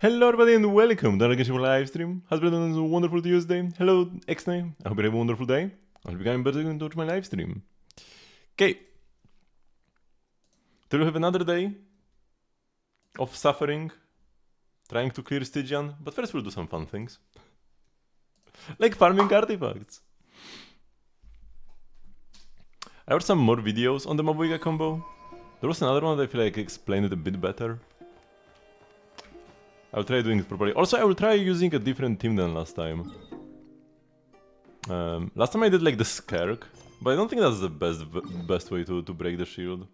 Hello everybody and welcome to another Genshin live stream. Has been a wonderful Tuesday. Hello X-Name. I hope you have a wonderful day. I hope you guys better to watch my live stream. Okay. Today we have another day of suffering, trying to clear Stygian, but first we'll do some fun things. Like farming artifacts. I watched some more videos on the Mavuika combo. There was another one that I feel like explained it a bit better. I'll try doing it properly. Also, I will try using a different team than last time. Last time I did like the Skerk, but I don't think that's the best way to break the shield.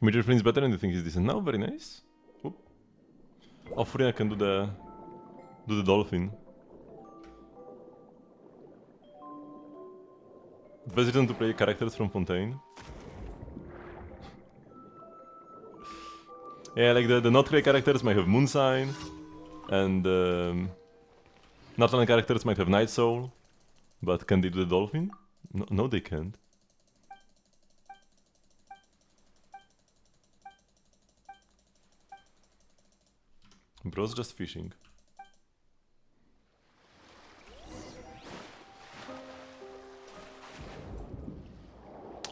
Major Flint's better and you think he's decent now? Very nice. Oop. Oh, Furina can do the dolphin. Best reason to play characters from Fontaine. Yeah, like the not clay characters might have Moonsign, and Natlan characters might have Night Soul, but can they do the dolphin? No, they can't. Bro's just fishing.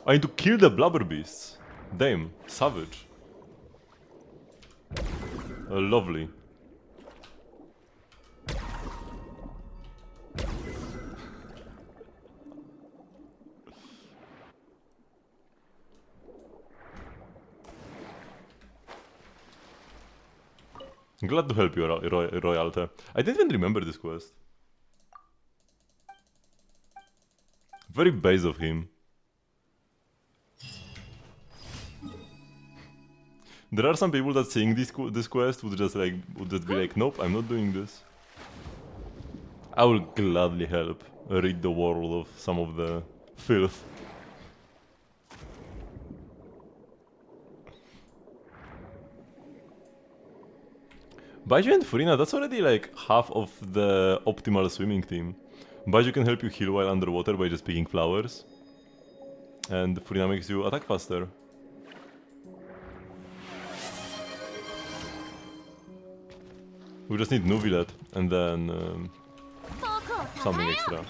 I need to kill the blubber beasts. Damn, savage. Lovely. Glad to help you, Royalte. I didn't even remember this quest. Very base of him. There are some people that seeing this quest would just be like, nope, I'm not doing this. I will gladly help rid the world of some of the filth. Baiju and Furina, that's already like half of the optimal swimming team. Baiju can help you heal while underwater by just picking flowers. And Furina makes you attack faster. We just need Nuvilet and then something extra.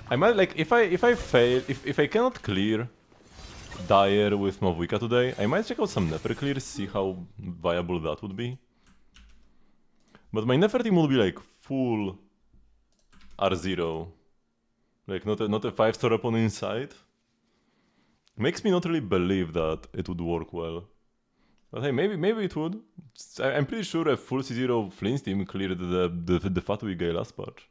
I might like if I fail if I cannot clear Dire with Mavuika today, I might check out some Nefer clears, see how viable that would be. But my Nefer team will be like full R0. Like not a 5-star weapon inside. Makes me not really believe that it would work well. But hey, maybe it would. I'm pretty sure a full C0 Flint's team cleared the Fatui guy last patch.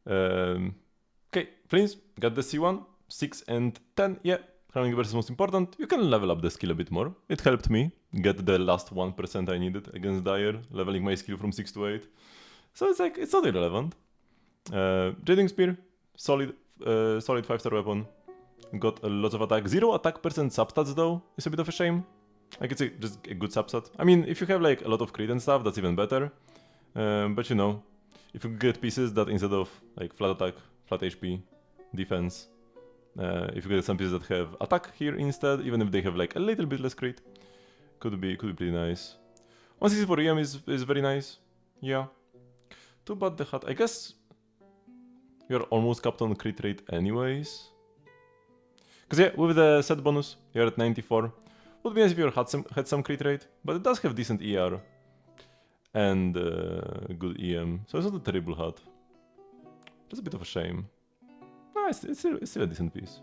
Okay, Flint's got the C1, 6 and 10. Yeah, Harming Burst is most important. You can level up the skill a bit more. It helped me get the last 1% I needed against Dire, leveling my skill from 6 to 8. So it's like, it's not irrelevant. Jading Spear, solid 5-star weapon. Got lots of attack. 0 attack percent substats though is a bit of a shame. Like it's just a good substat. I mean, if you have like a lot of crit and stuff, that's even better. But you know, if you get pieces that instead of like flat attack, flat HP, defense, if you get some pieces that have attack here instead, even if they have like a little bit less crit, could be pretty nice. 164 EM is very nice. Yeah. Too bad the hat. I guess you're almost capped on crit rate anyways. Because yeah, with the set bonus, you're at 94. Would be nice if you had some crit rate, but it does have decent ER. And good EM, so it's not a terrible hat. Just a bit of a shame. No, it's still a decent piece.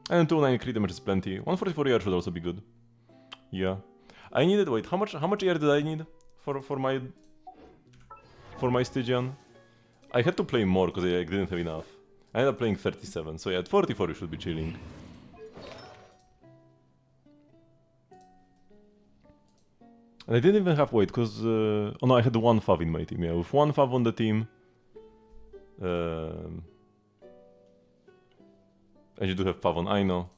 And 209 crit damage is plenty. 144 ER should also be good. Yeah. I needed, wait, how much ER did I need for my Stygian? I had to play more because I didn't have enough. I ended up playing 37, so yeah, at 44 you should be chilling. And I didn't even have weight because oh no, I had one Fav in my team. Yeah, with one Fav on the team, I do have Fav on Aino.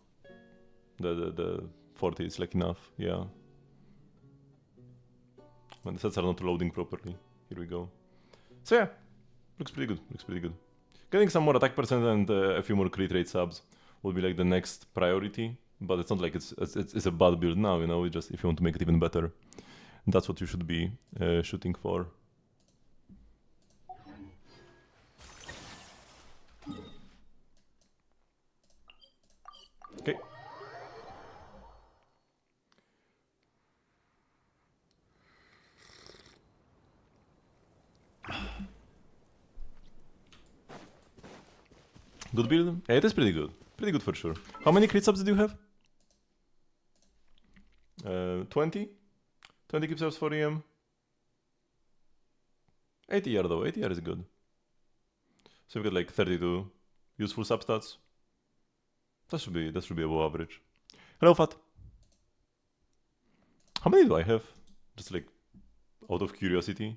The 40 is like enough. Yeah. when the sets are not loading properly. Here we go. So yeah, looks pretty good. Looks pretty good. Getting some more attack percent and a few more crit rate subs will be like the next priority. But it's not like it's a bad build now, you know. It's just if you want to make it even better, that's what you should be shooting for. Okay. Good build? Yeah, it is pretty good. Pretty good for sure. How many crit subs did you have? 20? 20 crit subs for EM. 80 ER though, 80 ER is good. So we've got like 32 useful substats. That should be above average. Hello, Fat. How many do I have? Just like out of curiosity.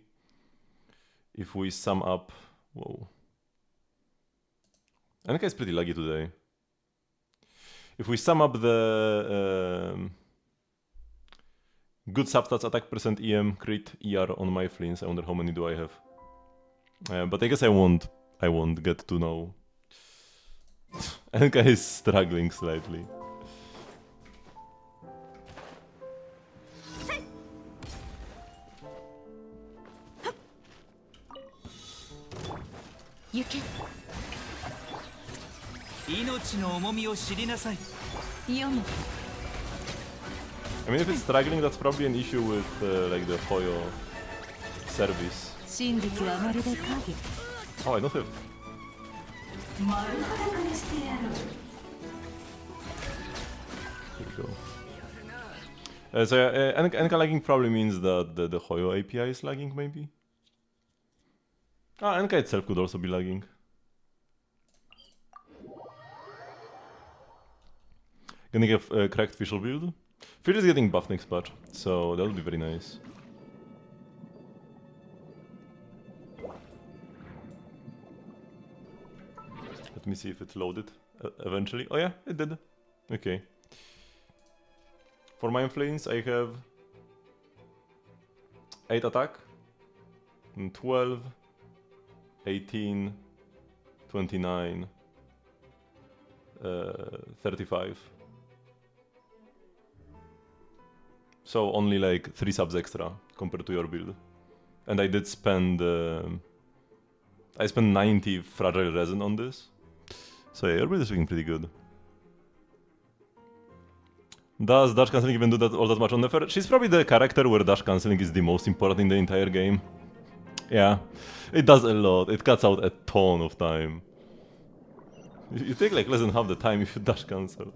If we sum up, whoa. NK is pretty laggy today. If we sum up the good substats, attack percent, EM, crit, ER on my fleens, I wonder how many do I have. But I guess I won't get to know. NK is struggling slightly. I mean, if it's struggling, that's probably an issue with like the Hoyo service. Oh, I don't have. Here we go. So NK lagging probably means that the Hoyo API is lagging, maybe? NK itself could also be lagging. Gonna get a cracked Fischl build. Fischl is getting buffed next patch, so that would be very nice. Let me see if it loaded eventually. Oh yeah, it did. Okay. For my flames, I have 8 attack, 12, 18, 29, 35. So only like 3 subs extra compared to your build. And I did spend... I spent 90 fragile resin on this. So yeah, your build is looking pretty good. Does dash cancelling even do that all that much on Nefer? She's probably the character where dash cancelling is the most important in the entire game. Yeah, it does a lot. It cuts out a ton of time. You take like less than half the time if you dash cancel.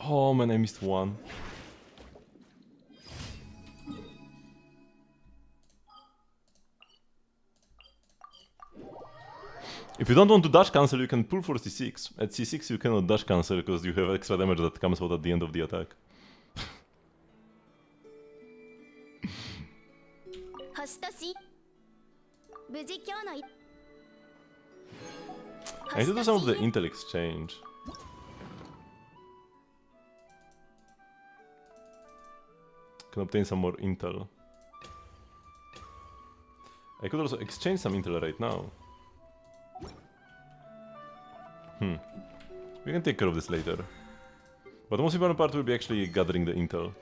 Oh man, I missed one. If you don't want to dash cancel, you can pull for C6. At C6 you cannot dash cancel because you have extra damage that comes out at the end of the attack. I need to do some of the intel exchange. Can obtain some more intel. I could also exchange some intel right now. We can take care of this later. But the most important part will be actually gathering the intel.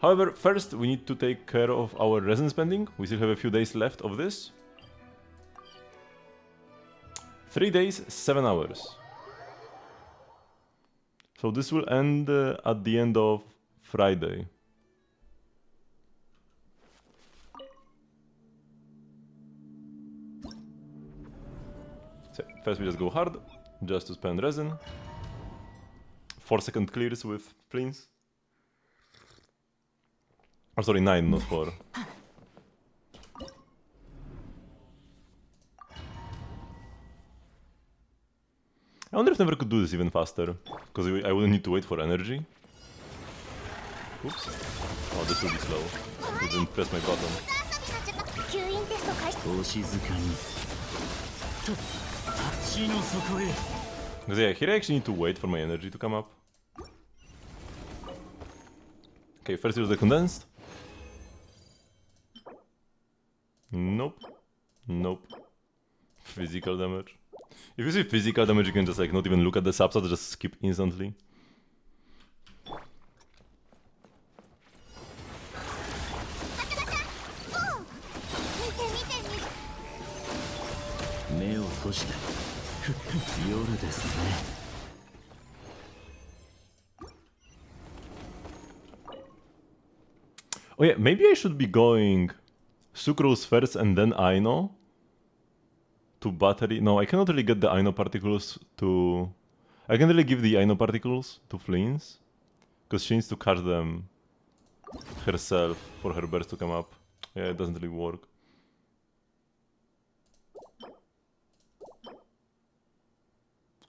However, first we need to take care of our resin spending. We still have a few days left of this. 3 days, 7 hours. So this will end at the end of Friday. So first we just go hard, just to spend resin. 4-second clears with fleens. Oh, sorry, 9, not 4. I wonder if Never could do this even faster, because I wouldn't need to wait for energy. Oops. Oh, this will be slow. I didn't press my button. Because yeah, here I actually need to wait for my energy to come up. Okay, first use the condensed. Nope. Nope. Physical damage. If you see physical damage, you can just like not even look at the substats, just skip instantly. Oh yeah, maybe I should be going Sucrose first and then Aino to battery. No, I cannot really get the Aino particles to... I can really give the Aino particles to Fleens, because she needs to catch them herself for her burst to come up. Yeah, it doesn't really work.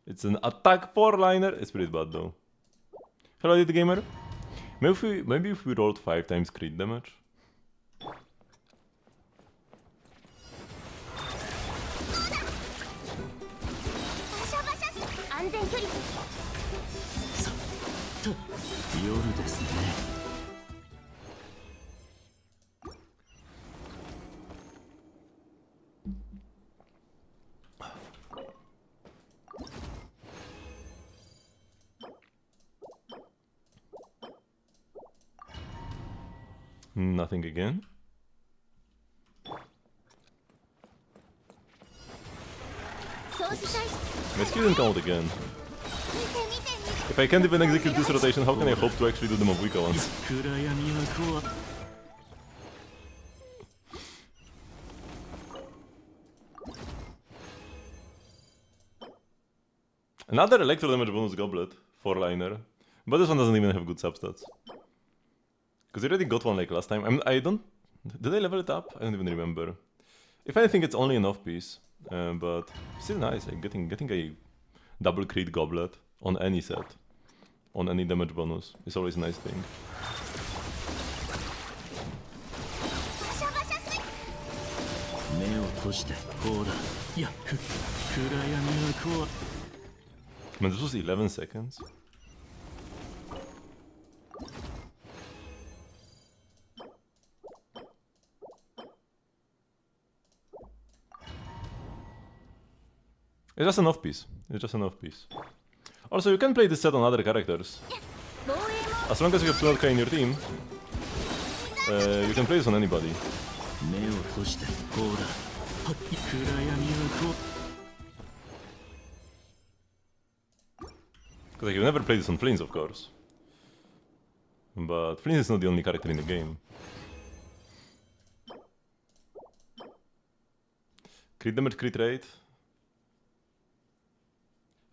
It's an attack 4-liner. It's pretty bad though. Hello, Elite Gamer. Maybe if we rolled 5 times crit damage. Nothing again. My skill didn't count again. If I can't even execute this rotation, how can I hope to actually do the Mavuika ones? Another electro damage bonus goblet, 4-liner. But this one doesn't even have good substats. Because I already got one like last time. I don't... Did I level it up? I don't even remember. If anything, it's only an off-piece. But still nice, like getting a double crit goblet on any set. On any damage bonus is always a nice thing. Man, this was 11 seconds. It's just an off-piece. It's just an off-piece. Also, you can play this set on other characters. As long as you have 200k in your team, you can play this on anybody. Because you never play this on Fleens, of course. But Fleens is not the only character in the game. Crit damage, crit rate.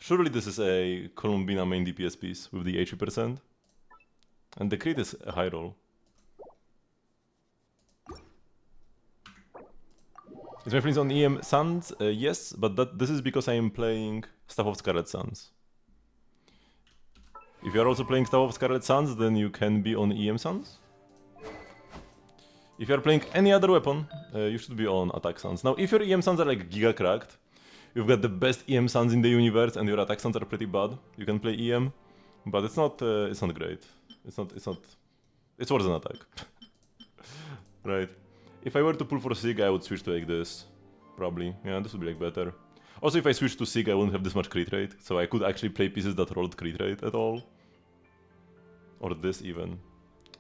Surely this is a Columbina main DPS piece with the 80%. And the crit is a high roll. Is my Fleens on EM Suns? Yes, but this is because I am playing Staff of Scarlet Suns. If you are also playing Staff of Scarlet Suns, then you can be on EM Suns. If you are playing any other weapon, you should be on Attack Suns. Now, if your EM Suns are like giga cracked, you've got the best EM Suns in the universe and your Attack Suns are pretty bad, you can play EM, but it's not great. It's worse than Attack. Right. If I were to pull for Sig, I would switch to like this. Probably. Yeah, this would be like better. Also, if I switch to Sig, I wouldn't have this much crit rate, so I could actually play pieces that rolled crit rate at all. Or this even.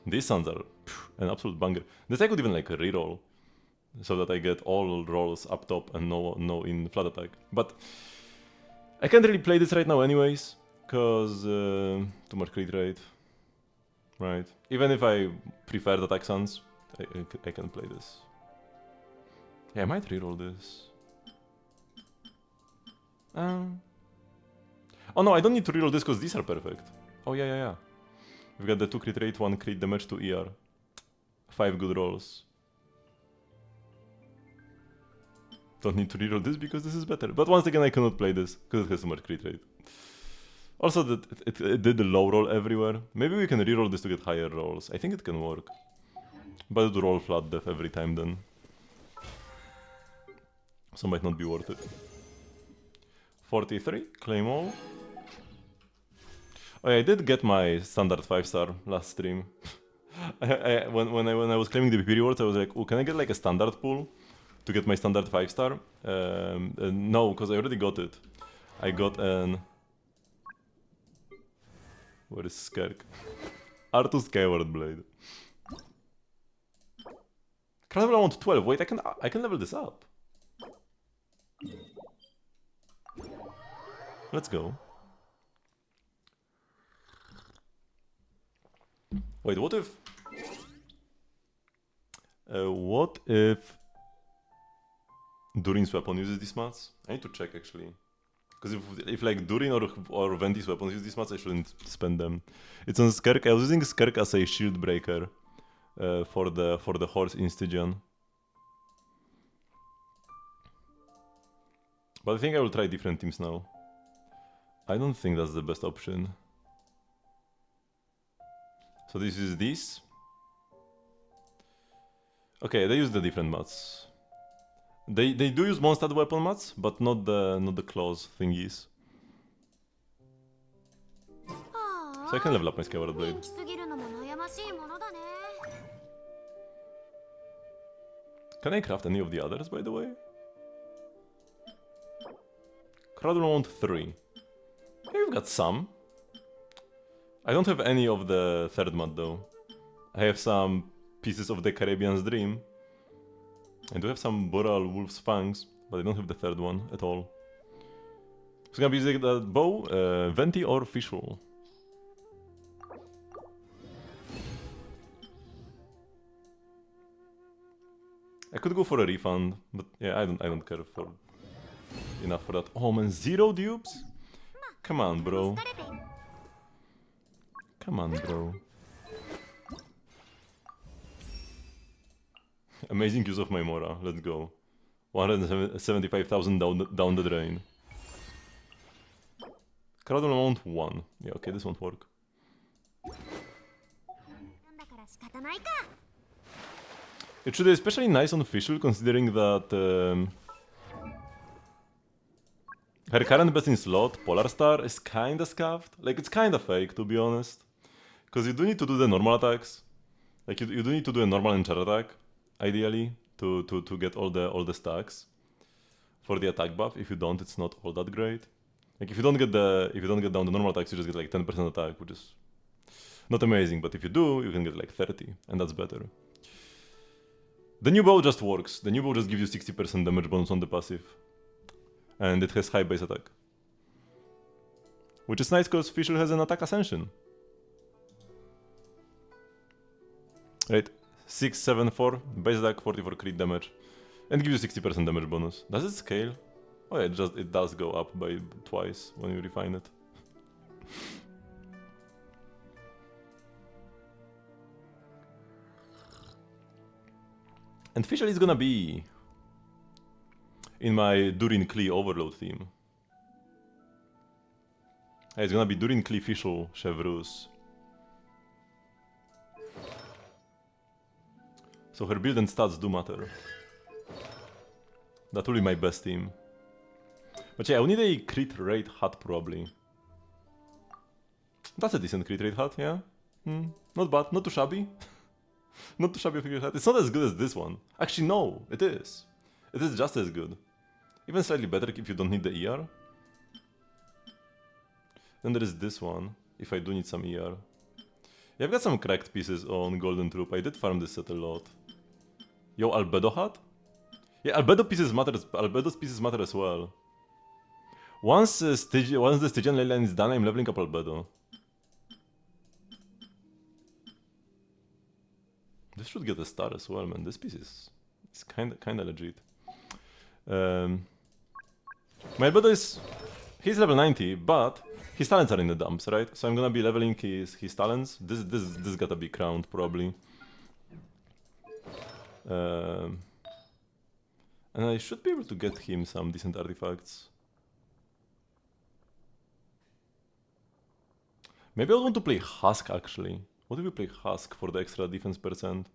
These Suns are an absolute banger. This I could even like reroll, so that I get all rolls up top and no in flat attack. But I can't really play this right now anyways, cause too much crit rate. Right. Even if I prefer the Attack Suns, I can play this. Yeah, I might reroll this. Oh no, I don't need to reroll this because these are perfect. Oh yeah. We've got the 2 crit rate, 1 crit damage, 2 ER. 5 good rolls. Don't need to reroll this because this is better. But once again, I cannot play this because it has so much crit rate. Also, that it did the low roll everywhere. Maybe we can reroll this to get higher rolls. I think it can work. But it would roll flat def every time then. so might not be worth it. 43, claim all. Oh, yeah, I did get my standard 5-star last stream. When I was claiming the BP rewards, I was like, oh, can I get like a standard pool to get my standard 5-star? No, because I already got it. I got an... Where is Skerk? Arthur Skyward Blade. Can I level around 12? Wait, I can level this up. Let's go. Wait, what if... what if... Durin's weapon uses these mats? I need to check actually. Because if like Durin or Venti's weapons use these mats, I shouldn't spend them. It's on Skerk. I was using Skerk as a shield breaker for the horse in Stygian. But I think I will try different teams now. I don't think that's the best option. So this is this. Okay, they use the different mats. They do use Mondstadt weapon mats, but not the claws thingies. So I can level up my Skyward Blade. Can I craft any of the others, by the way? Crowd round 3. We've got some. I don't have any of the third mat though. I have some pieces of the Caribbean's Dream. I do have some Boreal Wolf's Fangs, but I don't have the third one at all. So I'm gonna be using the bow, Venti or Fishhole. I could go for a refund, but yeah, I don't care for enough for that. Oh man, 0 dupes? Come on, bro. Come on, bro. Amazing use of my Mora. Let's go. 175,000 down the drain. Crowd amount 1. Yeah, okay, this won't work. It should be especially nice on Fischl, considering that her current best in slot, Polar Star, is kinda scuffed. Like, it's kinda fake, to be honest. Because you do need to do the normal attacks. Like, you do need to do a normal enchant attack, ideally, to get all the stacks for the attack buff. If you don't, it's not all that great. Like, if you don't get down the normal attacks, you just get like 10% attack, which is not amazing. But if you do, you can get like 30, and that's better. The new bow just works. The new bow just gives you 60% damage bonus on the passive. And it has high base attack. Which is nice because Fischl has an attack ascension. Right, 6, 7, 4, base attack, 44 crit damage. And gives you 60% damage bonus. Does it scale? Oh yeah, it does go up by twice when you refine it. And Fischl is gonna be in my Durin Klee Overload team. It's gonna be Durin Klee Fischl Chevreuse. So her build and stats do matter. That will be my best team. But yeah, I will need a crit rate hat probably. That's a decent crit rate hat, yeah? Not bad, not too shabby. Not too shabby of a hat. It's not as good as this one. Actually, no, it is. It is just as good. Even slightly better if you don't need the ER. Then there is this one, if I do need some ER. Yeah, I've got some cracked pieces on Golden Troop. I did farm this set a lot. Yo, Albedo hat? Yeah, Albedo's pieces matter as well. Once the Stygian ley line is done, I'm leveling up Albedo. This should get a star as well, man. This piece is kinda legit. My Albedo he's level 90, but his talents are in the dumps, right? So I'm gonna be leveling his talents. This gotta be crowned probably. And I should be able to get him some decent artifacts. Maybe I want to play Husk actually. What if we play Husk for the extra defense percent?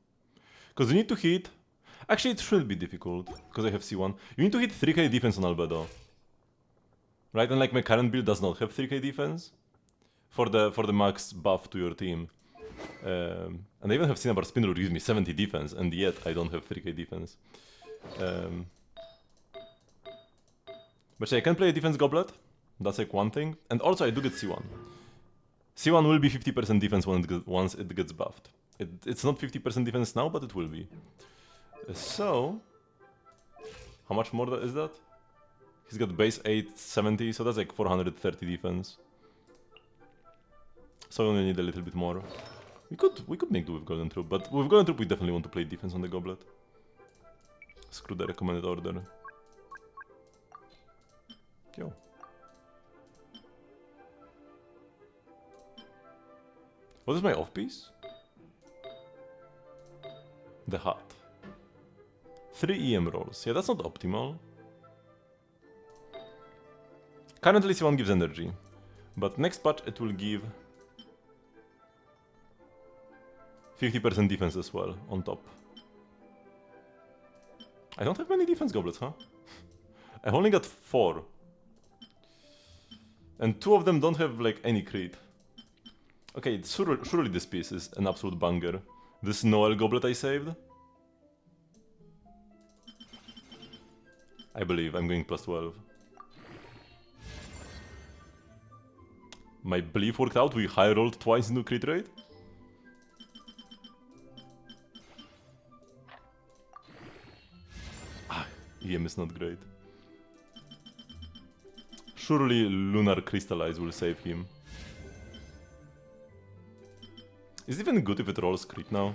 Because you need to hit. Actually, it should be difficult, because I have C1. You need to hit 3k defense on Albedo. Right, and like my current build does not have 3k defense for the max buff to your team. And I even have Cinnabar Spinner who gives me 70 defense, and yet I don't have 3k defense. But yeah, I can play a defense goblet. That's like one thing. And also I do get C1. C1 will be 50% defense once it gets buffed. It's not 50% defense now, but it will be. So, how much more is that? He's got base 870, so that's like 430 defense. So we only need a little bit more. We could make do with Golden Troop, but with Golden Troop we definitely want to play defense on the goblet. Screw the recommended order. Yo. What is my off piece? The hat. 3 EM rolls. Yeah, that's not optimal. Currently C1 gives energy, but next patch it will give 50% defense as well, on top. I don't have many defense goblets, huh? I only got 4. And 2 of them don't have like any crit. Okay, surely this piece is an absolute banger. This Noel goblet I saved. I believe I'm going plus 12. My belief worked out, we high rolled twice into crit rate. EM is not great. Surely Lunar Crystallize will save him. Is it even good if it rolls crit now?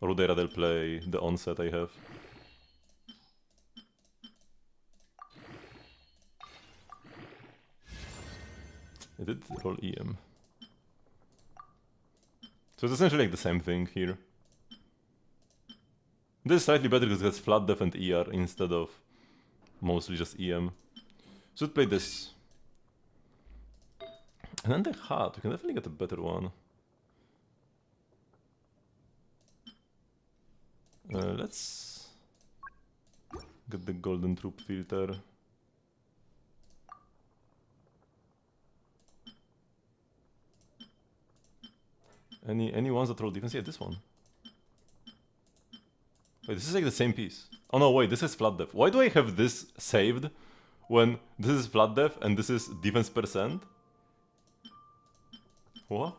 Or would I rather play the onset I have? It did roll EM. So it's essentially like the same thing here. This is slightly better because it has flat def and ER instead of mostly just EM. Should play this. And then the hat, we can definitely get a better one. Let's get the Golden Troop filter. Any ones that roll defense? Yeah, this one. Wait, this is like the same piece. Oh no, wait, this is flat def. Why do I have this saved when this is flat def and this is defense percent? What?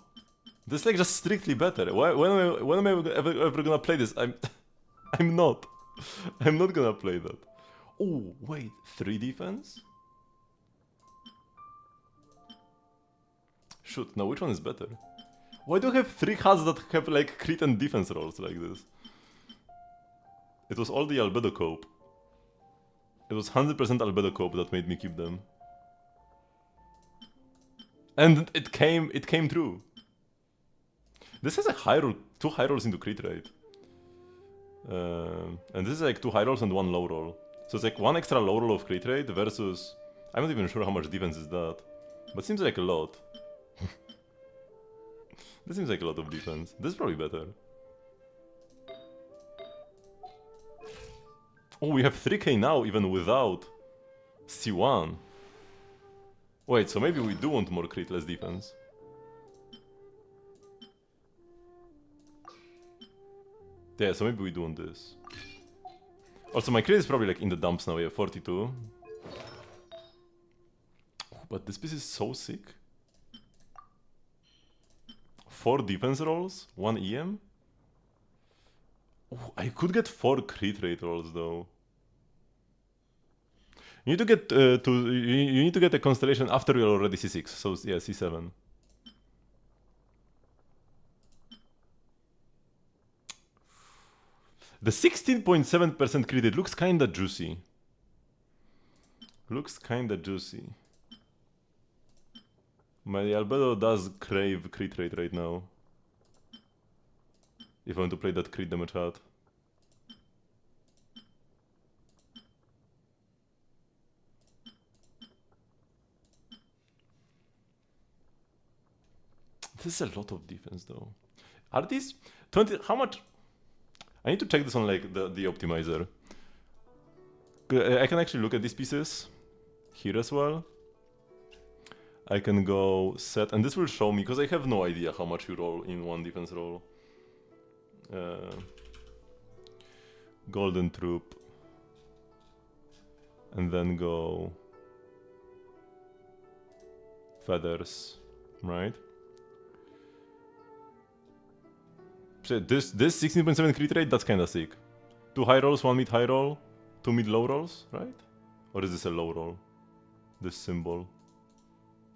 This is like just strictly better. When am I ever gonna play this? I'm not. I'm not gonna play that. Oh, wait, 3 defense? Shoot, now which one is better? Why do I have 3 hats that have like crit and defense rolls like this? It was all the Albedo cope. It was 100% Albedo cope that made me keep them. And it came true. This has a high roll, 2 high rolls into crit rate. And this is like 2 high rolls and 1 low roll. So it's like 1 extra low roll of crit rate versus... I'm not even sure how much defense is that. But seems like a lot. This seems like a lot of defense. This is probably better. Oh, we have 3k now even without C1. Wait, so maybe we do want more crit, less defense. Yeah, so maybe we do want this. Also, my crit is probably like in the dumps now. We have 42. But this piece is so sick. 4 defense rolls, 1 EM. Oh, I could get 4 crit rate rolls though. You need to get you need to get a constellation after you're already C6. So yeah, C7. The 16.7% crit, it looks kinda juicy. Looks kinda juicy. My Albedo does crave crit rate right now. If I want to play that crit damage hat. This is a lot of defense though. Are these 20? How much? I need to check this on like the optimizer. I can actually look at these pieces here as well. I can go set, and this will show me, because I have no idea how much you roll in one defense roll. Golden Troop. And then go feathers, right? So this 16.7 crit rate, that's kinda sick. 2 high rolls, 1 mid high roll, 2 mid low rolls, right? Or is this a low roll? This symbol.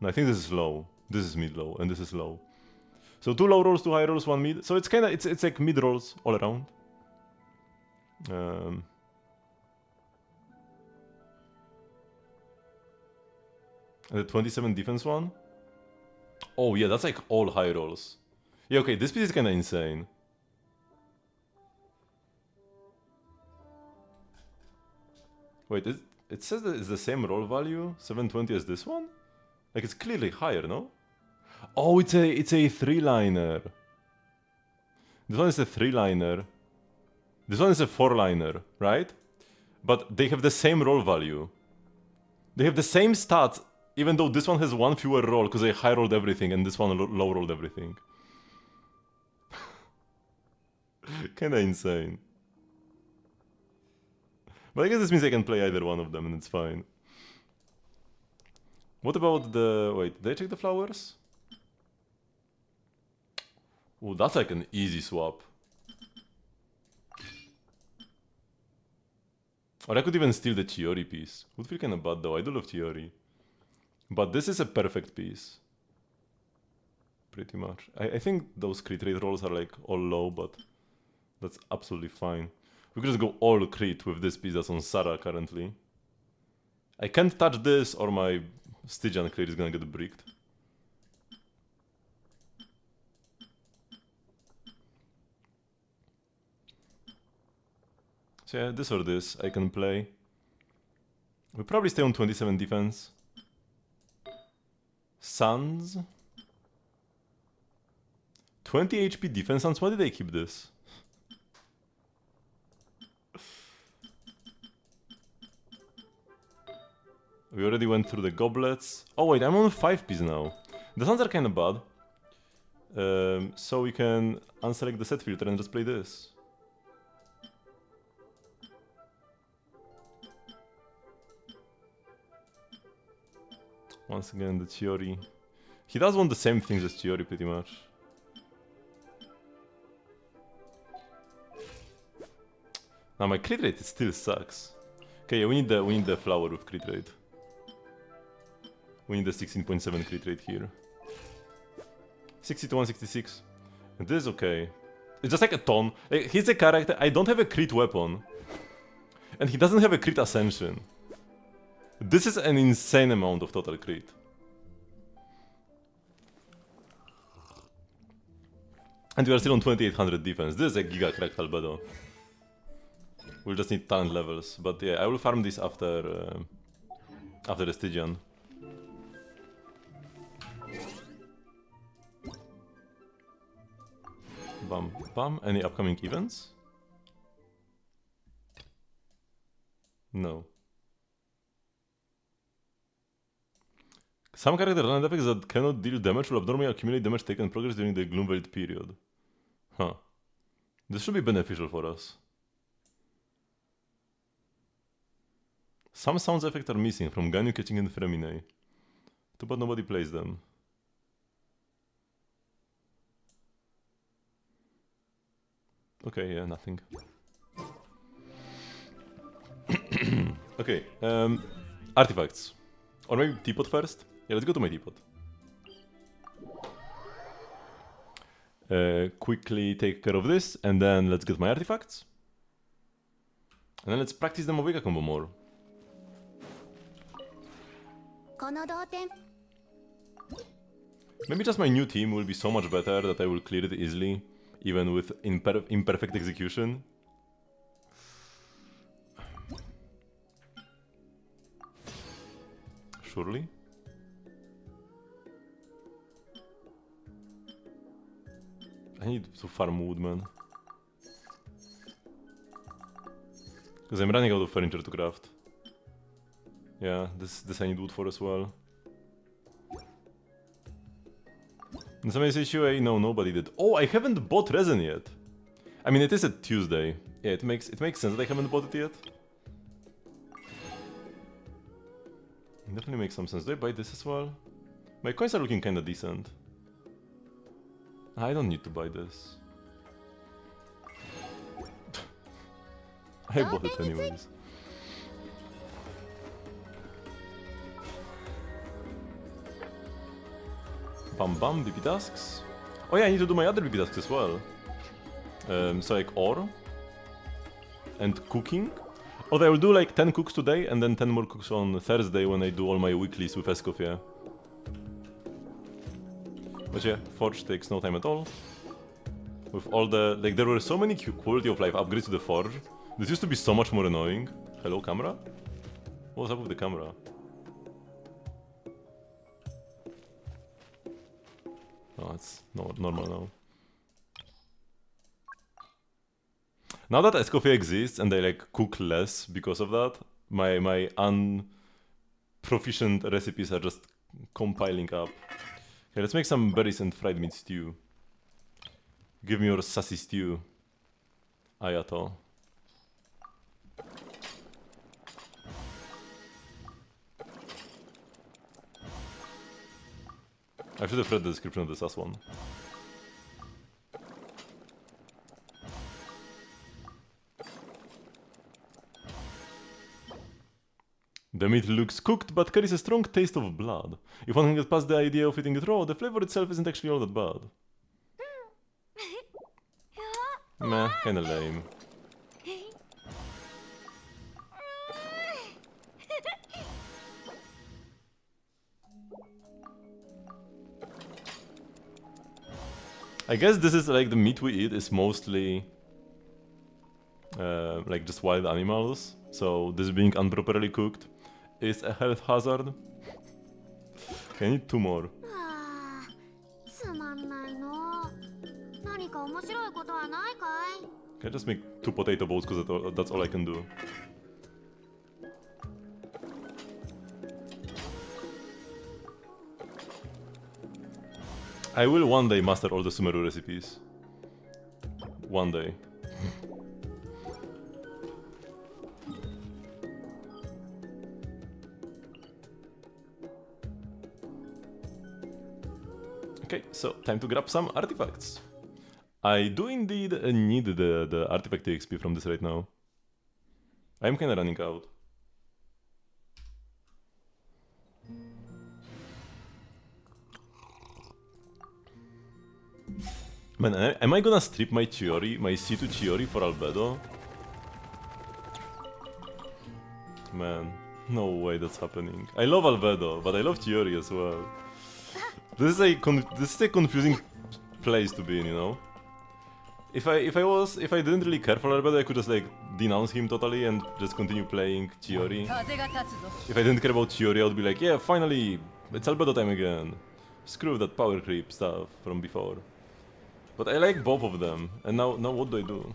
No, I think this is low. This is mid low, and this is low. So 2 low rolls, 2 high rolls, 1 mid. So it's kinda it's like mid rolls all around. And the 27 defense one? Oh yeah, that's like all high rolls. Yeah, okay, this piece is kinda insane. Wait, it says that it's the same roll value, 720 as this one? Like it's clearly higher, no? Oh, it's a 3-liner. This one is a 3-liner. This one is a 4-liner, right? But they have the same roll value. They have the same stats, even though this one has 1 fewer roll because I high rolled everything and this one low rolled everything. Kinda insane. But I guess this means I can play either one of them and it's fine. What about the... wait, did I check the flowers? Oh, that's like an easy swap. Or I could even steal the Chiori piece. Would feel kinda bad though, I do love Chiori. But this is a perfect piece. Pretty much. I think those crit rate rolls are like all low, but that's absolutely fine. We could just go all crit with this piece that's on Sarah currently. I can't touch this or my Stygian clear is gonna get bricked. So yeah, this or this I can play. We'll probably stay on 27 defense. Suns. 20 HP defense Suns, why did I keep this? We already went through the goblets. Oh wait, I'm on 5 piece now. The Suns are kinda bad. So we can unselect the set filter and just play this. Once again, the Chiori. He does want the same things as Chiori, pretty much. Now my crit rate still sucks. Okay, yeah, we need the flower with crit rate. We need the 16.7 crit rate here. 60 to 166. And this is okay. It's just like a ton. Like, he's a character. I don't have a crit weapon. And he doesn't have a crit ascension. This is an insane amount of total crit. And we are still on 2800 defense. This is a giga cracked albedo. We'll just need talent levels. But yeah, I will farm this after after the Stygian. Bam, bam. Any upcoming events? No. Some character talent effects that cannot deal damage will abnormally accumulate damage taken progress during the Gloomveiled period. Huh. This should be beneficial for us. Some sounds effects are missing from Ganyu catching and Fremine. Too bad nobody plays them. Okay, yeah, nothing. Okay, artifacts. Or maybe teapot first? Yeah, let's go to my teapot. Quickly take care of this, and then let's get my artifacts. And then let's practice the Mavuika combo more. Maybe just my new team will be so much better that I will clear it easily, even with imperfect execution. Surely. I need to farm wood, man. Because I'm running out of furniture to craft. Yeah, this I need wood for as well. And somebody says Shuei, no, nobody did. Oh, I haven't bought resin yet. I mean, it is a Tuesday. Yeah, it makes sense that I haven't bought it yet. It definitely makes some sense. Do I buy this as well? My coins are looking kinda decent. I don't need to buy this. I bought it anyways. Bam bam, BP tasks. Oh yeah, I need to do my other BP tasks as well. So like ore and cooking. Although I will do like 10 cooks today and then 10 more cooks on Thursday when I do all my weeklies with Escoffier. But yeah, Forge takes no time at all. With all the... like there were so many quality of life upgrades to the Forge. This used to be so much more annoying. Hello, camera? What's up with the camera? Oh, it's normal now. Now that Escoffier exists and I like cook less because of that, my unproficient recipes are just compiling up. Okay, let's make some berries and fried meat stew. Give me your sassy stew, Ayato. I should have read the description of the sass one. The meat looks cooked, but carries a strong taste of blood. If one can get past the idea of eating it raw, the flavor itself isn't actually all that bad. Meh, kinda lame. I guess this is like the meat we eat is mostly like just wild animals, so this being unproperly cooked is a health hazard. Okay, I need 2 more. Can I just make 2 potato bowls because that's all I can do? I will one day master all the Sumeru recipes. One day. Okay, so time to grab some artifacts. I do indeed need the artifact XP from this right now. I'm kinda running out. Man, am I gonna strip my Chiori, my C2 Chiori for Albedo? Man, no way that's happening. I love Albedo, but I love Chiori as well. This is a confusing place to be in, you know? If I didn't really care for Albedo, I could just like denounce him totally and just continue playing Chiori. If I didn't care about Chiori, I would be like, yeah, finally, it's Albedo time again. Screw that power creep stuff from before. But I like both of them, and now what do I do?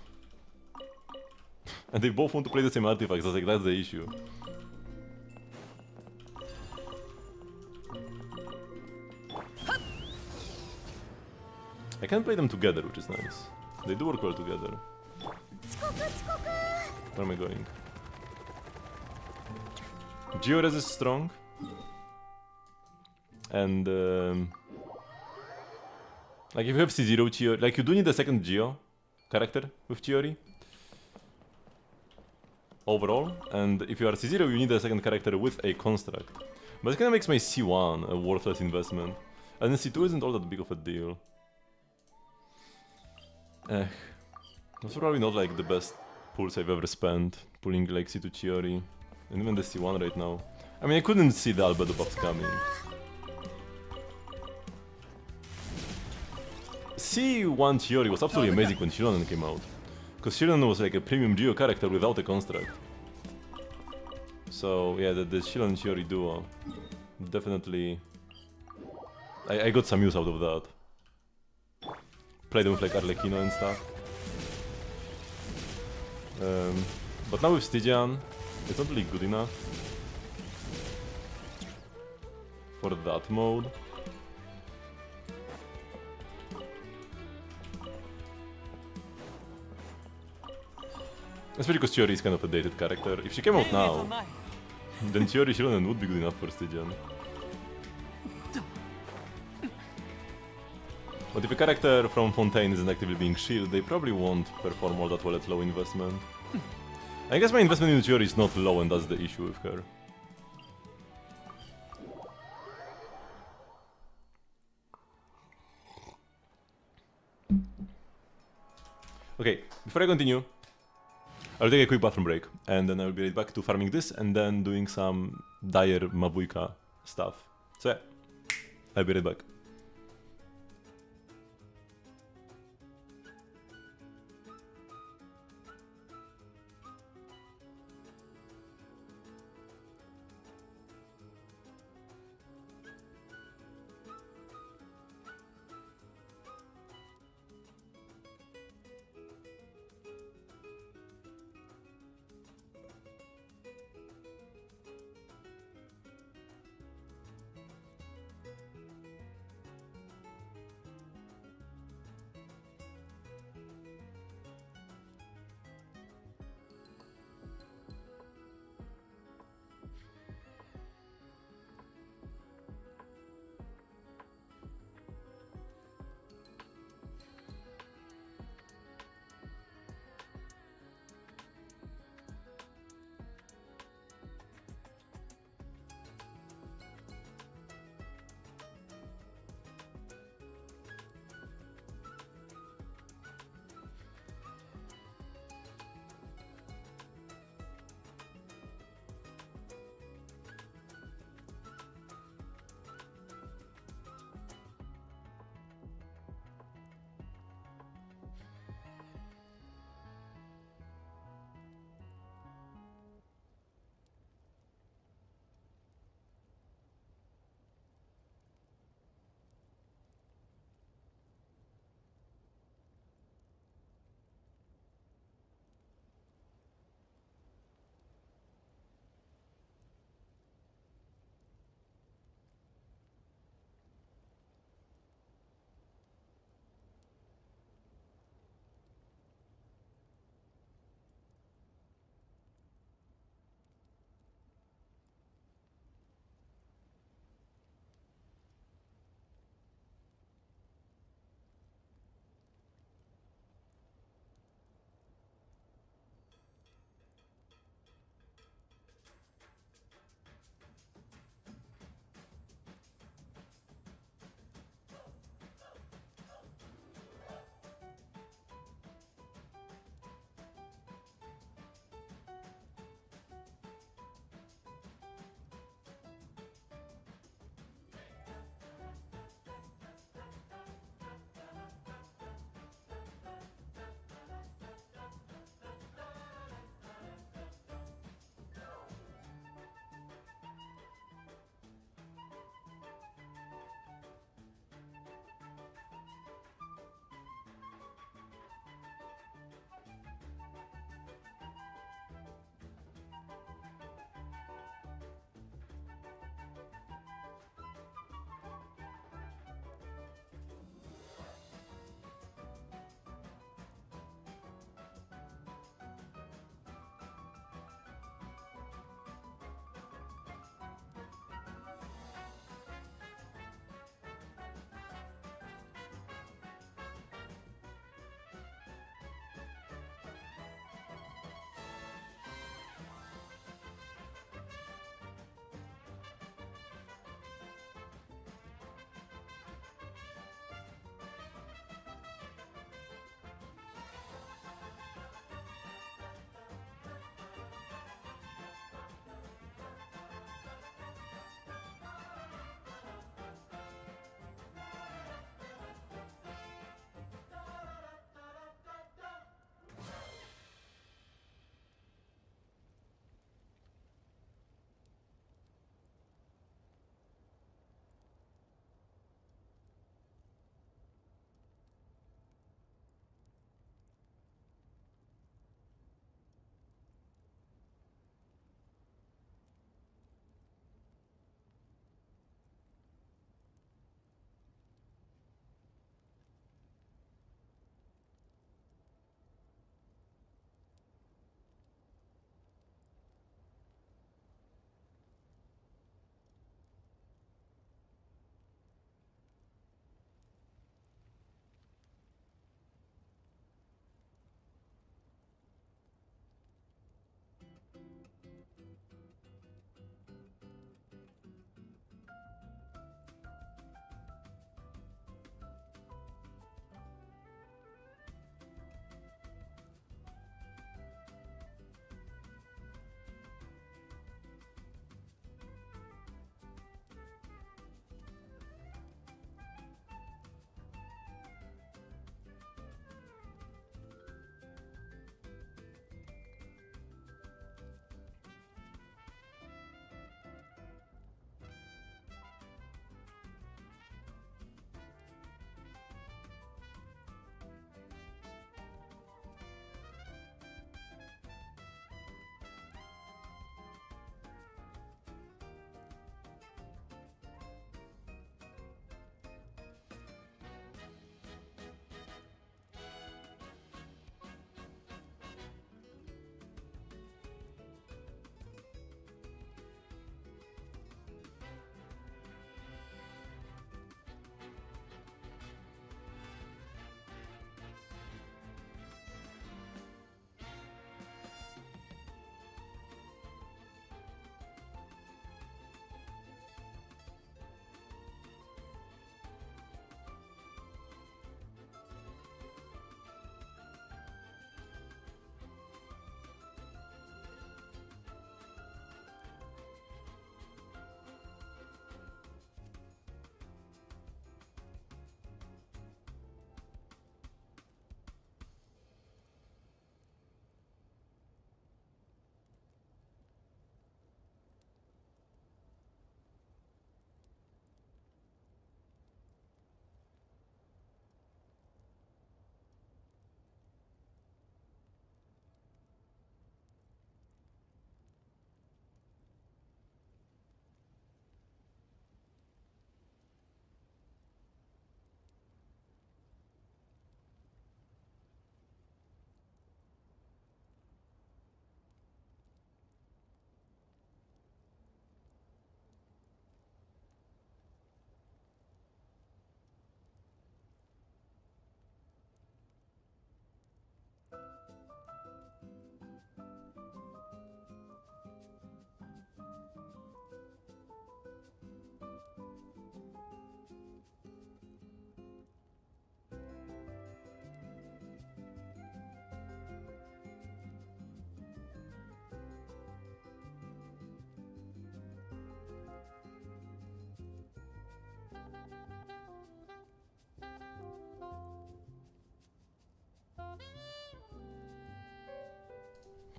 And they both want to play the same artifacts, I was like, that's the issue. I can play them together, which is nice. They do work well together. Where am I going? Geores is strong. And like if you have C0 Chiori, like you do need a second Geo character with Chiori. Overall, and if you are C0 you need a second character with a construct. But it kinda makes my C1 a worthless investment. And then C2 isn't all that big of a deal. That's probably not like the best pulls I've ever spent, pulling like C2 Chiori, and even the C1 right now. I mean, I couldn't see the Albedo buffs coming. C1 Chiori was absolutely amazing when Shironen came out, because Shironen was like a premium Geo character without a construct. So yeah, the Shironen Chiori duo, definitely, I got some use out of that. Play them with like Arlecchino and stuff. But now with Stygian, it's not really good enough for that mode. Especially because Chiori is kind of a dated character. If she came out now, then Chiori Shironen would be good enough for Stygian. But if a character from Fontaine isn't actively being shielded, they probably won't perform all that well at low investment. I guess my investment in Chiori is not low, and that's the issue with her. Okay, before I continue, I'll take a quick bathroom break, and then I'll be right back to farming this, and then doing some dire Mavuika stuff. So yeah, I'll be right back.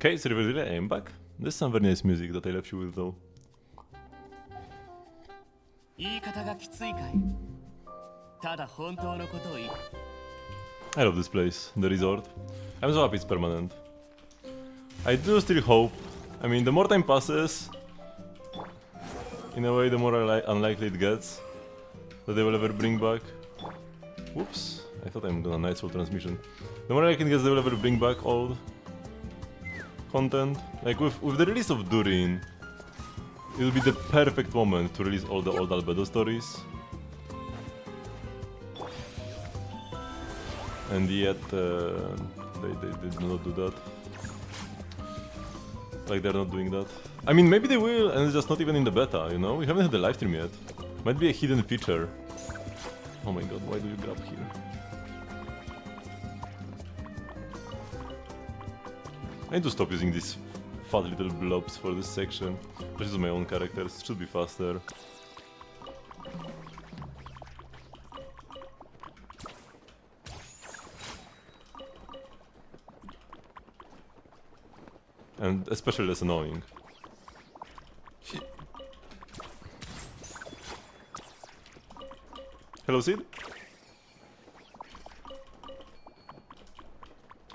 Okay, so really aim back. There's some very nice music that I left you with though. I love this place, the resort. I'm so happy it's permanent. I do still hope. I mean, the more time passes, in a way, the more unlikely it gets that they will ever bring back. Whoops, I thought I'm gonna nice full transmission. The more likely it gets they will ever bring back old content. Like with the release of Durin, it will be the perfect moment to release all the old Albedo stories. And yet, they did not do that. Like, they're not doing that. I mean, maybe they will, and it's just not even in the beta, you know? We haven't had the live stream yet. Might be a hidden feature. Oh my god, why do you grab here? I need to stop using these fat little blobs for this section. This is my own characters, it should be faster. And especially less annoying. Hello, Sid?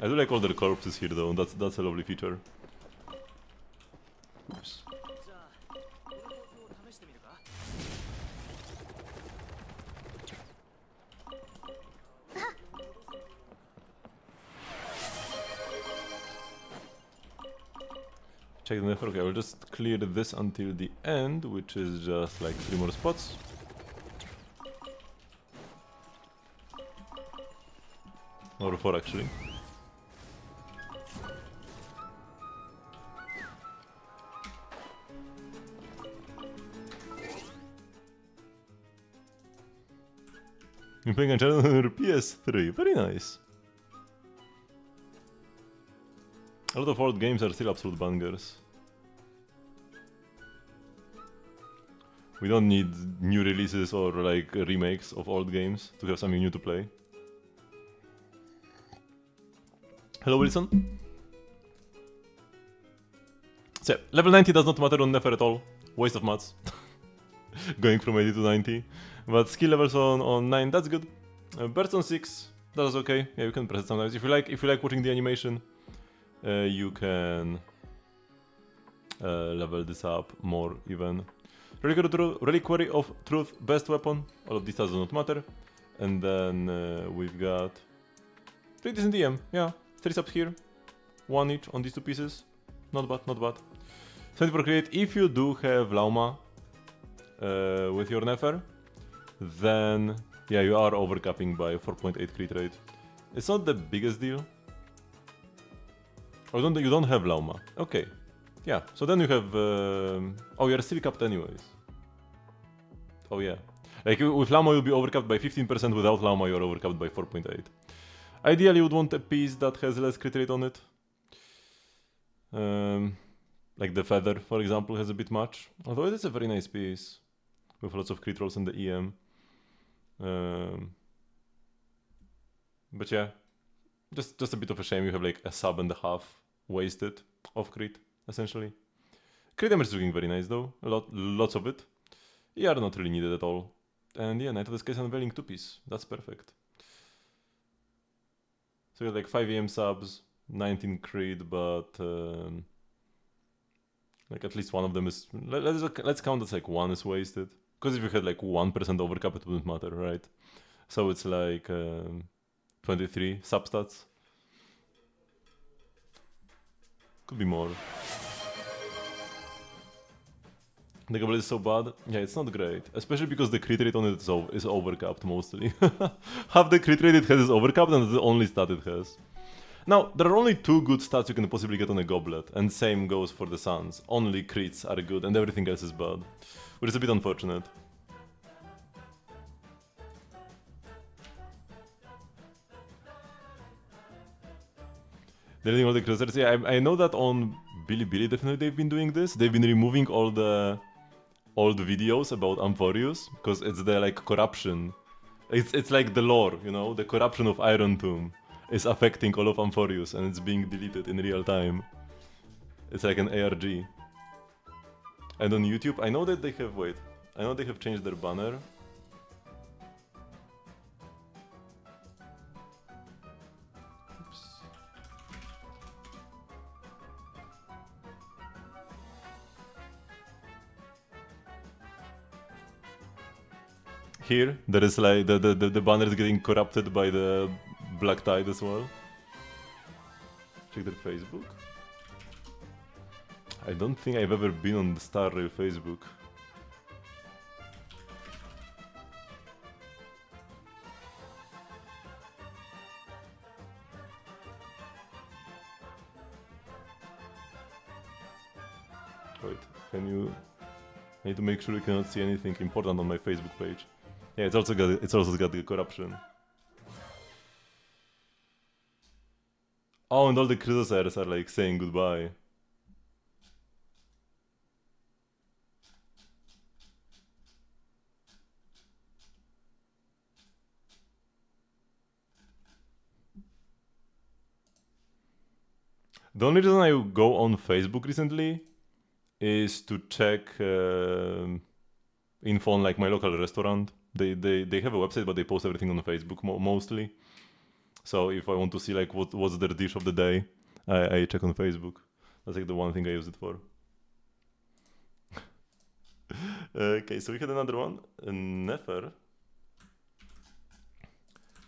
I do like all the corpses here though, that's a lovely feature. Oops. Check the network. Okay, I will just clear this until the end, which is just like 3 more spots. Or 4 actually. You're playing a channel on your PS3, very nice. A lot of old games are still absolute bangers. We don't need new releases or like remakes of old games to have something new to play. Hello, Wilson. So, level 90 does not matter on Nefer at all. Waste of mats. Going from 80 to 90. But skill levels on 9, that's good. Burst on 6, that's okay. Yeah, you can press it sometimes. If you like watching the animation, you can level this up more even. Reliquary of Truth, best weapon. All of these does not matter. And then we've got pretty decent DM. Yeah, 3 subs here, 1 each on these 2 pieces. Not bad, not bad. 20 for create. If you do have Lauma with your Nefer, then yeah, you are overcapping by 4.8 crit rate. It's not the biggest deal. Oh, you don't have Lauma. Okay. Yeah, so then you have... oh, you're still capped anyways. Oh yeah. Like with Lauma you'll be overcapped by 15%, without Lauma you're overcapped by 4.8. Ideally you would want a piece that has less crit rate on it. Like the Feather, for example, has a bit much. Although it is a very nice piece. With lots of crit rolls and the EM. But yeah. Just a bit of a shame you have like a sub and a half wasted of crit, essentially. Crit damage is looking very nice though, lots of it. ER not really needed at all. And yeah, Night of the Skies Unveiling 2-piece, that's perfect. So you have like 5 EM subs, 19 crit, but like at least one of them is... Let's count as like 1 is wasted. Because if you had like 1% overcap it wouldn't matter, right? So it's like 23 substats. Could be more. The goblet is so bad. Yeah, it's not great. Especially because the crit rate on it is overcapped mostly. Half the crit rate it has is overcapped and it's the only stat it has. Now, there are only 2 good stats you can possibly get on a goblet. And same goes for the Suns. Only crits are good and everything else is bad. Which is a bit unfortunate. Deleting all the closers. Yeah, I know that on Bilibili definitely they've been doing this. They've been removing all the old videos about Amphorius because it's the like corruption. It's like the lore, you know, the corruption of Iron Tomb is affecting all of Amphorius and it's being deleted in real time. It's like an ARG. And on YouTube, I know that they have, wait, I know they have changed their banner. Oops. Here, there is like, the banner is getting corrupted by the Black Tide as well. Check their Facebook. I don't think I've ever been on the Star Rail Facebook. Wait, can you... I need to make sure you cannot see anything important on my Facebook page. Yeah, it's also got the corruption. Oh, and all the criticizers are like saying goodbye. The only reason I go on Facebook recently is to check info on like my local restaurant. They have a website, but they post everything on Facebook mostly. So if I want to see like what's their dish of the day, I check on Facebook. That's like the one thing I use it for. Okay, so we had another one, Nefer.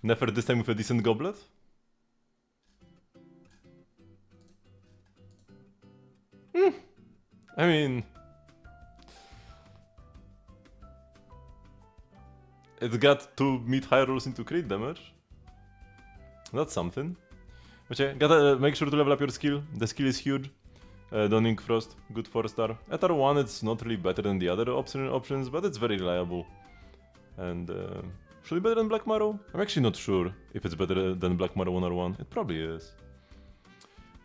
Nefer this time with a decent goblet. I mean, it's got 2 mid-high rolls into crit damage. That's something. But yeah, gotta make sure to level up your skill. The skill is huge. Donning Frost, good 4-star. At R1 it's not really better than the other options, but it's very reliable. And should it be better than Black Marrow? I'm actually not sure if it's better than Black Marrow 1R1. It probably is.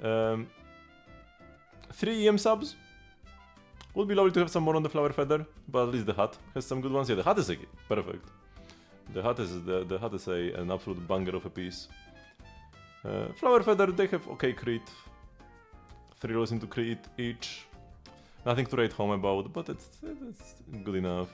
3 EM subs. Would be lovely to have some more on the Flower Feather, but at least the hat has some good ones. Yeah, the hat is like perfect. The hat is an absolute banger of a piece. Flower Feather, they have okay crit. 3 rolls into crit each. Nothing to write home about, but it's good enough.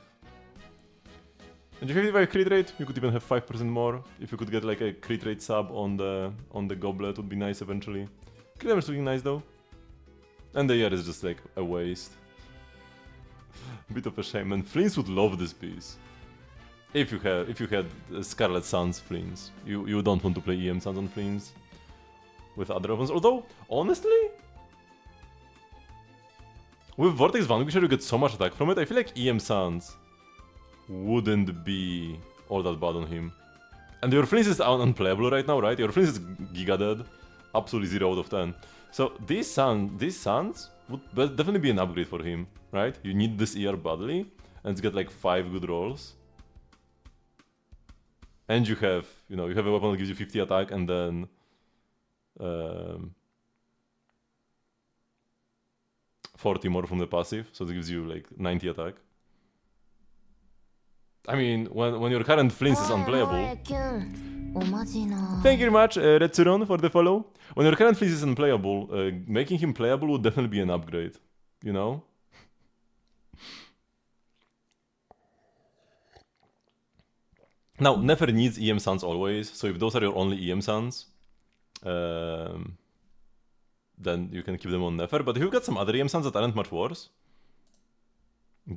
And if you have a crit rate, you could even have 5% more. If you could get like a crit rate sub on the goblet, would be nice eventually. Crit damage looking nice though. And the year is just like a waste. Bit of a shame, and Fleens would love this piece. If you had Scarlet Suns Fleens, you don't want to play EM Suns on Fleens with other options. Although honestly, with Vortex Vanquisher you get so much attack from it. I feel like EM Suns wouldn't be all that bad on him. And your Fleens is unplayable right now, right? Your Fleens is Giga dead, absolutely 0 out of 10. So these Suns would definitely be an upgrade for him, right? You need this ER badly, and it's got like 5 good rolls. And you have a weapon that gives you 50 attack, and then 40 more from the passive, so it gives you like 90 attack. I mean, when your current Fleens is unplayable. Thank you very much, Retsuron, for the follow. When your current Fleens is unplayable, making him playable would definitely be an upgrade, you know? Now, Nefer needs EM Suns always, so if those are your only EM Suns, then you can keep them on Nefer. But if you've got some other EM Suns that aren't much worse,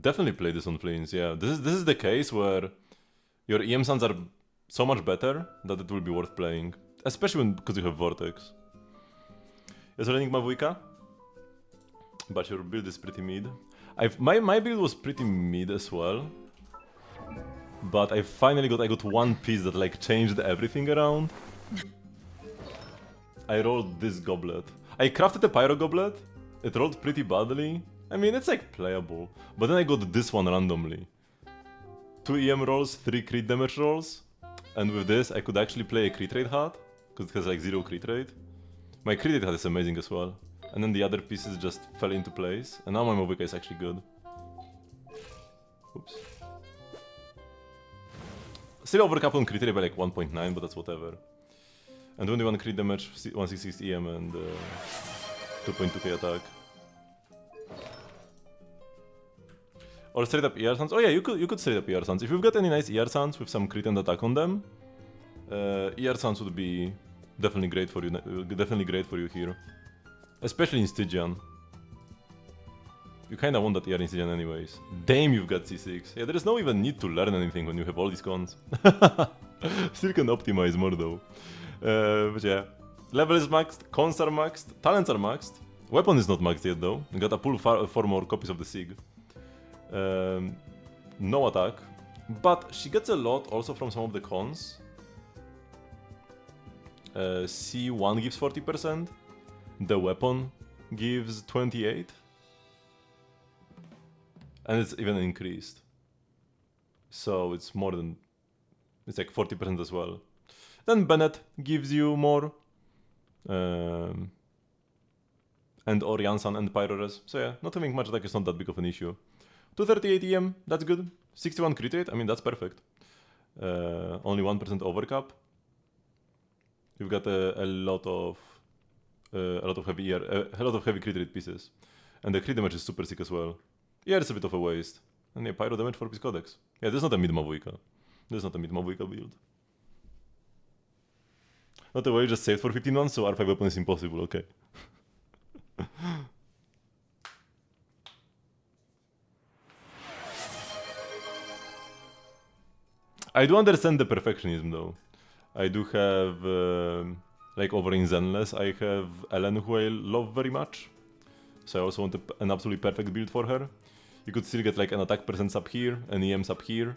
definitely play this on Fleens, yeah. This is the case where your EM Suns are so much better that it will be worth playing. Especially because you have Vortex. Yes, running Mavuika, but your build is pretty mid. My build was pretty mid as well. But I finally got one piece that like changed everything around. I rolled this goblet. I crafted a Pyro Goblet. It rolled pretty badly. I mean, it's like playable. But then I got this one randomly. 2 EM rolls, 3 crit damage rolls. And with this, I could actually play a crit rate hat. Because it has like 0 crit rate. My crit rate hat is amazing as well. And then the other pieces just fell into place. And now my Mavuika is actually good. Oops. Still overcapped on crit rate by like 1.9, but that's whatever. And 21 crit damage, 166 EM and 2.2k attack. Or straight up ER Suns. Oh yeah, you could straight up ER Suns. If you've got any nice ER Suns with some crit and attack on them, ER Suns would be definitely great for you. Definitely great for you here, especially in Stygian. You kinda want that ER in Stygian anyways. Damn, you've got C6. Yeah, there is no even need to learn anything when you have all these cons. Still can optimize more though. But yeah, level is maxed, cons are maxed, talents are maxed. Weapon is not maxed yet though. You gotta pull 4 more copies of the Sig. No attack, but she gets a lot also from some of the cons. C1 gives 40%, the weapon gives 28, and it's even increased. So it's more than, it's like 40% as well. Then Bennett gives you more, and Oriansan and Pyrores. So yeah, not having much attack is not that big of an issue. 238 EM, that's good. 61 crit rate, I mean that's perfect. Only 1% overcap. You've got a lot of heavy crit rate pieces, and the crit damage is super sick as well. Yeah, it's a bit of a waste. And yeah, pyro damage for Peace Codex. Yeah, this is not a mid Mavuika. This is not a mid Mavuika build. Not a way, just saved for 15 months, so R5 weapon is impossible. Okay. I do understand the perfectionism though. I do have, like over in Zenless, I have Ellen who I love very much. So I also want an absolutely perfect build for her. You could still get like an attack percent up here, an EM up here,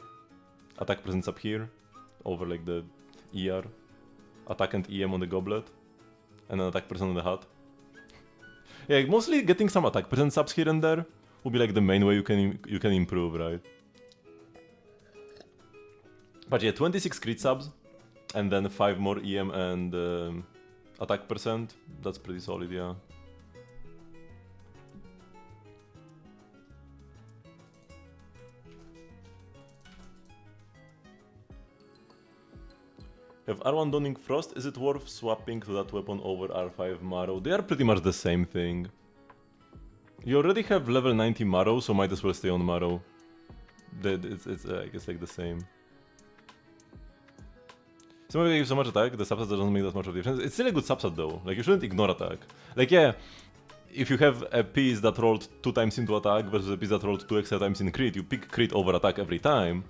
attack percent up here, over like the ER, attack and EM on the goblet, and an attack percent on the hat. Yeah, mostly getting some attack percent subs here and there will be like the main way you can improve, right? But yeah, 26 crit subs, and then 5 more EM and attack percent. That's pretty solid, yeah. If R1 Dawning Frost, is it worth swapping to that weapon over R5 Marrow? They are pretty much the same thing. You already have level 90 Marrow, so might as well stay on Marrow. It's I guess like the same. So maybe so much attack, the subset doesn't make that much of a difference. It's still a good subset though, like you shouldn't ignore attack. Like yeah, if you have a piece that rolled 2 times into attack versus a piece that rolled 2 extra times in crit, you pick crit over attack every time.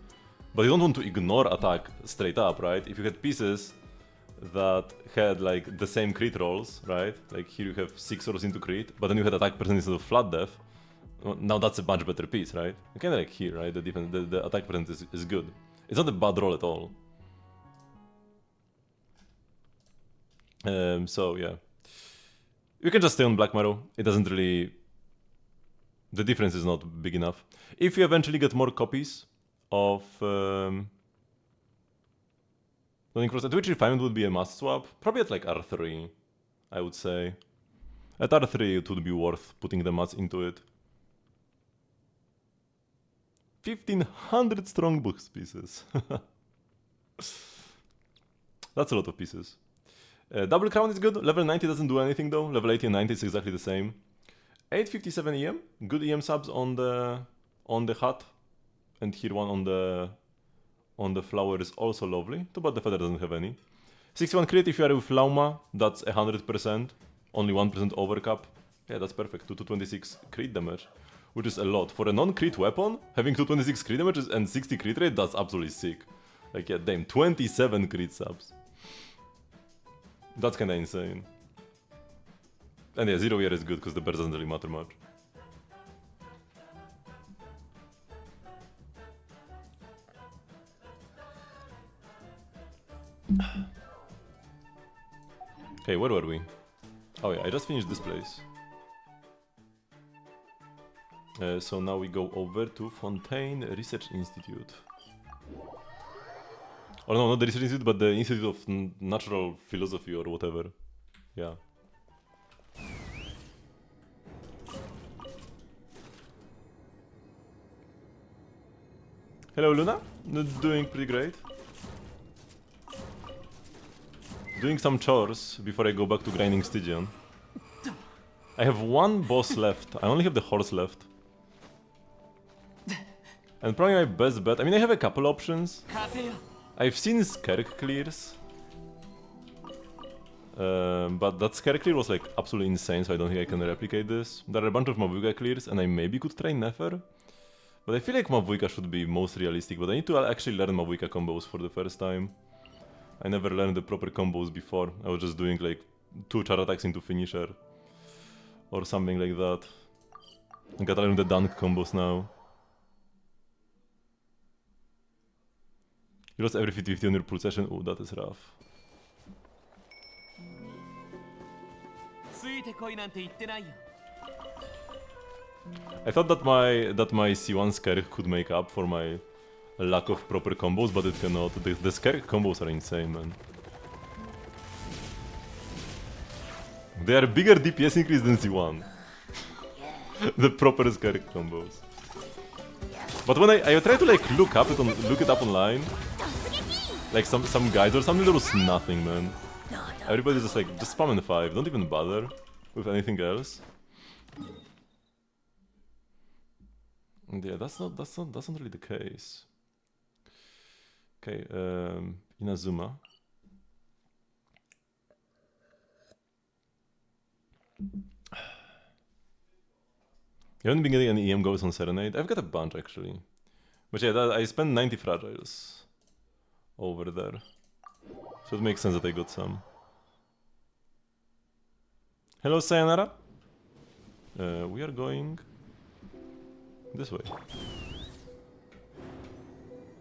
But you don't want to ignore attack straight up, right? If you had pieces that had like the same crit rolls, right? Like here you have 6 rolls into crit, but then you had attack percent instead of flat death. Well, now that's a much better piece, right? Kind of like here, right? The attack percent is good. It's not a bad roll at all. So yeah, you can just stay on Black Marrow. It doesn't really, the difference is not big enough. If you eventually get more copies of Dawning Frost, Twitch Refinement would be a must swap. Probably at like R3, I would say. At R3 it would be worth putting the mats into it. 1500 Strongbooks pieces. That's a lot of pieces. Double Crown is good. Level 90 doesn't do anything though. Level 80 and 90 is exactly the same. 857 EM. Good EM subs on the hat. And here one on the flower is also lovely. Too bad the feather doesn't have any. 61 crit if you are with Lauma. That's 100%. Only 1% overcap. Yeah, that's perfect. 226 crit damage. Which is a lot. For a non-crit weapon, having 226 crit damage and 60 crit rate, that's absolutely sick. Like yeah, damn, 27 crit subs. That's kinda insane. And yeah, 0 year is good because the burst doesn't really matter much. Okay, where were we? Oh yeah, I just finished this place. So now we go over to Fontaine Research Institute. Or no, not the Research Institute, but the Institute of Natural Philosophy or whatever. Yeah. Hello Luna, doing pretty great. Doing some chores before I go back to grinding Stygian. I have one boss left, I only have the horse left. And probably my best bet, I mean I have a couple options. I've seen Skerk clears. But that Skerk clear was like absolutely insane, so I don't think I can replicate this. There are a bunch of Mavuika clears, and I maybe could try Nefer. But I feel like Mavuika should be most realistic, but I need to actually learn Mavuika combos for the first time. I never learned the proper combos before. I was just doing like 2 char attacks into finisher. Or something like that. I gotta learn the dunk combos now. You lost every 50-50 on your pull session? Ooh, that is rough. I thought that my C1 Skerk could make up for my lack of proper combos, but it cannot. The Skerk combos are insane, man. They are bigger DPS increase than C1. The proper Skerk combos. But when I try to like look it up online, like some guides or something, there was nothing, man. Everybody's just like, just spam in 5, don't even bother with anything else. And yeah, that's not really the case. Okay, Inazuma. You haven't been getting any EM goals on Serenade? I've got a bunch actually. But yeah, I spent 90 fragiles over there. So it makes sense that I got some. Hello, Sayonara. We are going this way.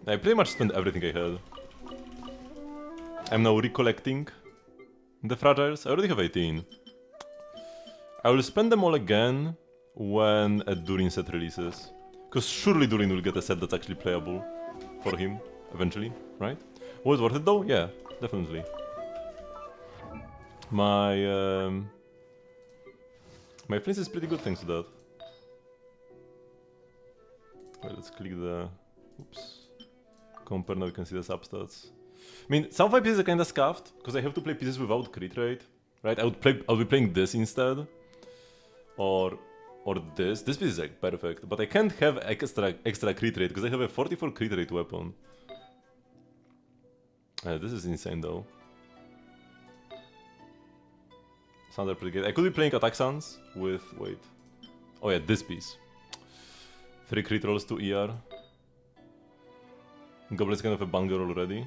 I pretty much spent everything I had. I'm now recollecting the fragiles. I already have 18. I will spend them all again when a Durin set releases. Because surely Durin will get a set that's actually playable for him eventually, right? Was it worth it though? Yeah, definitely. My flinch is pretty good thanks to that. Well, let's click the... Oops. Compare, now you can see the substats. I mean, some of my pieces are kinda scuffed, because I have to play pieces without crit rate. Right? I'll be playing this instead. Or this. This piece is like perfect. But I can't have extra crit rate, because I have a 44 crit rate weapon. This is insane though. Sounds are pretty good. I could be playing attack sans with... wait. Oh yeah, this piece. 3 crit rolls to ER. Goblet's kind of a banger already.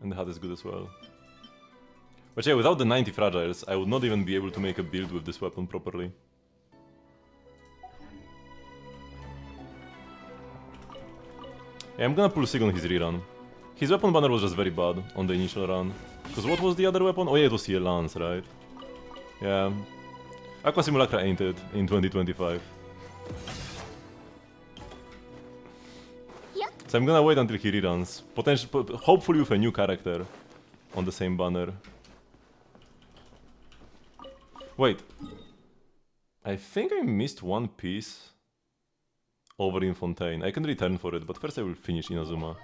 And the hat is good as well. But yeah, without the 90 fragiles, I would not even be able to make a build with this weapon properly. Yeah, I'm gonna pull Sig on his rerun. His weapon banner was just very bad on the initial run. Because what was the other weapon? Oh yeah, it was here Lance, right? Yeah. Aqua Simulacra ain't it in 2025. So I'm gonna wait until he reruns. Hopefully with a new character on the same banner. Wait. I think I missed one piece over in Fontaine. I can return for it, but first I will finish Inazuma.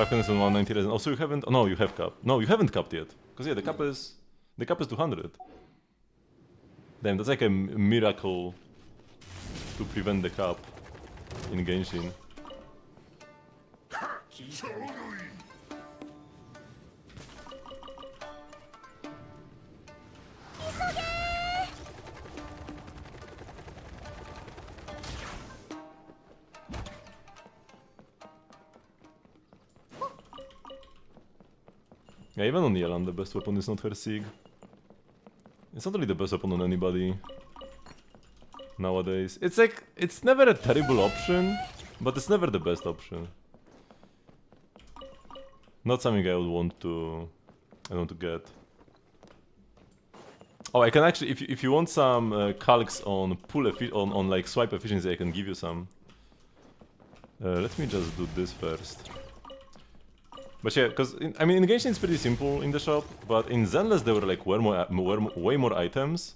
And 190 resin. Also, you haven't. Oh, no, you have cap. No, you haven't capped yet. Because yeah, the cap is 200. Damn, that's like a miracle to prevent the cap in Genshin. Yeah, even on Yelan, the best weapon is not her Sig. It's not really the best weapon on anybody nowadays. It's like, it's never a terrible option, but it's never the best option. Not something I would want to get. Oh, I can actually, if you want some calcs on on like swipe efficiency, I can give you some. Let me just do this first. But yeah, because I mean in Genshin it's pretty simple in the shop, but in Zenless there were like way more items.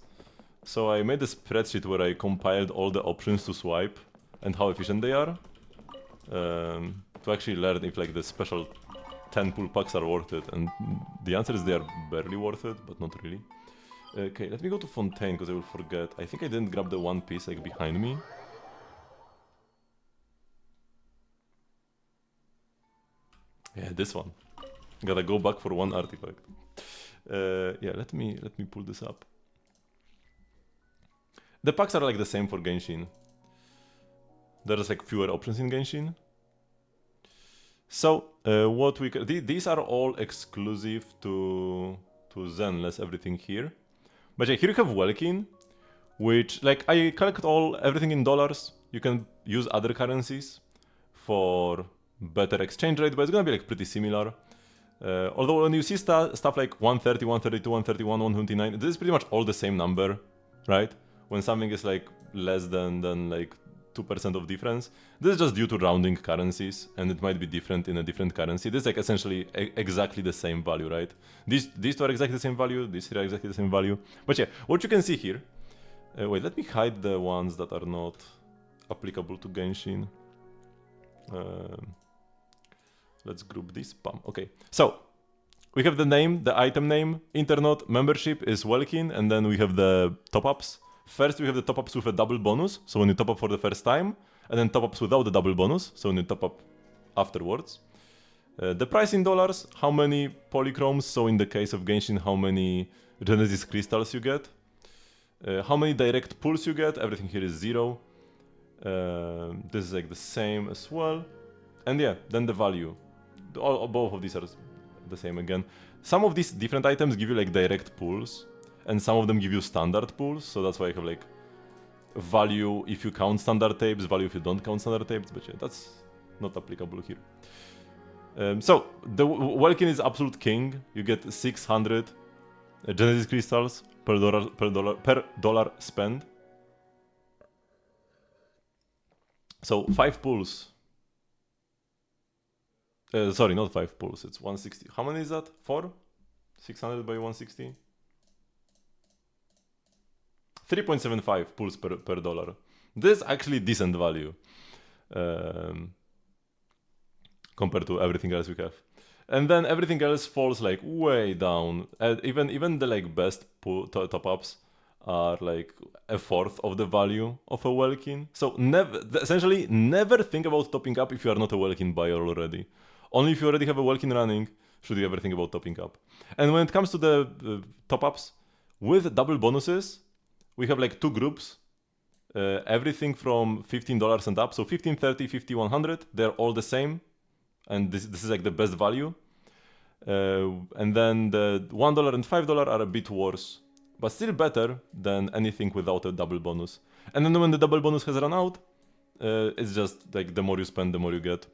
So I made a spreadsheet where I compiled all the options to swipe and how efficient they are. To actually learn if like the special 10 pull packs are worth it, and the answer is they are barely worth it, but not really. Okay, let me go to Fontaine, because I will forget. I think I didn't grab the one piece, like, behind me. Yeah, this one. Gotta go back for one artifact. Yeah, let me pull this up. The packs are like the same for Genshin. There's like fewer options in Genshin. So, what we these are all exclusive to Zenless, everything here. But yeah, here you have Welkin, which, like, I collect everything in dollars. You can use other currencies for better exchange rate, but it's gonna be like pretty similar. Although when you see stuff like 130, 132, 131, 129, this is pretty much all the same number, right? When something is like less than like 2% of difference, this is just due to rounding currencies, and it might be different in a different currency. This is like essentially exactly the same value, right? These two are exactly the same value, these three are exactly the same value. But yeah, what you can see here, wait, let me hide the ones that are not applicable to Genshin. Let's group this. Bam. Okay. So we have the name, the item name, Internode, membership is Welkin, and then we have the top-ups. First, we have the top-ups with a double bonus, so when you top up for the first time, and then top-ups without the double bonus, so when you top up afterwards. The price in dollars, how many polychromes, so in the case of Genshin, how many Genesis crystals you get. How many direct pulls you get, everything here is 0. This is like the same as well. And yeah, then the value. Both of these are the same again. Some of these different items give you like direct pulls, and some of them give you standard pulls, so that's why I have like value if you count standard tapes, value if you don't count standard tapes, but yeah, that's not applicable here. So the Welkin is absolute king. You get 600 Genesis crystals per dollar spent. So 5 pulls. Sorry, not 5 pulls, it's 160. How many is that? 4? 600 by 160? 3.75 pulls per dollar. This is actually decent value compared to everything else we have. And then everything else falls like way down. Even the like best top-ups are like a fourth of the value of a Welkin. So essentially never think about topping up if you are not a Welkin buyer already. Only if you already have a Welkin running should you ever think about topping up. And when it comes to the top-ups, with double bonuses, we have like two groups. Everything from $15 and up, so 15, 30, 50, 100, they're all the same. And this is like the best value. And then the $1 and $5 are a bit worse, but still better than anything without a double bonus. And then when the double bonus has run out, it's just like the more you spend, the more you get.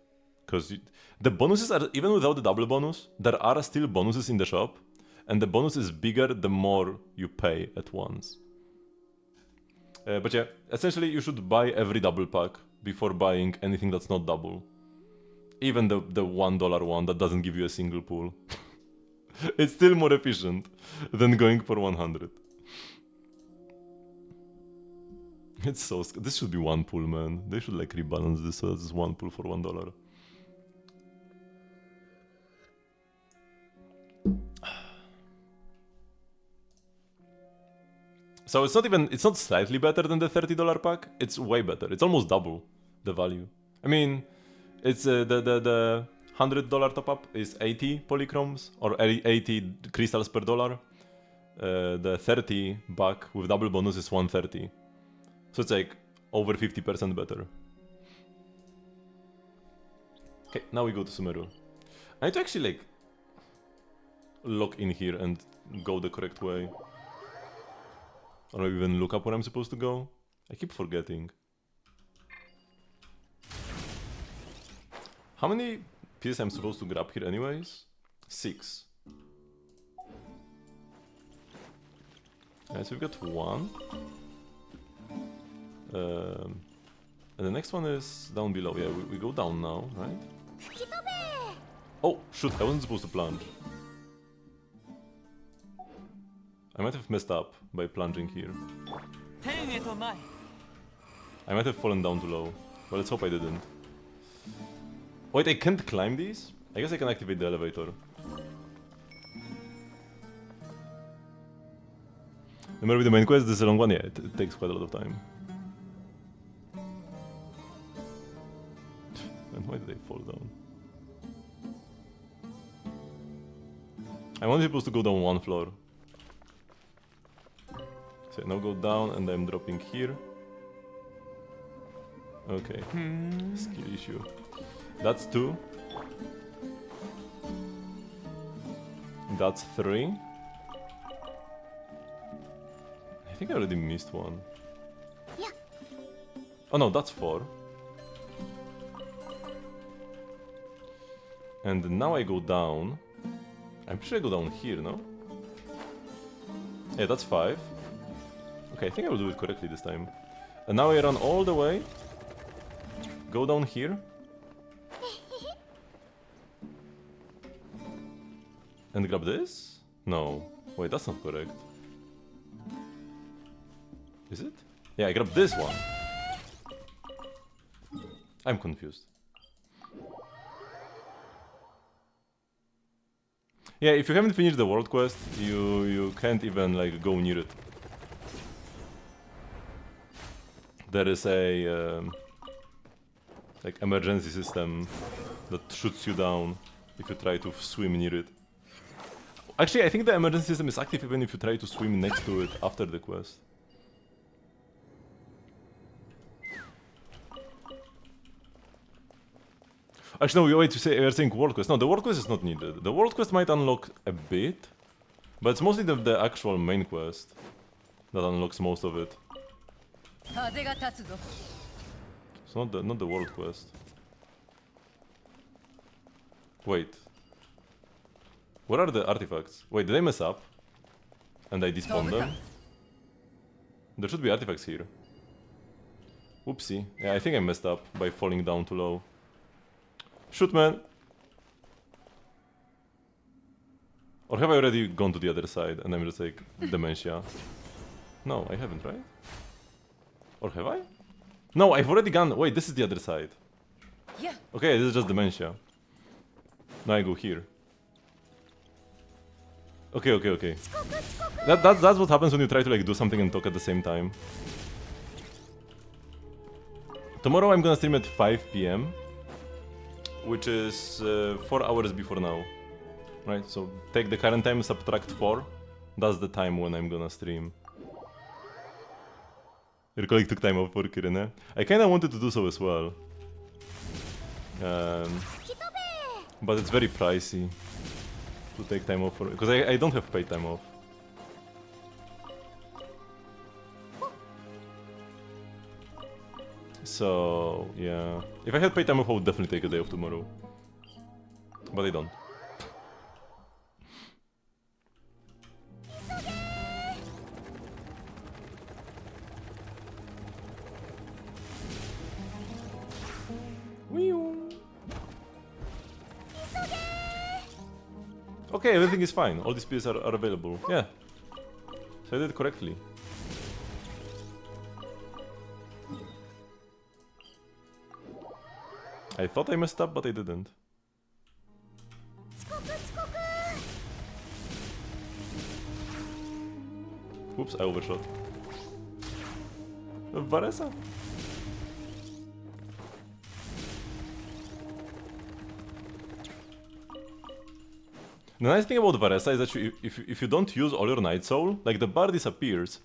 Because the bonuses are, even without the double bonus, there are still bonuses in the shop, and the bonus is bigger the more you pay at once. But yeah, essentially you should buy every double pack before buying anything that's not double. Even the $1 one that doesn't give you a single pull. It's still more efficient than going for 100. It's so... This should be one pull, man. They should like rebalance this so that's one pull for $1. So it's not slightly better than the $30 pack, it's way better. It's almost double the value. I mean, it's the $100 top up is 80 polychromes or 80 crystals per dollar. The 30 back with double bonus is 130. So it's like over 50% better. Okay, now we go to Sumeru. I need to actually like lock in here and go the correct way. Or maybe even look up where I'm supposed to go. I keep forgetting. How many pieces I'm supposed to grab here anyways? 6. Alright, so we've got 1. And the next one is down below. Yeah, we go down now, right? Oh, shoot, I wasn't supposed to plunge. I might have messed up by plunging here. I might have fallen down too low. Well, let's hope I didn't. Wait, I can't climb these? I guess I can activate the elevator. Remember the main quest? This is a long one. Yeah, it takes quite a lot of time. And why did they fall down? I'm only supposed to go down one floor. So now go down and I'm dropping here. Okay. Skill issue. That's 2. That's 3. I think I already missed one. Yeah. Oh no, that's 4. And now I go down. I'm pretty sure I go down here, no? Yeah, that's 5. Okay, I think I will do it correctly this time. And now I run all the way. Go down here. And grab this? No. Wait, that's not correct. Is it? Yeah, I grab this one. I'm confused. Yeah, if you haven't finished the world quest, you can't even like go near it. There is a like emergency system that shoots you down if you try to swim near it. Actually, I think the emergency system is active even if you try to swim next to it after the quest. Actually, no, wait, you're saying world quest. No, the world quest is not needed. The world quest might unlock a bit, but it's mostly the actual main quest that unlocks most of it. It's not the world quest. Wait. Where are the artifacts? Wait, did I mess up? And I despawned them? There should be artifacts here. Whoopsie. Yeah, I think I messed up by falling down too low. Shoot, man! Or have I already gone to the other side and I'm just like dementia? No, I haven't, right? Or have I? No, I've already gone. Wait, this is the other side. Yeah. Okay, this is just dementia. Now I go here. Okay. That's what happens when you try to like do something and talk at the same time. Tomorrow I'm gonna stream at 5 PM, which is 4 hours before now. Right, so take the current time, subtract 4. That's the time when I'm gonna stream. Your colleague took time off for Kirin, eh? I kinda wanted to do so as well. But it's very pricey to take time off for, because I don't have paid time off. So yeah, if I had paid time off, I would definitely take a day off tomorrow. But I don't. Okay, everything is fine. All these pieces are available. Yeah. So I did it correctly. I thought I messed up, but I didn't. Whoops, I overshot. Varesa? The nice thing about Varesa is that if you don't use all your Night Soul, like the bar disappears,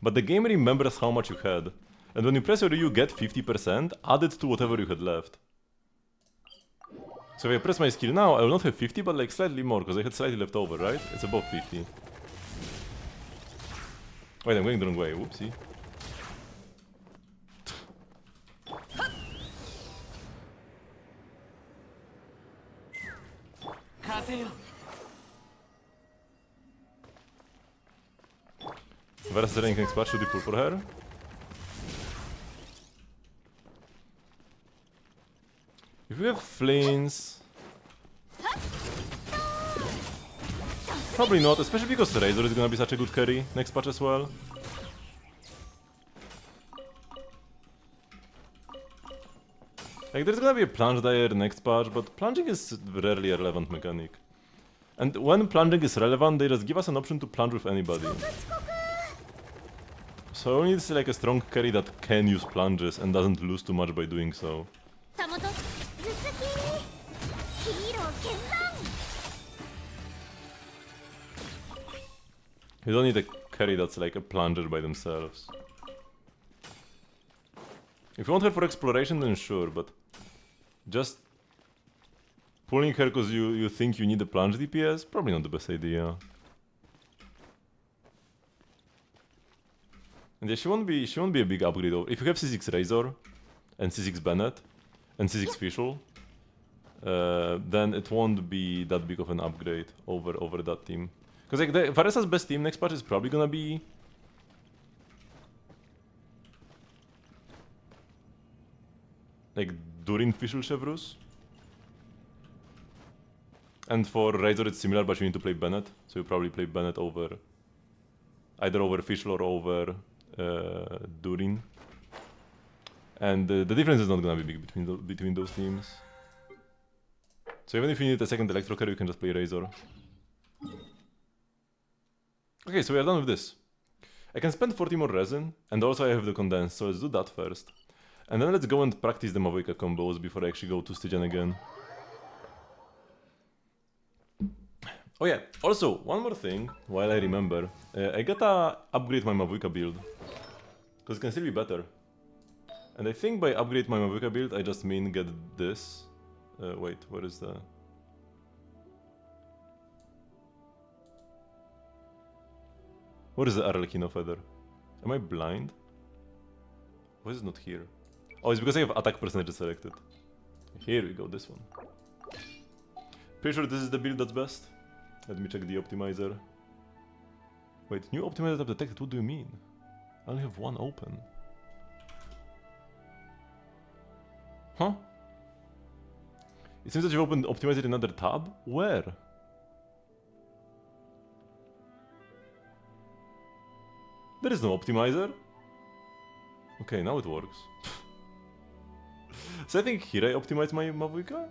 but the game remembers how much you had. And when you press your U, you get 50% added to whatever you had left. So if I press my skill now, I will not have 50, but like slightly more, because I had slightly left over, right? It's above 50. Wait, I'm going the wrong way, whoopsie. Where's the ranking spot? Should we pull for her? If we have flames... Probably not, especially because Razor is gonna be such a good carry next patch as well. Like, there's gonna be a plunge dyer next patch, but plunging is rarely a relevant mechanic. And when plunging is relevant, they just give us an option to plunge with anybody. So I need like a strong carry that can use plunges and doesn't lose too much by doing so. たもと頭突きヒーロー見参 You don't need a carry that's like a plunger by themselves. If you want her for exploration, then sure, but just pulling her because you think you need a plunge DPS, probably not the best idea. And yeah, she won't be a big upgrade over. If you have C6 Razor and C6 Bennett and C6 Fischl, then it won't be that big of an upgrade over that team. Because like Varesa's best team next patch is probably gonna be like Durin, Fischl, Chevrus. And for Razor it's similar, but you need to play Bennett, so you probably play Bennett over either over Fischl or over Durin. And the difference is not gonna be big between those teams. So even if you need a second Electro carry, you can just play Razor. Okay, so we are done with this. I can spend 40 more resin, and also I have the condense, so let's do that first. And then let's go and practice the Mavuika combos before I actually go to Stygian again. Oh yeah, also, one more thing, while I remember. I gotta upgrade my Mavuika build. Because it can still be better. And I think by upgrade my Mavuika build, I just mean get this. Wait, where is the... Where is the Arlecchino feather? Am I blind? Why is it not here? Oh, it's because I have attack percentage selected. Here we go, this one. Pretty sure this is the build that's best. Let me check the optimizer. Wait, new optimizer tab detected, what do you mean? I only have one open. Huh? It seems that you've opened optimizer in another tab? Where? There is no optimizer. Okay, now it works. So I think here I optimized my Mavuika?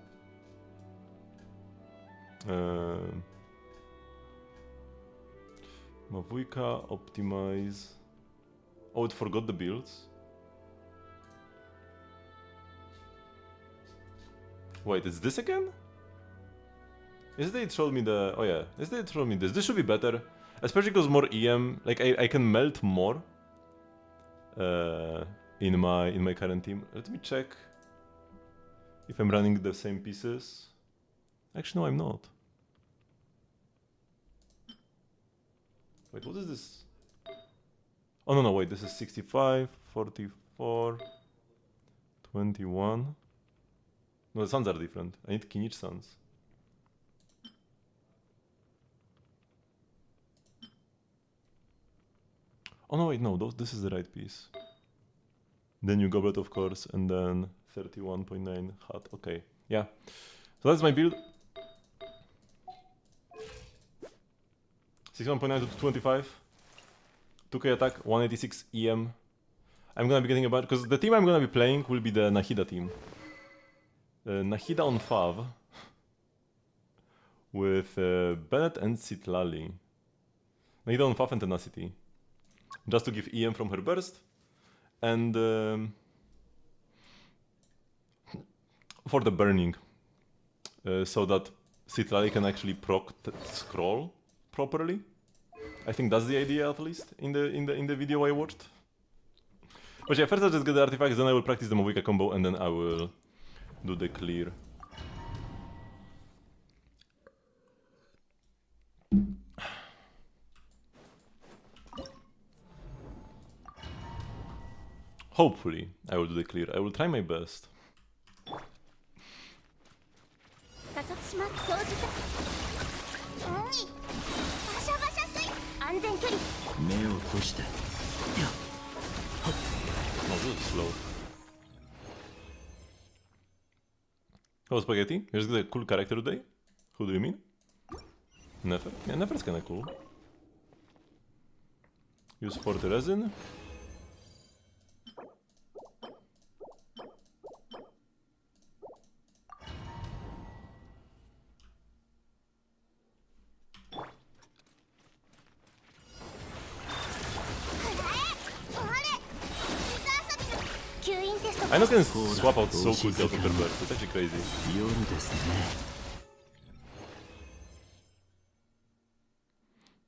Mavuika, optimize... Oh, it forgot the builds? Wait, it's this again? Yesterday it showed me the... Oh yeah, yesterday it showed me this. This should be better. Especially because more EM... Like, I can melt more. In my current team. Let me check if I'm running the same pieces. Actually, no, I'm not. Wait, what is this? Oh, no, wait, this is 65, 44, 21. No, the suns are different. I need Kinich suns. Oh, no, wait, no, this is the right piece. Then you goblet, of course, and then 31.9 hat. Okay, yeah. So that's my build. 61.9 to 25. 2k attack, 186 EM. I'm gonna be getting about because the team I'm gonna be playing will be the Nahida team. Nahida on Fav with Bennett and Citlali. Nahida on Fav and Tenacity. Just to give EM from her burst. And for the burning. So that Citlali can actually proc scroll properly. I think that's the idea, at least in the video I watched. But yeah, first I'll just get the artifacts, then I will practice the Mavuika combo, and then I will do the clear. Hopefully, I will do the clear. I will try my best. 加速します。掃除か。バシャバシャ水。安全距離。目を閉じて。No, this is slow. Oh, Spaghetti, here's the cool character today. Who do you mean? Nefer? Yeah, Nefer's kinda cool. Use 40 resin. I know can swap out so quickly out of her burst. It's actually crazy.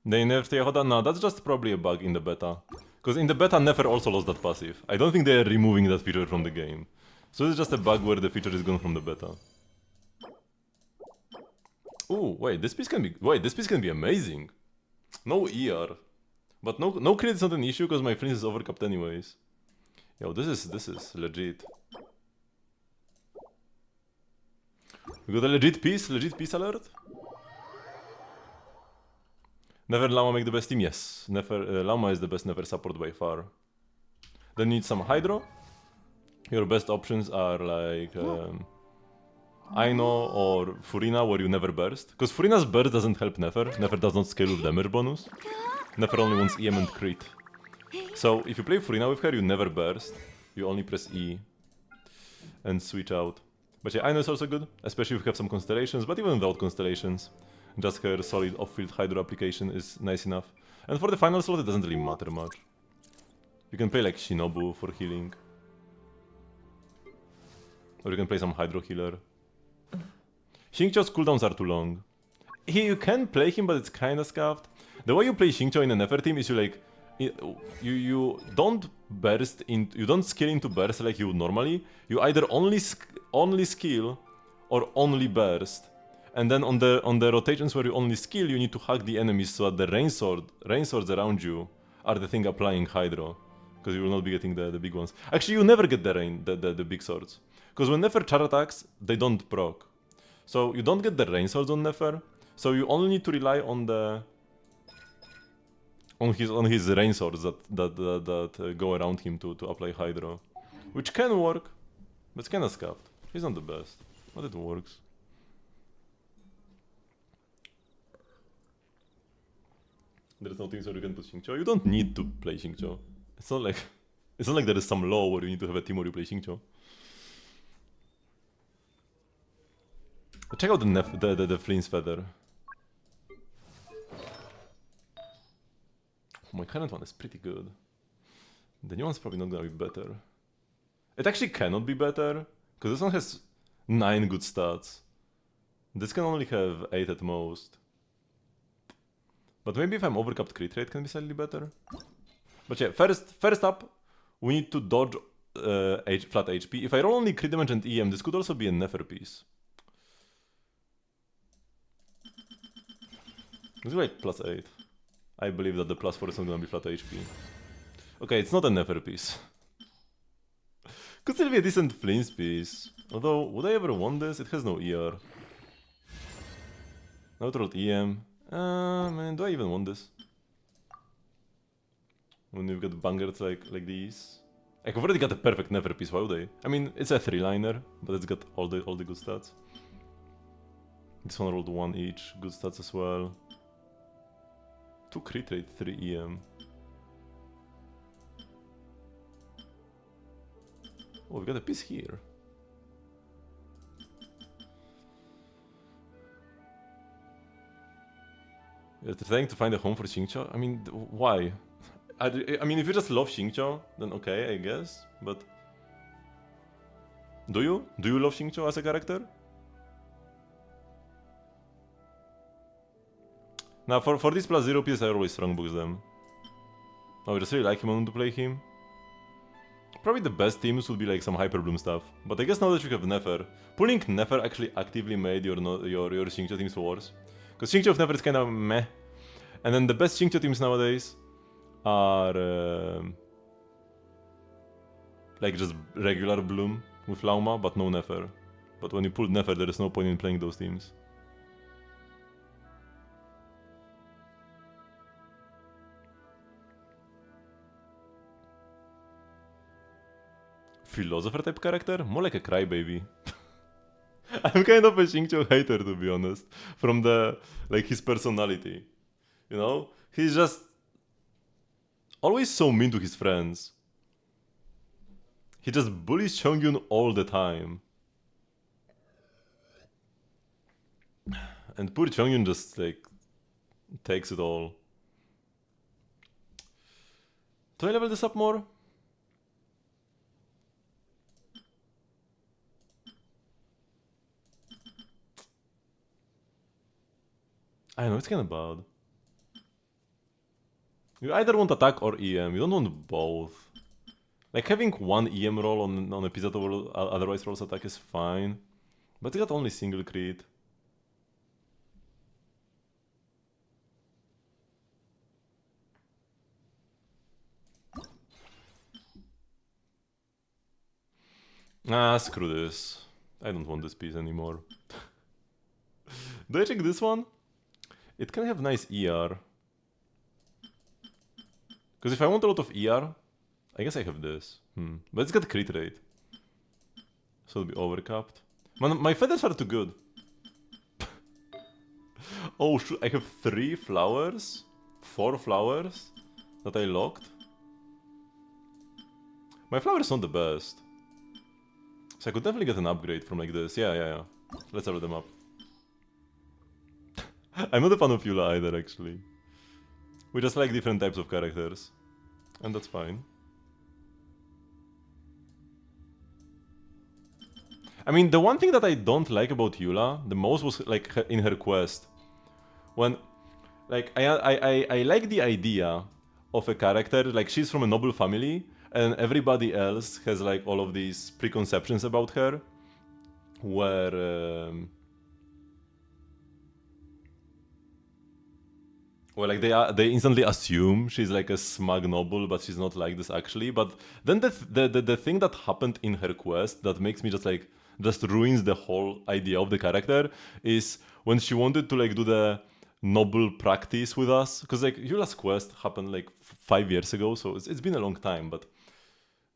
They nerfed Yehoda? No, that's just probably a bug in the beta. Because in the beta, Nefer also lost that passive. I don't think they're removing that feature from the game. So it's just a bug where the feature is gone from the beta. Ooh, wait, this piece can be... Wait, this piece can be amazing. No ER. But no crit is not an issue because my Flint is overcapped anyways. Yo, this is legit. We got a legit piece alert. Never Llama make the best team? Yes. Never, Llama is the best Never support by far. Then need some Hydro. Your best options are like Aino or Furina where you never burst. Because Furina's burst doesn't help Nefer. Nefer does not scale with damage bonus. Nefer only wants EM and crit. So if you play Furina with her, you never burst. You only press E and switch out. But yeah, Aino is also good, especially if you have some constellations, but even without constellations. Just her solid off-field Hydro application is nice enough. And for the final slot, it doesn't really matter much. You can play like Shinobu for healing. Or you can play some Hydro healer. Xingqiu's cooldowns are too long. You can play him, but it's kinda scuffed. The way you play Xingqiu in an Nefer team is you like... You don't burst in... You don't skill into burst like you would normally. You either only skill or only burst. And then on the rotations where you only skill, you need to hug the enemies so that the rain swords around you are the thing applying Hydro. Because you will not be getting the big ones. Actually, you never get the big swords. Because when Nefer char attacks, they don't proc. So you don't get the rain swords on Nefer. So you only need to rely on the... On his rain swords that go around him to apply Hydro. Which can work, but it's kinda scuffed. He's not the best, but it works. There's no teams where you can put Xingqiu. You don't need to play Xingqiu. It's not like there is some law where you need to have a team where you play Xingqiu. Check out the Flint's Feather. Oh, my current one is pretty good. The new one's probably not gonna be better. It actually cannot be better, because this one has 9 good stats. This can only have 8 at most. But maybe if I'm overcapped crit rate can be slightly better. But yeah, first up, we need to dodge flat HP. If I roll only crit damage and EM, this could also be a Nefer piece. Let's do like +8. I believe that the +4 is not gonna be flat HP. Okay, it's not a Nefer piece. Could still be a decent Flint's piece. Although, would I ever want this? It has no ER. Neutral EM. Man, do I even want this? When you've got bangers like these. I've already got a perfect Never piece, why would I? I mean, it's a 3-liner, but it's got all the good stats. This one rolled 1 each, good stats as well. 2 crit rate, 3 EM. Oh, we got a piece here. You're trying to find a home for Xingqiu? I mean, why? I mean, if you just love Xingqiu, then okay, I guess, but... Do you? Do you love Xingqiu as a character? Now, for this +0 piece, I always strongbox them. I just really like him, I want to play him. Probably the best teams would be like some Hyper Bloom stuff, but I guess now that you have Nefer, pulling Nefer actually actively made your Xingqiu teams worse. Because Xingqiu of Nefer is kinda meh. And then the best Xingqiu teams nowadays are like just regular Bloom with Lauma, but no Nefer. But when you pull Nefer, there is no point in playing those teams. Philosopher type character? More like a crybaby. I'm kind of a Xingqiu hater, to be honest. From the, like, his personality. You know? He's just always so mean to his friends. He just bullies Chongyun all the time. And poor Chongyun just, like, takes it all. Do I level this up more? I know, it's kinda bad. You either want attack or EM, you don't want both. Like having one EM roll on a pizza that otherwise rolls attack is fine. But you got only single crit. Ah, screw this. I don't want this piece anymore. Do I check this one? It can have nice ER. Because if I want a lot of ER, I guess I have this. But it's got crit rate. So it'll be overcapped. Man, my feathers are too good. Oh, I have 3 flowers? 4 flowers? That I locked? My flowers not the best. So I could definitely get an upgrade from like this. Yeah. Let's level them up. I'm not a fan of Eula either, actually. We just like different types of characters. And that's fine. I mean, the one thing that I don't like about Eula the most was like in her quest. When, like, I like the idea of a character, like she's from a noble family, and everybody else has like all of these preconceptions about her, where like they instantly assume she's like a smug noble, but she's not like this actually. But then the thing that happened in her quest that makes me just ruins the whole idea of the character is when she wanted to like do the noble practice with us, because like Eula's quest happened like 5 years ago, so it's been a long time. But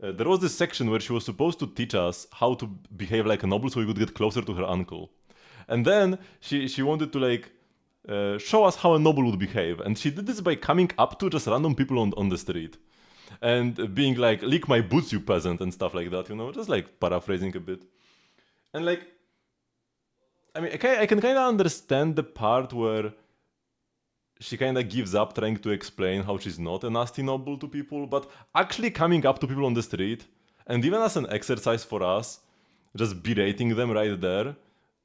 there was this section where she was supposed to teach us how to behave like a noble so we could get closer to her uncle. And then she wanted to like show us how a noble would behave. And she did this by coming up to just random people on the street. And being like, lick my boots, you peasant, and stuff like that, you know? Just like paraphrasing a bit. And like, I mean, I can kind of understand the part where she kind of gives up trying to explain how she's not a nasty noble to people, but actually coming up to people on the street, and even as an exercise for us, just berating them right there,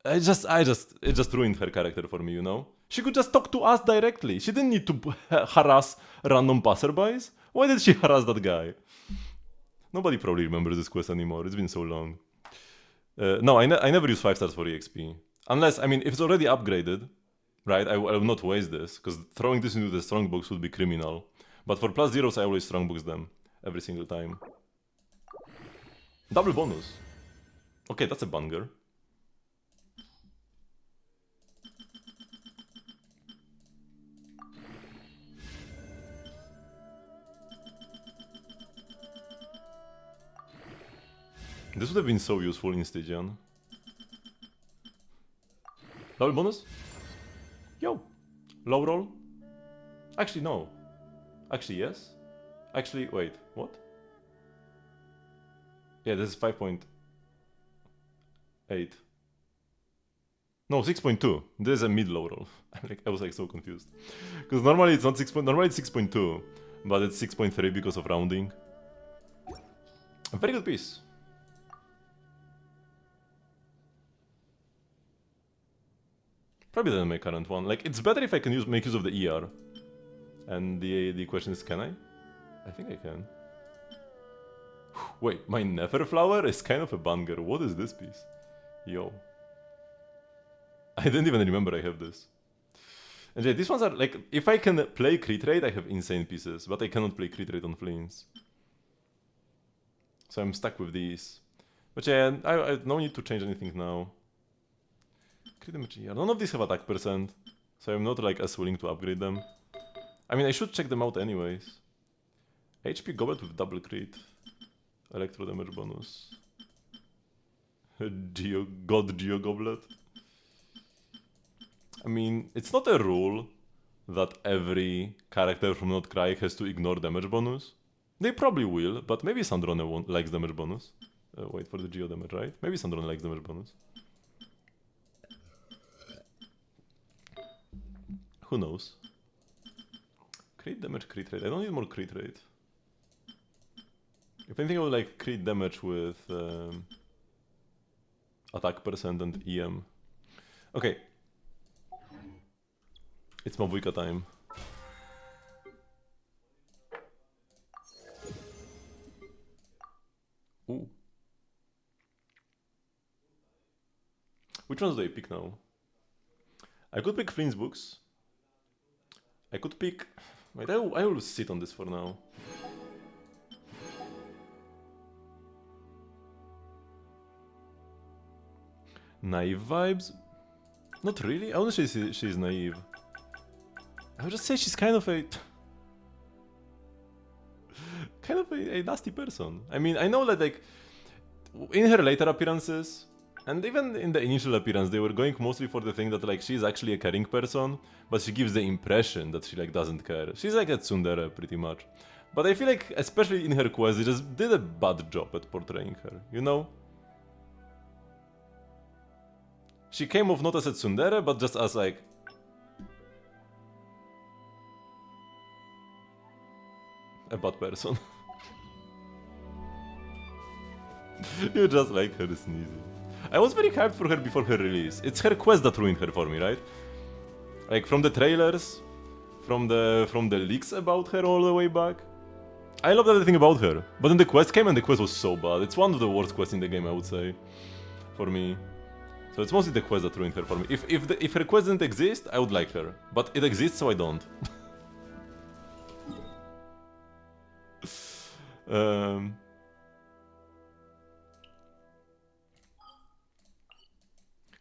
it just ruined her character for me, you know? She could just talk to us directly. She didn't need to harass random passerbys. Why did she harass that guy? Nobody probably remembers this quest anymore. It's been so long. No, I never use 5 stars for EXP. Unless, I mean, if it's already upgraded, right, I will not waste this, because throwing this into the strongbox would be criminal. But for plus zeros, I always strongbox them. Every single time. Double bonus. Okay, that's a banger. This would have been so useful in Stygian. Double bonus? Yo! Low roll? Actually, no. Actually, yes. Actually, wait, what? Yeah, this is 5.8. No, 6.2. This is a mid-low roll. I was like so confused. Because normally it's not 6. Normally it's 6.2, but it's 6.3 because of rounding. A very good piece. Probably than my current one. Like, it's better if I can make use of the ER. And the question is, can I? I think I can. Wait, my Never Flower is kind of a banger. What is this piece? Yo. I didn't even remember I have this. And yeah, these ones are like, if I can play crit rate, I have insane pieces. But I cannot play crit rate on fleens. So I'm stuck with these. But yeah, I no need to change anything now. Crit damage, yeah. None of these have attack percent, so I'm not like as willing to upgrade them. I mean, I should check them out anyways. HP Goblet with double crit. Electro damage bonus. God Geo Goblet. I mean, it's not a rule that every character from Not Cry has to ignore damage bonus. They probably will, but maybe Sandrone likes damage bonus. Wait for the Geo damage, right? Maybe Sandrone likes damage bonus. Who knows? Crit damage, crit rate. I don't need more crit rate. If anything, I would like crit damage with attack percent and EM. Okay. It's Mavuika time. Ooh. Which ones do I pick now? I could pick Flynn's books. I could pick... Wait, I will sit on this for now. Naive vibes? Not really. I wouldn't say she's naive. I would just say she's kind of a... kind of a nasty person. I mean, I know that like... in her later appearances, and even in the initial appearance, they were going mostly for the thing that like she's actually a caring person, but she gives the impression that she like doesn't care. She's like a tsundere pretty much. But I feel like, especially in her quest, they just did a bad job at portraying her, you know? She came off not as a tsundere, but just as like... a bad person. You just like her sneezing. I was very hyped for her before her release. It's her quest that ruined her for me, right? Like from the trailers, from the leaks about her all the way back. I loved everything about her, but then the quest came and the quest was so bad. It's one of the worst quests in the game, I would say, for me. So it's mostly the quest that ruined her for me. If her quest didn't exist, I would like her, but it exists, so I don't.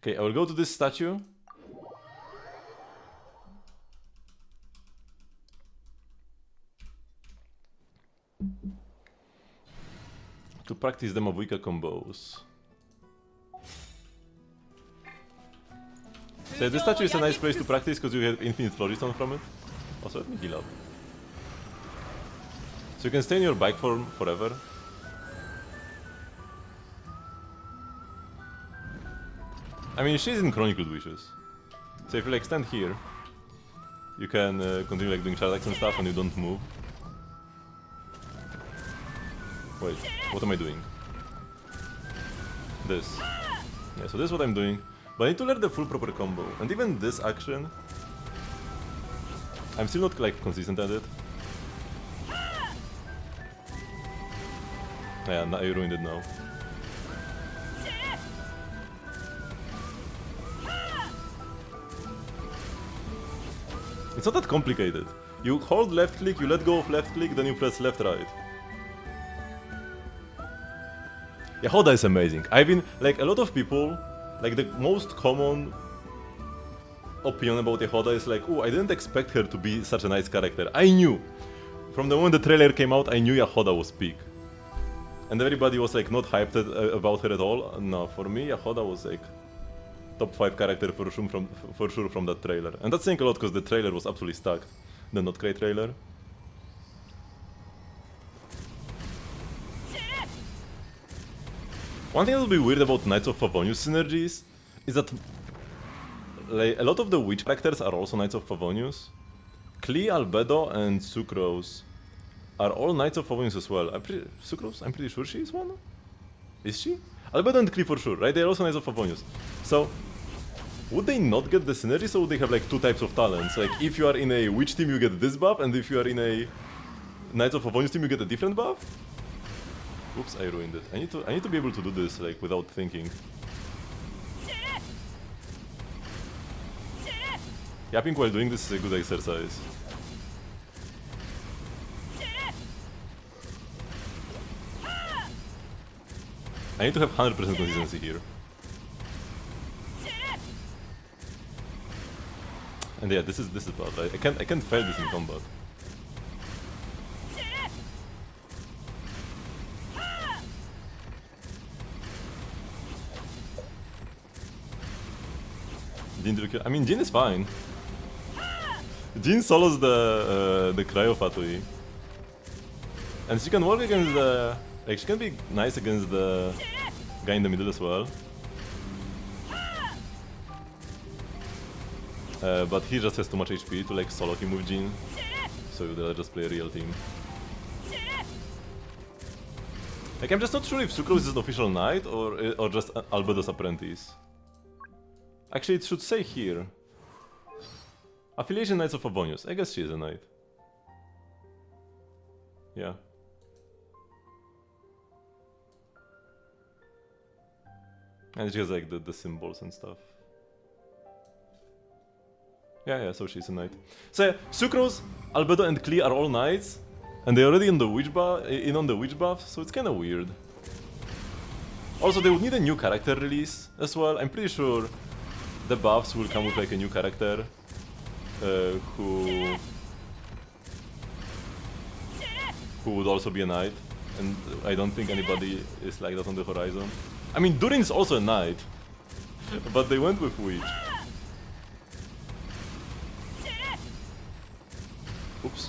Okay, I will go to this statue. To practice the Mavuika combos. So this statue is a nice place to practice because you get infinite Floriston from it. Also, let me heal up. So you can stay in your bike form forever. I mean, she's in Chronicled Wishes. So if you like stand here, you can continue like doing attacks and stuff and you don't move. Wait, what am I doing? This. Yeah, so this is what I'm doing. But I need to learn the full proper combo. And even this action, I'm still not like consistent at it. Yeah, I ruined it now. It's not that complicated. You hold left click, you let go of left click, then you press left right. Yeah, Hoda is amazing. I've been, like, a lot of people, like, the most common opinion about Hoda is like, oh, I didn't expect her to be such a nice character. I knew! From the moment the trailer came out, I knew Yahoda was peak. And everybody was like not hyped about her at all. No, for me, Yahoda was like top 5 character for sure from that trailer. And that's saying a lot because the trailer was absolutely stacked. The not great trailer. One thing that will be weird about Knights of Favonius synergies is that like, a lot of the witch characters are also Knights of Favonius. Klee, Albedo, and Sucrose are all Knights of Favonius as well. Sucrose? I'm pretty sure she is one? Is she? Albedo and Klee for sure, right? They're also Knights of Favonius. So, would they not get the synergy, or would they have like 2 types of talents? Like, if you are in a witch team, you get this buff, and if you are in a Knights of Favonius team, you get a different buff? Oops, I ruined it. I need to be able to do this like without thinking. Yapping while doing this is a good exercise. I need to have 100% consistency here. And yeah, this is bad. I can't fail this in combat. I mean, Jin is fine. Jin solos the Cryo Fatui. And she can work against the... Like, she can be nice against the guy in the middle as well. But he just has too much HP to like solo him with Jin. So you'd rather just play a real team. Like, I'm just not sure if Sucrose is an official knight or just Albedo's apprentice. Actually, it should say here. Affiliation Knights of Favonius. I guess she is a knight. Yeah. And she has like the symbols and stuff. Yeah, so she's a knight. So yeah, Sucrose, Albedo and Klee are all knights. And they're already on the witch buff, so it's kinda weird. Also, they would need a new character release as well. I'm pretty sure the buffs will come with like a new character who would also be a knight, and I don't think anybody is like that on the horizon. I mean, Durin's also a knight, but they went with witch. Oops.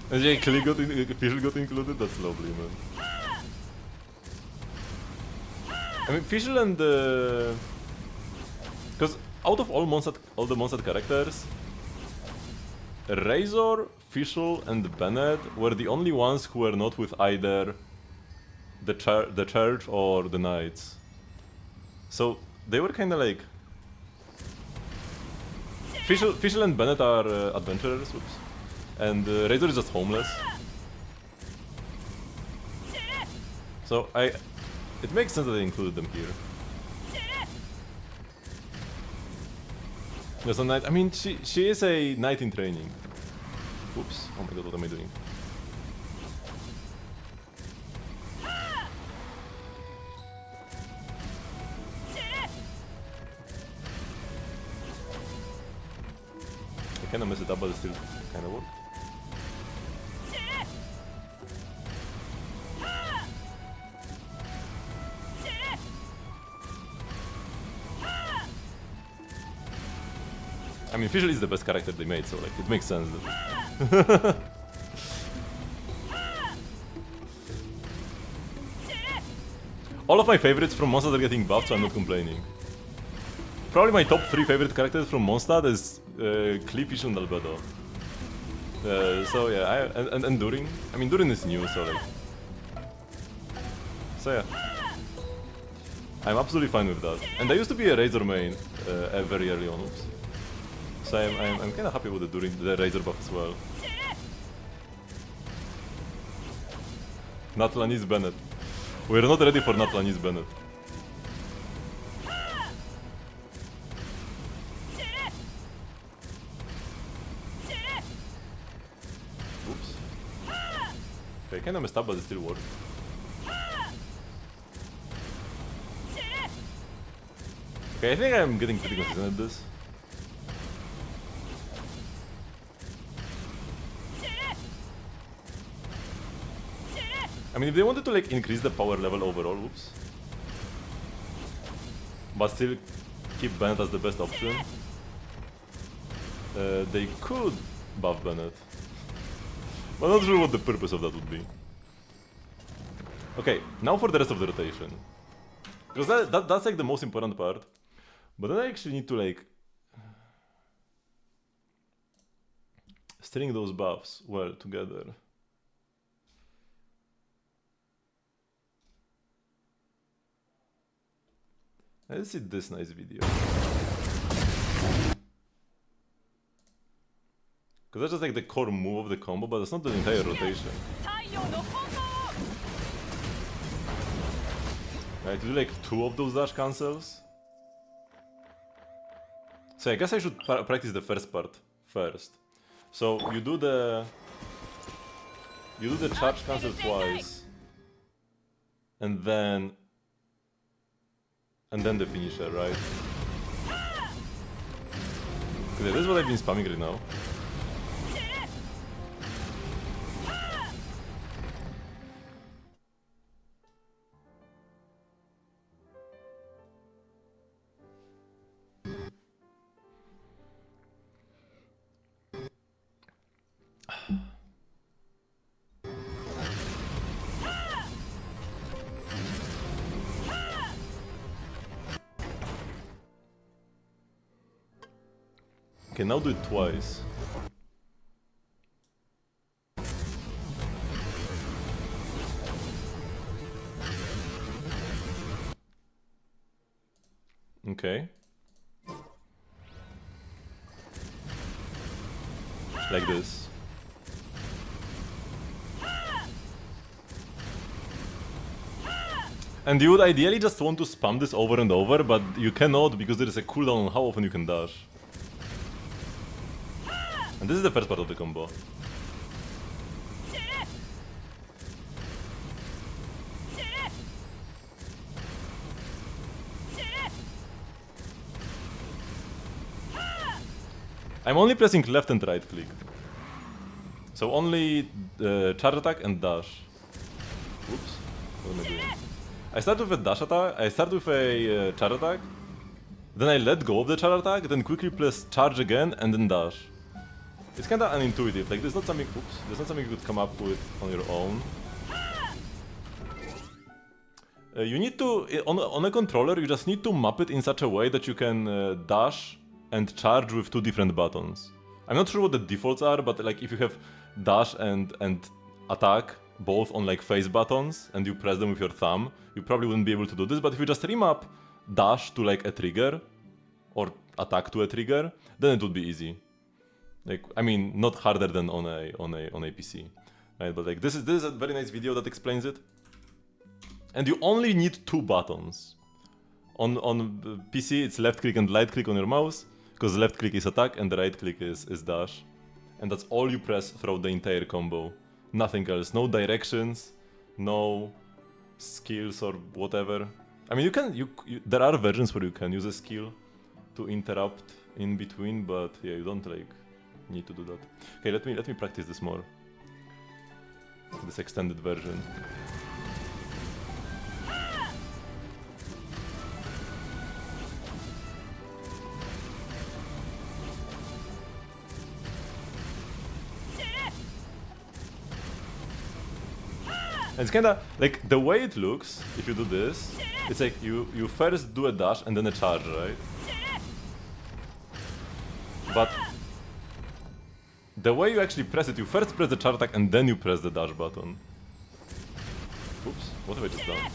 And yeah, Klee Fischl got included? That's lovely, man. I mean, Fischl and because out of all the Mondstadt characters, Razor, Fischl, and Bennett were the only ones who were not with either the church or the knights. So they were kind of like Fischl and Bennett are adventurers. Oops. And Razor is just homeless. So it makes sense that they included them here. There's a knight. I mean, she is a knight in training. Oops. Oh my god, what am I doing? I kinda messed it up, but it still kinda worked. I mean, Fischl is the best character they made, so like it makes sense that all of my favorites from Mondstadt are getting buffed, so I'm not complaining. Probably my top 3 favorite characters from Mondstadt is Klee, Fischl, and Albedo. So yeah, and Durin. I mean, Durin is new, so like. So yeah, I'm absolutely fine with that. And I used to be a Razor main very early on. Oops. So I'm kind of happy with the Razor buff as well. Natlanis Bennett. We're not ready for Natlanis Bennett. Oops. Okay, kinda messed up, but it still worked. Okay, I think I'm getting pretty consistent at this. I mean, if they wanted to like increase the power level overall, oops, but still keep Bennett as the best option, they could buff Bennett. But not sure what the purpose of that would be. Okay, now for the rest of the rotation. Because that's like the most important part. But then I actually need to like string those buffs well together. Let's see this nice video. Because that's just like the core move of the combo, but it's not the entire rotation. Right, you do like 2 of those dash cancels. So I guess I should practice the first part first. So you do the charge cancel twice, and then the finisher, right? Okay, this is what I've been spamming right now. Okay, now do it twice. Okay. Like this. And you would ideally just want to spam this over and over, but you cannot because there is a cooldown on how often you can dash. And this is the first part of the combo. I'm only pressing left and right click. So only charge attack and dash. Oops. What am I doing? I start with a dash attack, I start with a charge attack, then I let go of the charge attack, then quickly press charge again and then dash. It's kinda unintuitive, like there's not something, there's not something you could come up with on your own. You need to, on a controller, you just need to map it in such a way that you can dash and charge with two different buttons. I'm not sure what the defaults are, but like if you have dash and attack both on like face buttons and you press them with your thumb, you probably wouldn't be able to do this, but if you just remap dash to like a trigger or attack to a trigger, then it would be easy. Like, I mean, not harder than on a PC, right? But like this is a very nice video that explains it. And you only need two buttons. On PC, it's left click and right click on your mouse, because left click is attack and the right click is dash. And that's all you press throughout the entire combo. Nothing else. No directions, no skills or whatever. I mean, there are versions where you can use a skill to interrupt in between, but yeah, you don't like need to do that. Okay, let me practice this more. This extended version. And it's kinda like the way it looks, if you do this, it's like you first do a dash and then a charge, right? But the way you actually press it, you first press the charge attack and then you press the dash button. Oops, what have I just done?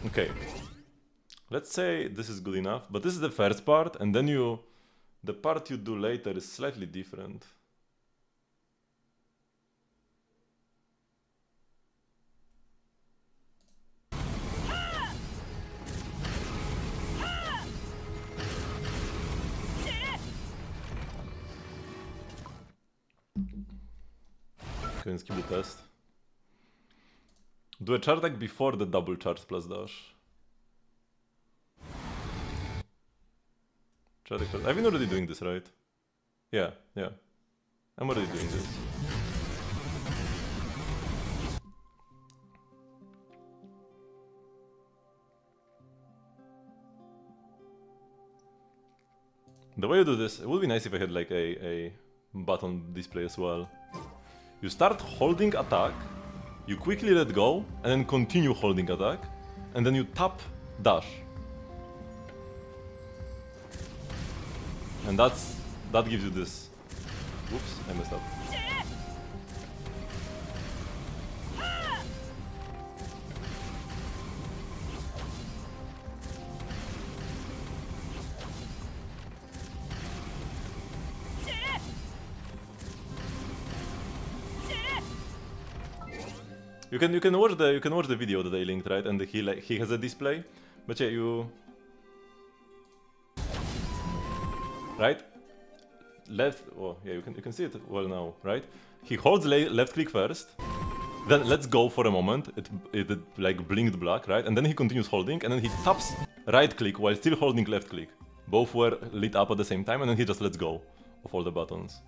Okay, let's say this is good enough, but this is the first part, and then the part you do later is slightly different. Okay, let's keep the test. Do a charge attack before the double charge plus dash. Charge attack. I've been already doing this, right? Yeah. I'm already doing this. The way you do this, it would be nice if I had like a button display as well. You start holding attack, you quickly let go, and then continue holding attack, and then you tap dash. And that gives you this. Oops, I messed up. You can watch the video that I linked, right? And he has a display, but yeah, right? Left. Oh yeah, you can see it well now, right? He holds left click first, then let's go for a moment. It like blinked black, right? And then he continues holding, and then he taps right click while still holding left click. Both were lit up at the same time, and then he just lets go of all the buttons,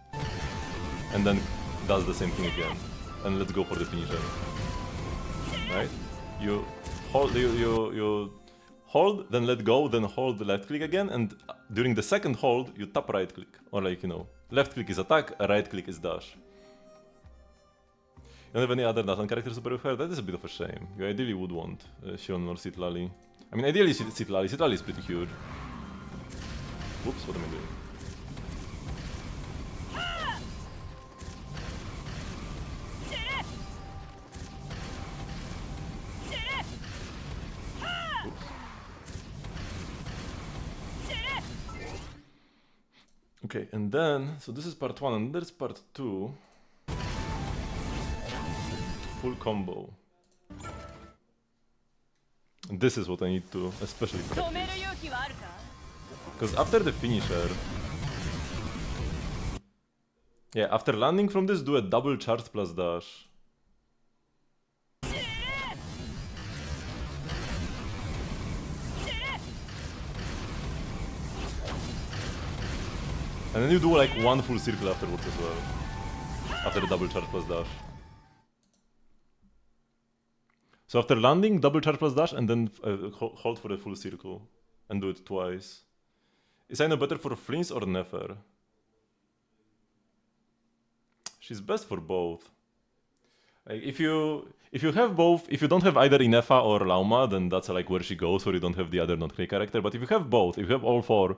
and then does the same thing again, and let's go for the finisher. Right? You hold, you hold, then let go, then hold the left click again, and during the second hold, you tap right click, or like, you know, left click is attack, right click is dash. You don't have any other dash on character super with her? That is a bit of a shame. You ideally would want Shion or Citlali. I mean, ideally Citlali. Citlali is pretty huge. Whoops, what am I doing? Oops. Okay, and then, so this is part 1, and there's part 2. Full combo. And this is what I need to especially practice. Because after the finisher... Yeah, after landing from this, do a double charge plus dash. And then you do like one full circle afterwards as well. After the double charge plus dash. So after landing, double charge plus dash and then hold for a full circle. And do it twice. Is Aino better for Flins or Nefer? She's best for both. Like if you have both, if you don't have either Inefa or Lauma, then that's like where she goes, or you don't have the other not Clay character. But if you have both, if you have all 4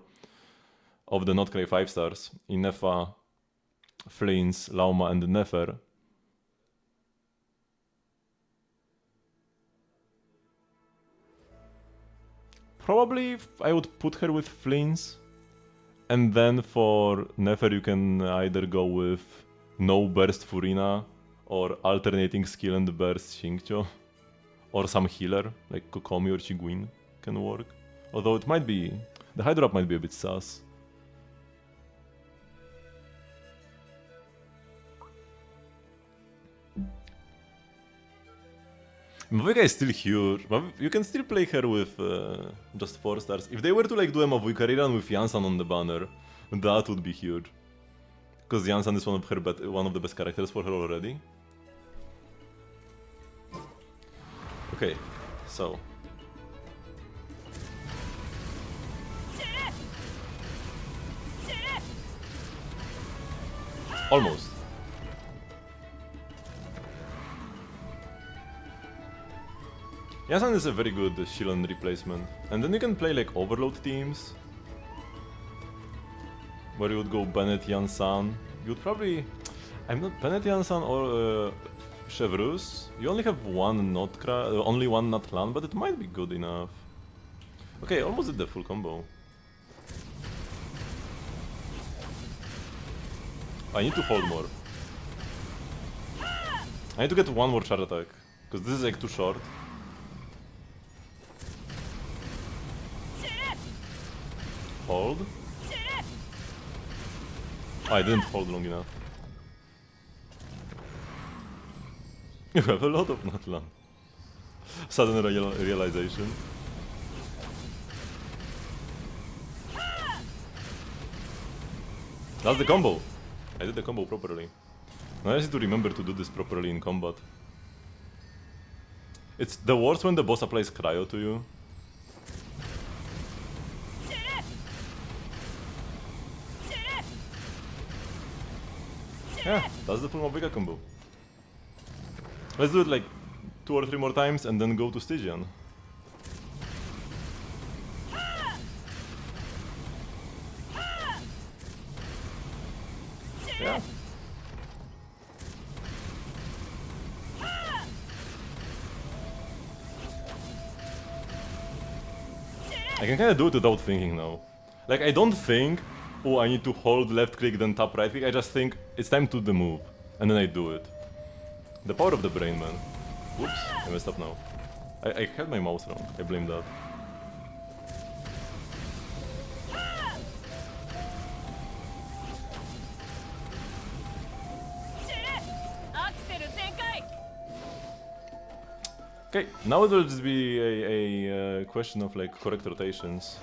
of the not Clay 5 stars, Inefa, Flins, Lauma, and Nefer, probably I would put her with Flins, and then for Nefer you can either go with no burst Furina, or alternating skill and burst Xingqiu, or some healer like Kokomi or Chiguin can work. Although it might be, the high drop might be a bit sus. Mavuika is still huge. You can still play her with just 4 stars. If they were to like do a Mavuika rerun with Yansan on the banner, that would be huge. Because Yansan is one of the best characters for her already. Okay, so. Almost. Yansan is a very good Shilan replacement. And then you can play like overload teams. Where you would go Bennett, Yansan. You'd probably... I'm not Bennett, Yansan or Chevrus. You only have one only one Natlan, but it might be good enough. Okay, almost did the full combo. I need to hold more. I need to get one more charge attack. Because this is like too short. Hold. Oh, I didn't hold long enough. You have a lot of Natlan. Sudden realization. That's the combo. I did the combo properly. Now I just need to remember to do this properly in combat. It's the worst when the boss applies cryo to you. Yeah, that's the full Mavuika combo. Let's do it like 2 or 3 more times and then go to Stygian. Yeah. I can kinda do it without thinking now. Like, I don't think, oh, I need to hold left click then tap right click. I just think it's time to do the move, and then I do it. The power of the brain, man. Whoops, I messed up now. I had my mouse wrong, I blame that. Okay, now it will just be a question of like correct rotations.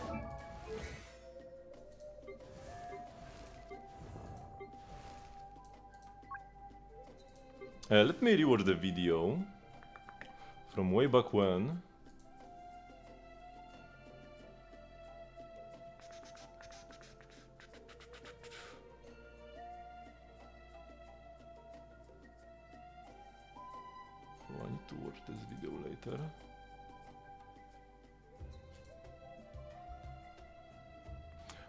Let me rewatch the video from way back when. Oh, I need to watch this video later.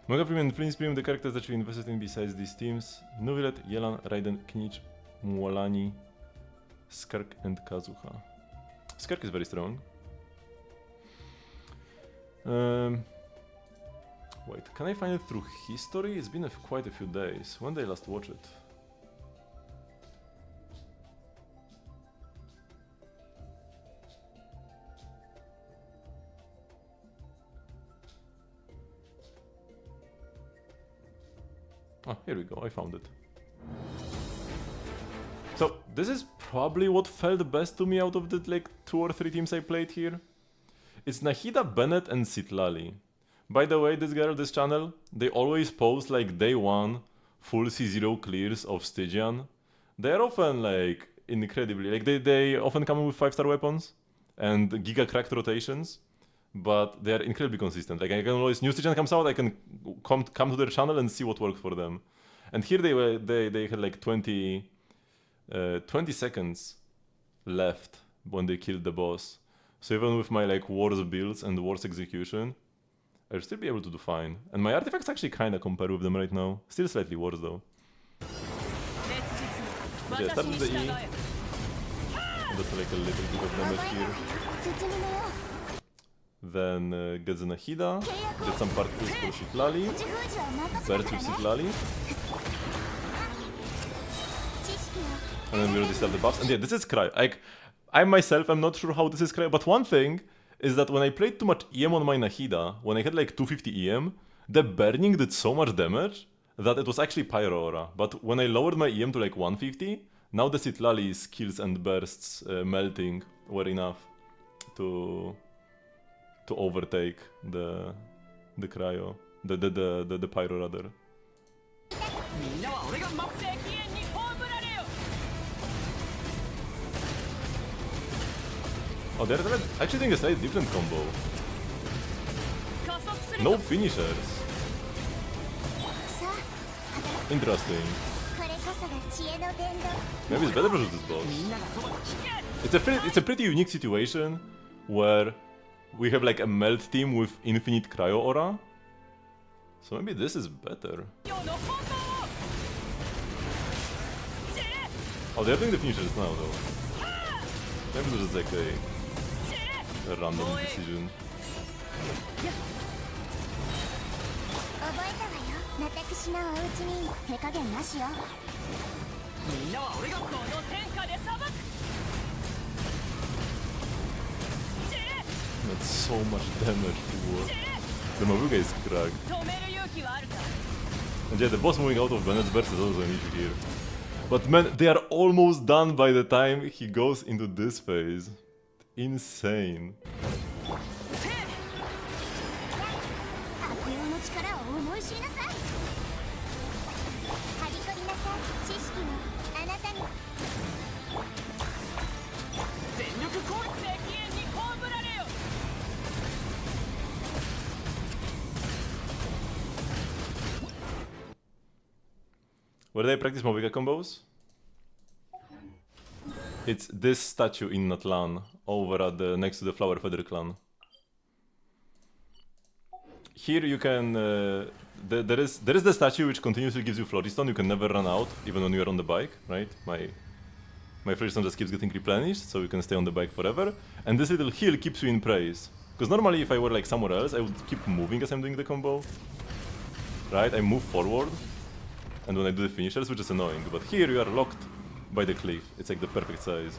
Mega Premium and Prince Premium, the characters that you invested in besides these teams. Nuvilet, Yelan, Raiden, Knich, Mualani, Skark and Kazuha. Skark is very strong. Wait, can I find it through history? It's been quite a few days. When did I last watch it? Oh, here we go, I found it. So, this is probably what felt best to me out of the like 2 or 3 teams I played here. It's Nahida, Bennett and Citlali. By the way, this girl, this channel, they always post like day 1 full C0 clears of Stygian. They're often like incredibly, like they often come in with 5-star weapons and giga cracked rotations. But they are incredibly consistent. Like I can always, new Stygian comes out, I can come to their channel and see what works for them. And here they had like 20 seconds left when they killed the boss. So even with my like worse builds and worse execution, I'll still be able to do fine. And my artifacts actually kinda compare with them right now. Still slightly worse though. Okay, start with the E. That's like a little bit of damage here. Then get the Nahida, get some particles for Citlali, burst with Citlali. And then we already start the buffs. And yeah, this is Cry. Like, I myself am not sure how this is Cry, but one thing is that when I played too much EM on my Nahida, when I had like 250 EM, the burning did so much damage that it was actually Pyro Aura. But when I lowered my EM to like 150, now the Citlali skills and bursts melting were enough to overtake the cryo, the pyro rather. Oh, they're actually doing a slightly different combo. No finishers. Interesting. Maybe it's better versus this boss. It's a pretty unique situation where we have like a melt team with infinite cryo aura. So maybe this is better. Oh, they're doing the finishers now though. Maybe this is like a random decision. That's so much damage to work. The Mavuika is cracked. And yeah, the boss moving out of Bennett's burst is also an issue here. But man, they are almost done by the time he goes into this phase. Insane. Where do I practice Mavuika combos? It's this statue in Natlan, over at the next to the Flower Feather clan. Here you can there is the statue which continuously gives you Floriston. You can never run out, even when you are on the bike, right? My Floriston just keeps getting replenished, so you can stay on the bike forever. And this little hill keeps you in praise. Because normally if I were like somewhere else, I would keep moving as I'm doing the combo. Right? I move forward. And when I do the finishers, which is annoying. But here you are locked by the cliff. It's like the perfect size.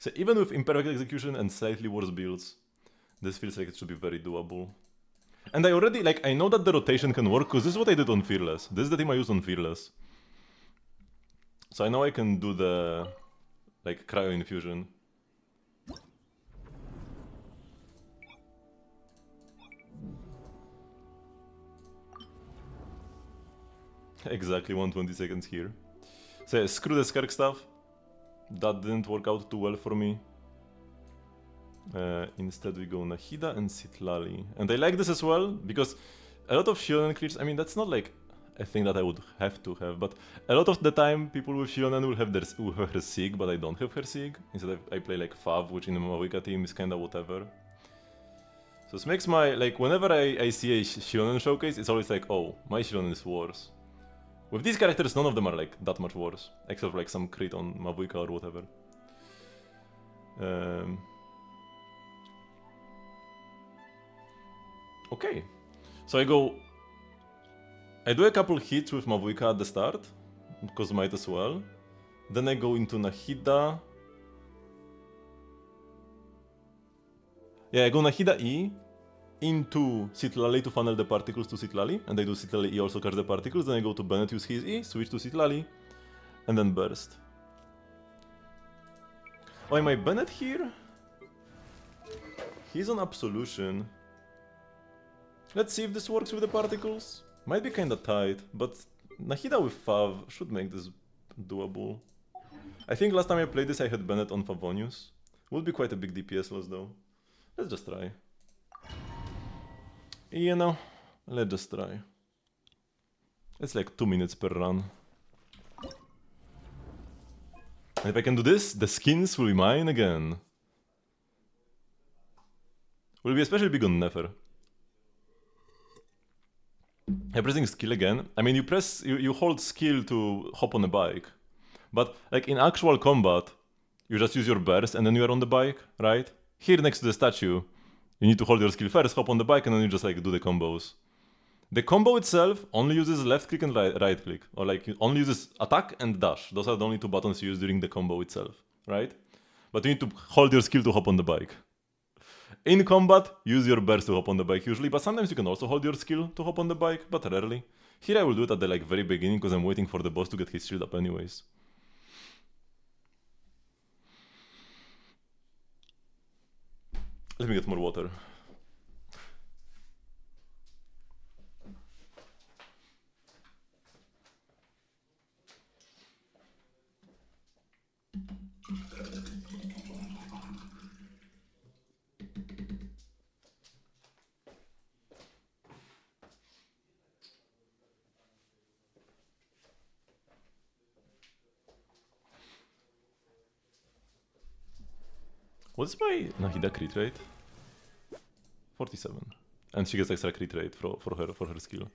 So even with imperfect execution and slightly worse builds, this feels like it should be very doable. And I already, like, I know that the rotation can work, because this is what I did on Fearless. This is the team I used on Fearless. So I know I can do the, like, cryo infusion. Exactly 120 seconds here. So yeah, screw the Skark stuff. That didn't work out too well for me. Instead we go Nahida and Citlali. And I like this as well, because a lot of Shionen clears, I mean, that's not like a thing that I would have to have, but a lot of the time people with Shionen will have her Sig, but I don't have her Sig. Instead I play like Fav, which in the Mavuika team is kinda whatever. So this makes my, like, whenever I see a Shionen showcase, it's always like, oh, my Shionen is worse. With these characters, none of them are like that much worse, except for like some crit on Mavuika or whatever. Okay, so I do a couple hits with Mavuika at the start, because might as well. Then I go into Nahida. Yeah, I go Nahida E into Citlali to funnel the particles to Citlali, and I do Citlali E also catch the particles, then I go to Bennett, use his E, switch to Citlali, and then burst. Oh, am I Bennett here? He's on Absolution. Let's see if this works with the particles. Might be kinda tight, but Nahida with Fav should make this doable. I think last time I played this I had Bennett on Favonius. Would be quite a big DPS loss though. Let's just try. You know, let's just try. It's like 2 minutes per run. And if I can do this, the skins will be mine again. Will be especially big on Nefer. I'm pressing skill again. I mean, you hold skill to hop on a bike. But like in actual combat, you just use your burst and then you are on the bike, right? Here next to the statue, you need to hold your skill first, hop on the bike, and then you just like do the combos. The combo itself only uses left click and right click, or like it only uses attack and dash. Those are the only two buttons you use during the combo itself, right? But you need to hold your skill to hop on the bike. In combat, use your burst to hop on the bike usually, but sometimes you can also hold your skill to hop on the bike, but rarely. Here I will do it at the like very beginning because I'm waiting for the boss to get his shield up anyways. Let me get more water. What's my Nahida crit rate? 47. And she gets extra crit rate for her skill.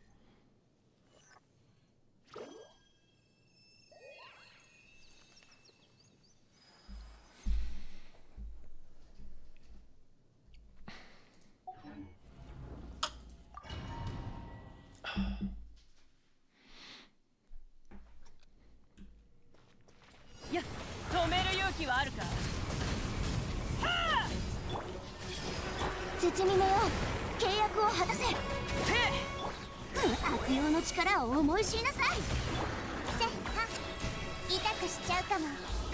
Yeah, 止める勇気はあるか。絶妙よ、契約を果たせ。悪用の力を思い知りなさい。せっは、痛くしちゃうかも。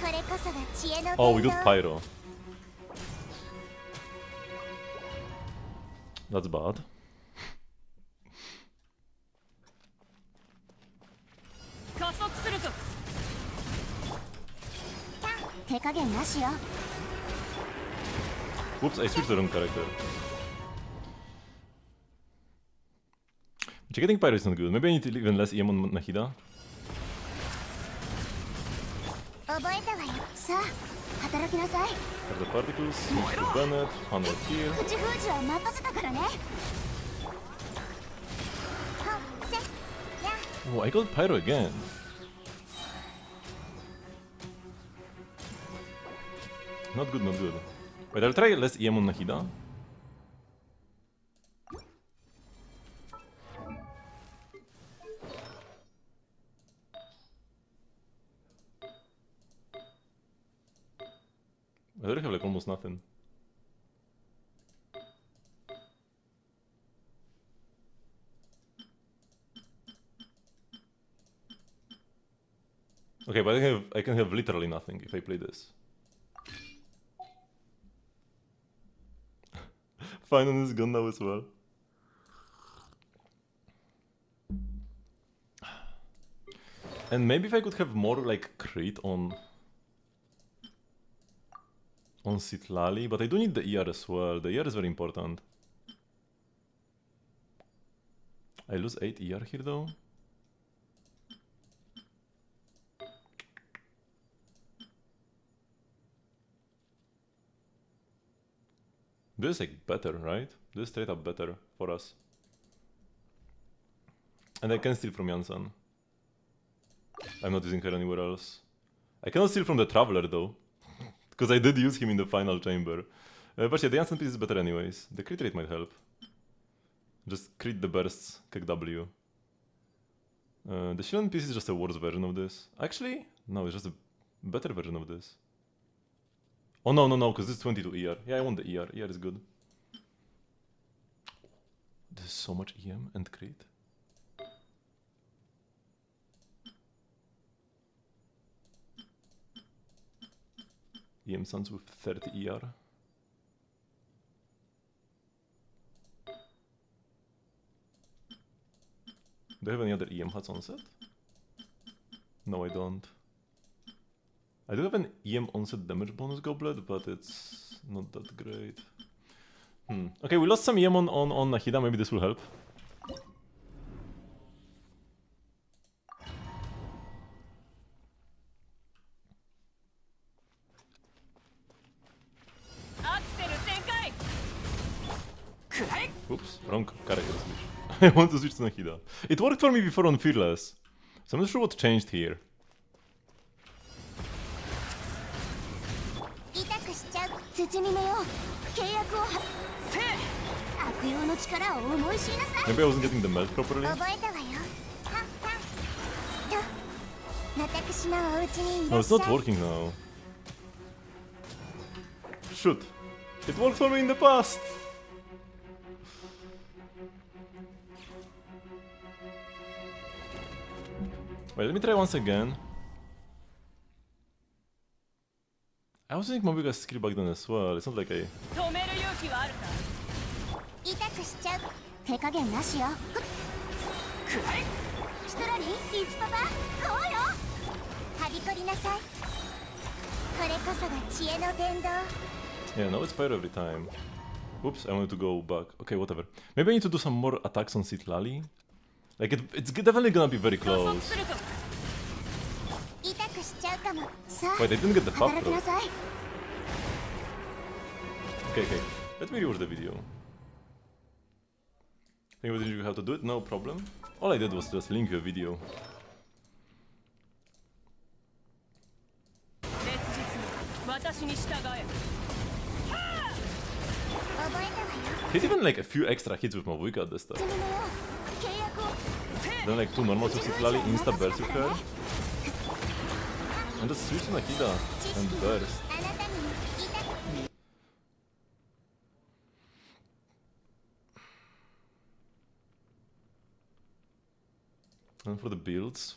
これこそが知恵の Oh, we got Pyro. That's bad. 加速するぞ。手加減なしよ。 Whoops, I switched the wrong character. Getting Pyro is not good. Maybe I need to even less EM on Nahida. 覚えたわよ。さあ、働きなさい。Have the particles, switch to Bennett, funnel here. 口封じは任せたからね。Oh, I got Pyro again. Not good, not good. Wait, I'll try less EM on Nahida. I already have like almost nothing. Okay, but I can have literally nothing if I play this. Finance is gone now as well. And maybe if I could have more like crit on Citlali, but I do need the ER as well. The ER is very important. I lose 8 ER here though. This is like better, right? This is straight up better for us. And I can steal from Janssen. I'm not using her anywhere else. I cannot steal from the Traveler though. Because I did use him in the final chamber. But yeah, the Janssen piece is better anyways. The crit rate might help. Just crit the bursts, kick W. The Shield piece is just a worse version of this. Actually, no, it's just a better version of this. Oh no, because this is 22 ER. Yeah, I want the ER. ER is good. This is so much EM and crit. EM Suns with 30 ER. Do I have any other EM hats on set? No, I don't. I do have an EM onset damage bonus goblet, but it's not that great. Okay, we lost some EM on Nahida, maybe this will help. Oops, wrong character switch. I want to switch to Nahida. It worked for me before on Fearless, so I'm not sure what changed here. Maybe I wasn't getting the melt properly. No, it's not working now. Shoot. It worked for me in the past! Wait, let me try once again. I was using Mavuika's skill back then as well. It's not like I... Yeah, now it's fire every time. Oops, I wanted to go back. Okay, whatever. Maybe I need to do some more attacks on Citlali. Like, it's definitely gonna be very close. Wait, I didn't get the pop throw. Okay, let me rewatch the video. Think about you how to do it? No problem. All I did was just link you a video. Hit even like a few extra hits with Mavuika at this time. Then like 2 normals with Citlali, insta burst with her. And just switch to Nahida and burst. And for the builds,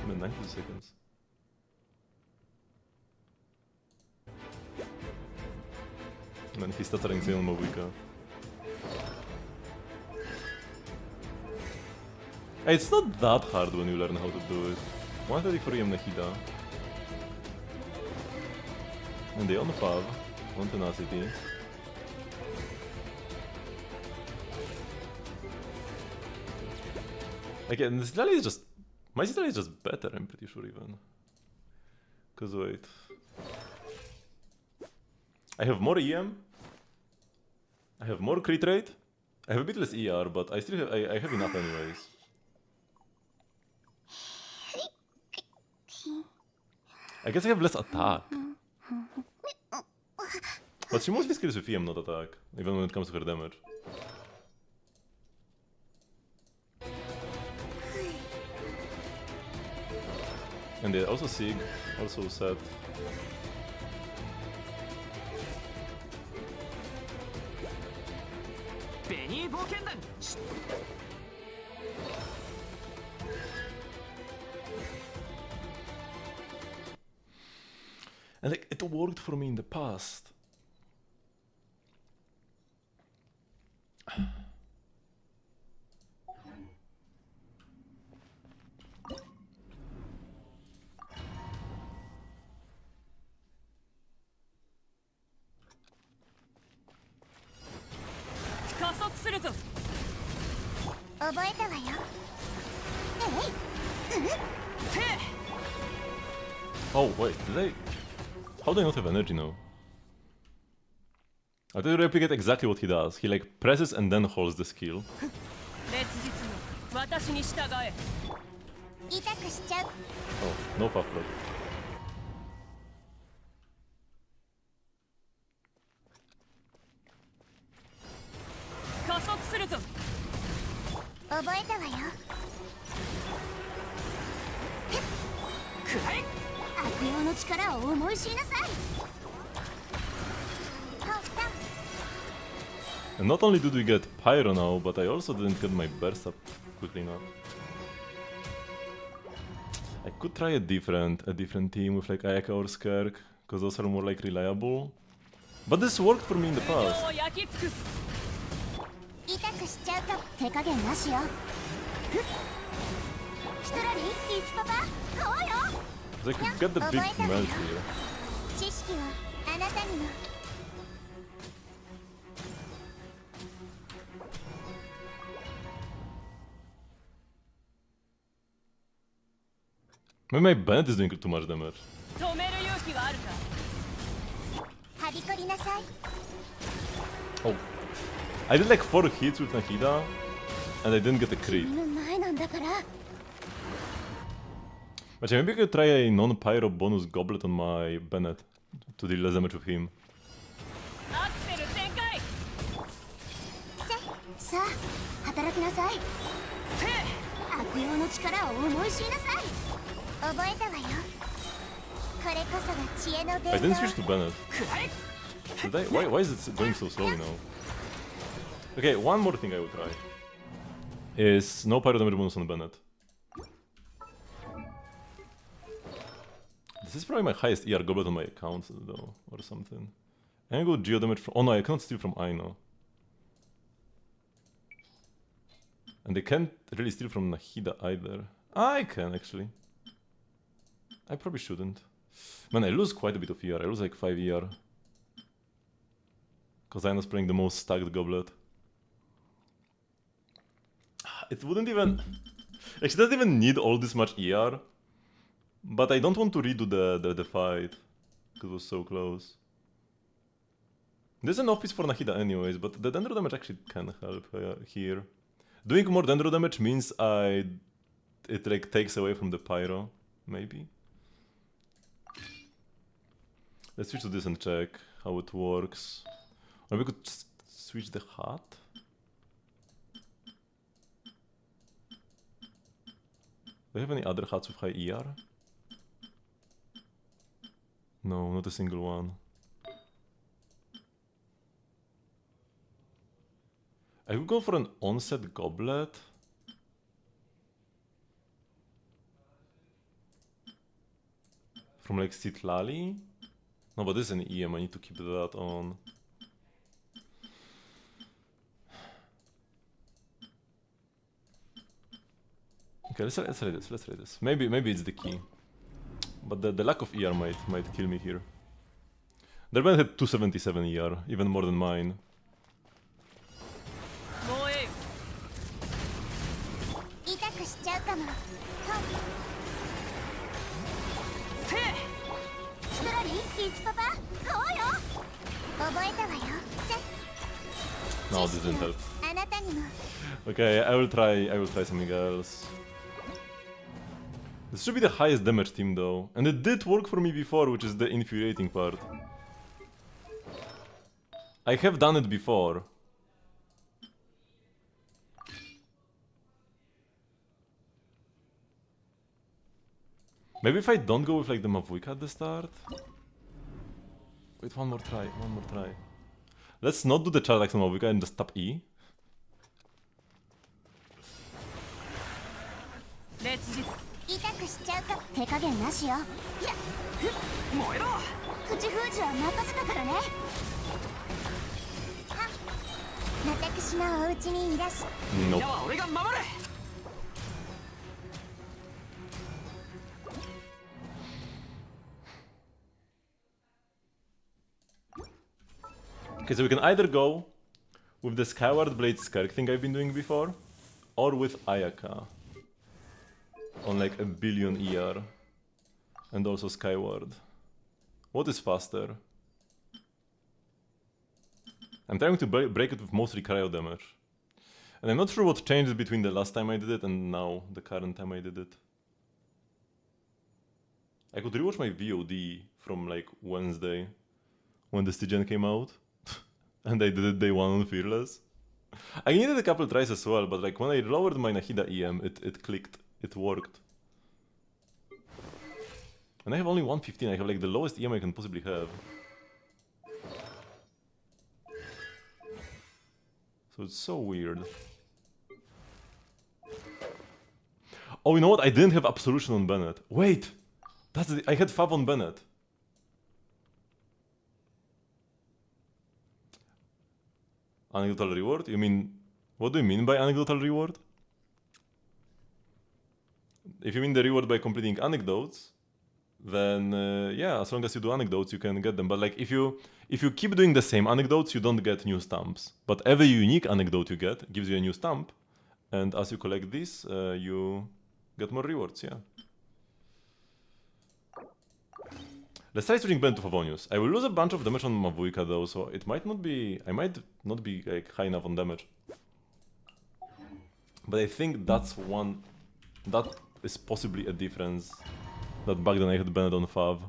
even 90 seconds. Man, he starts insane on Mavuika. It's not that hard when you learn how to do it. 134 EM Nahida. And they on 5, 1 tenacity. Again, this Citlali is just... My Citlali is just better, I'm pretty sure even. Cause wait... I have more EM. I have more crit rate. I have a bit less ER, but I still have, I have enough anyways. I guess I have less attack. But she mostly skills with EM, not attack, even when it comes to her damage. And they also Sig, also set. And like, it worked for me in the past. 覚えたわよ。Oh, wait, did I... How do I not have energy now? I did replicate exactly what he does. He like presses and then holds the skill. 烈日の私に従え。痛くしちゃう。 Oh, no puff block. 加速するぞ。覚えたわよ。くらえ。悪用の力を思い知りなさい。And not only did we get Pyro now, but I also didn't get my burst up quickly enough. I could try a different team with like Ayaka or Skirk, because those are more like reliable. But this worked for me in the past. を焼き尽くす。痛くしちゃうか手加減なしよ。ヒトラリー、いつパパ、こうよ。 I could get the big melt here. 知識はあなたにも。Maybe my Bennett is doing too much damage. 止める勇気はあるか。はびこりなさい。 Oh. I did like 4 hits with Nahida, and I didn't get a crit. 君の前なんだから。 But maybe I could try a non-pyro bonus goblet on my Bennett to deal less damage with him. アクセル全開。さあ、働きなさい。悪用の力を思い知りなさい。覚えたわよ。これこそが知恵の I 伝 didn't 道。 switch to Bennett. Did I? Why is it going so slowly now? Okay, one more thing I will try is no pyro damage bonus on Bennett. This is probably my highest ER goblet on my account though, or something. And I go geo damage from... Oh no, I cannot steal from Aino. And they can't really steal from Nahida either. I can actually. I probably shouldn't. Man, I lose quite a bit of ER. I lose like 5 ER. Because Aino's playing the most stacked goblet. It wouldn't even... Like, she doesn't even need all this much ER. But I don't want to redo the fight. Because it was so close. There's an office for Nahida anyways, but the Dendro damage actually can help here. Doing more Dendro damage means it like takes away from the Pyro, maybe. Let's switch to this and check how it works. Or we could switch the hat. Do you have any other hats with high ER? No, not a single one. I could go for an onset goblet. From like Sitlali? No, but this is an EM, I need to keep that on. Okay, let's try this. Maybe it's the key. But the lack of ER might kill me here. Their band had 277 ER, even more than mine. もうえい。痛くしちゃうかも。ヒトラリー、いつパパ、こうよ。覚えたわよ。No, this didn't help. あなたにも。 Okay, I will try something else. This should be the highest damage team though. And it did work for me before, which is the infuriating part. I have done it before. Maybe if I don't go with like the Mavuika at the start? Wait, one more try. Let's not do the Charlax on Mavuika and just tap E. 烈日。痛くしちゃうか手加減なしよ。いや、燃えろ。口封じは任せたからね。私のお家にいらし。Nope. みんなは俺が守れ。Okay, so we can either go with the Skyward Blade Skirk thing I've been doing before, or with Ayaka on like a billion ER, and also Skyward. What is faster? I'm trying to break it with mostly cryo damage. And I'm not sure what changed between the last time I did it and now, the current time I did it. I could rewatch my VOD from like Wednesday, when the Stygian came out. And I did it day 1 on Fearless. I needed a couple tries as well, but like when I lowered my Nahida EM, it clicked, it worked. And I have only 115, I have like the lowest EM I can possibly have. So it's so weird. Oh, you know what? I didn't have Absolution on Bennett. Wait! I had Fav on Bennett. Anecdotal reward? You mean... What do you mean by anecdotal reward? If you mean the reward by completing anecdotes, then yeah, as long as you do anecdotes, you can get them. But like, if you keep doing the same anecdotes, you don't get new stamps. But every unique anecdote you get gives you a new stamp, and as you collect these, you get more rewards. Yeah. Let's try switching Ben to Favonius. I will lose a bunch of damage on Mavuika though, so it might not be. I might not be like high enough on damage. But I think that's one. That is possibly a difference. That back then I had Bennett on Fav.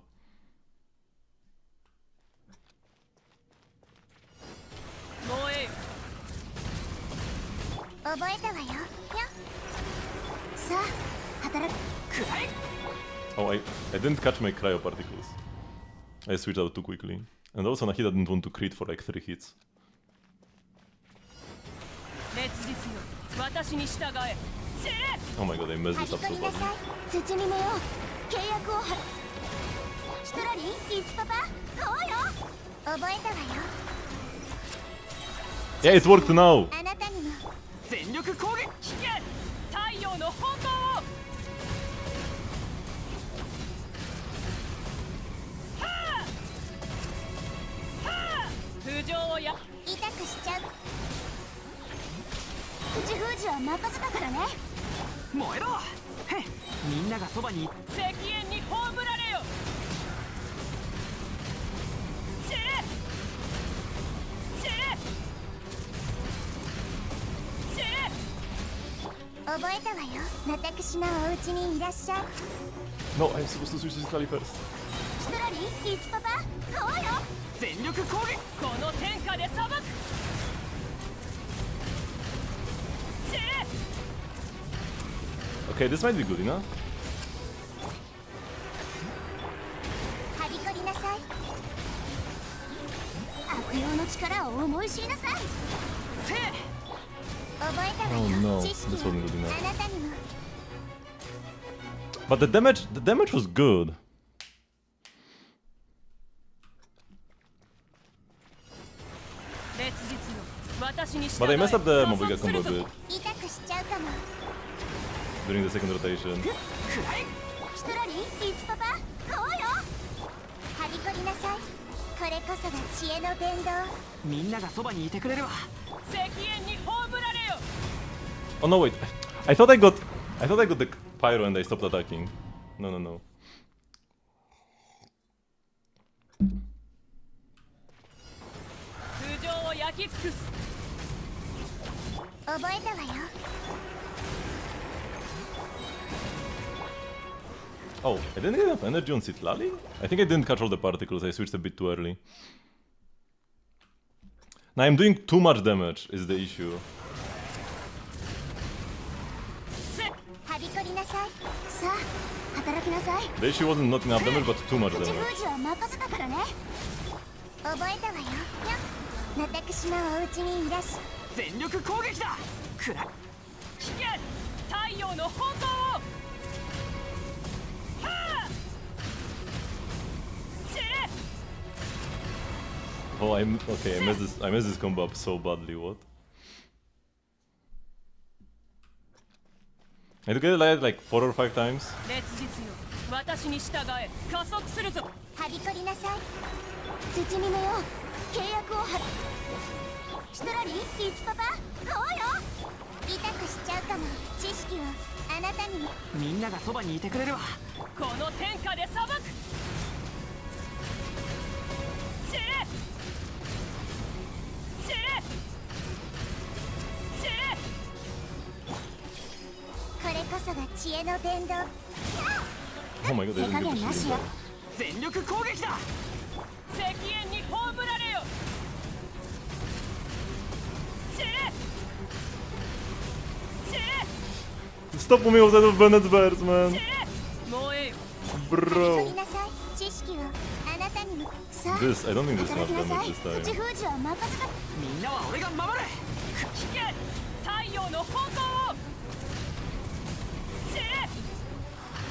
Oh, I didn't catch my cryo particles. I switched out too quickly. And also Nahida didn't want to crit for like 3 hits. Oh my god, I messed this up so badly. Yeah, it worked now! No, I'm supposed to switch this Kali first. Okay, this might be good enough. Oh no, this wasn't good enough. But the damage was good. But I messed up the Mavuika combo a bit during the second rotation. Oh no, wait. I thought I got the pyro and I stopped attacking. No, no, no. Oh, I didn't get enough energy on Citlali? I think I didn't catch all the particles, I switched a bit too early. Now I'm doing too much damage, is the issue. The issue wasn't not enough damage, but too much damage. Oh, okay. I messed this combo up so badly. What? I had to get it like 4 or 5 times. も知識をあなたにもみんながそばにいてくれるわこの天下で裁く知れ知れ知れこれこそが知恵の伝道 Oh my god, they 手加 didn't get 減 the なし shield よ back. 全力攻撃だ石煙に葬られよ知れ知れ Stop moving outside of Bennett's bears, man. 知れ燃えよ Bro. 取りなさい知識をあなたにもさあ This, I don't think this is 働 enough きなさ damage い this time. 口封じは任せたみんなは俺が守れ聞け太陽の方向を知れ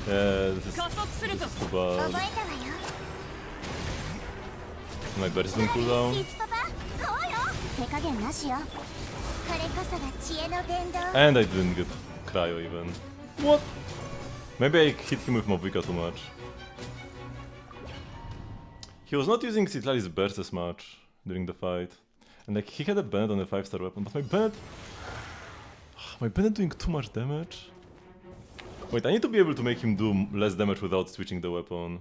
Yeah, this is 加速するぞ too 覚え bad. たわよ My bear is in cooldown. いつパパそうよ手加減なしよこれこそが知恵の伝道 And I didn't get cryo even. What? Maybe I hit him with Mavuika too much. He was not using Citlali's burst as much during the fight. And like he had a Bennett on a 5-star weapon, but my Bennett... My Bennett doing too much damage? Wait, I need to be able to make him do less damage without switching the weapon.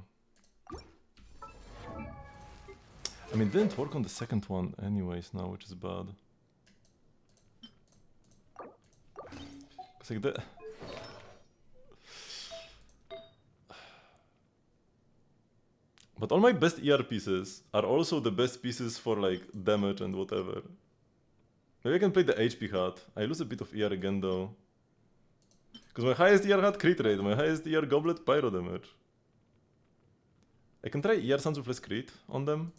I mean, it didn't work on the second one anyways now, which is bad. Cause like the... But all my best ER pieces are also the best pieces for like damage and whatever. Maybe I can play the HP hat. I lose a bit of ER again though. Because my highest ER hat crit rate, my highest ER goblet pyro damage. I can try ER Suns with less crit on them.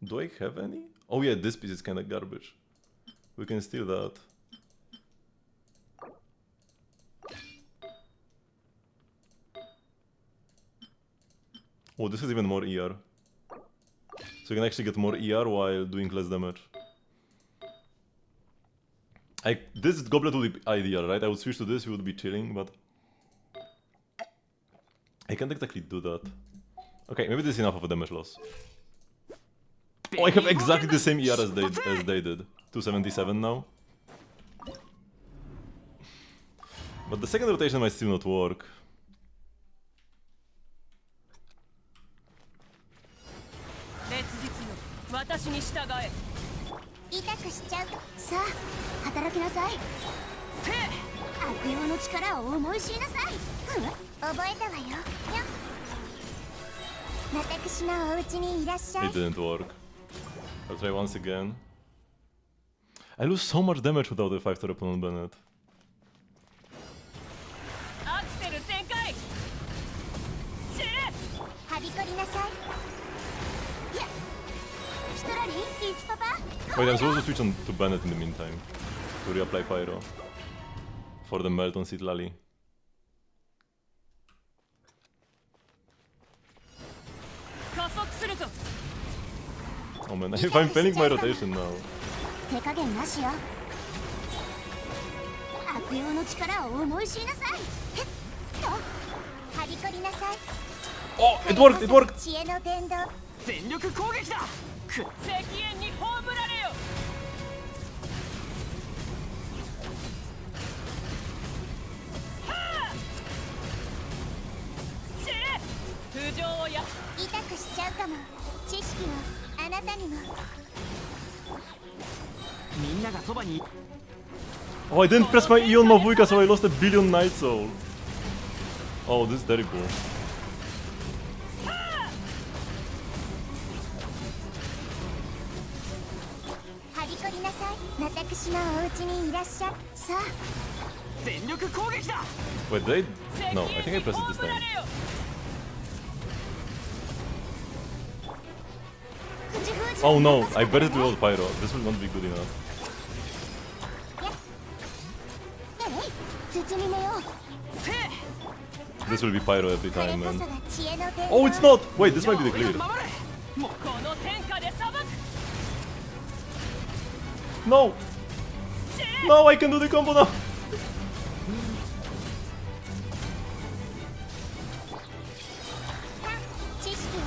Do I have any? Oh yeah, this piece is kinda garbage. We can steal that. Oh, this is even more ER. So you can actually get more ER while doing less damage. This goblet would be ideal, right? I would switch to this, we would be chilling, but... I can't exactly do that. Okay, maybe this is enough of a damage loss. Oh, I have exactly the same ER as they did. 277 now. But the second rotation might still not work. 私に従え痛くしちゃうさあ働きなさいせい悪用の力を思い知りなさい、覚えたわよ私のお家にいらっしゃい It didn't work. I'll try once again. I lose so much damage without a 5-star weapon on Bennett. アクセル全開知れはびこりなさいいやヒトラリーいつパパ Wait, I'm supposed to switch on to Bennett in the meantime. To reapply Pyro. For the melt on Citlali. 加速するぞ Oh man, if I'm failing my rotation now. 手加減なしよ悪用の力を思い知りなさいへっとはびこりなさい Oh, it worked! It worked! 知恵の伝道全力攻撃だ石煙に葬られよはあ知れ不条をや痛くしちゃうかも知識をあなたにもみんながそばに Oh, I didn't press my E on Mavuika, so I lost a billion Night Soul. Oh, this is terrible. はびこりなさい私のお家にいらっしゃいさあ全力攻撃だ Wait, did I? No, I think I pressed it this 葬ら time. れよ 口封じ Oh no, I bet it without Pyro. This will not be good enough. 包み目よ This will be Pyro every これ time, こ man. そが知恵の伝道 Oh, it's not! Wait, this might be the 俺 clear. が守れもうこの天下で裁く No! No, I can do the combo now! 知識を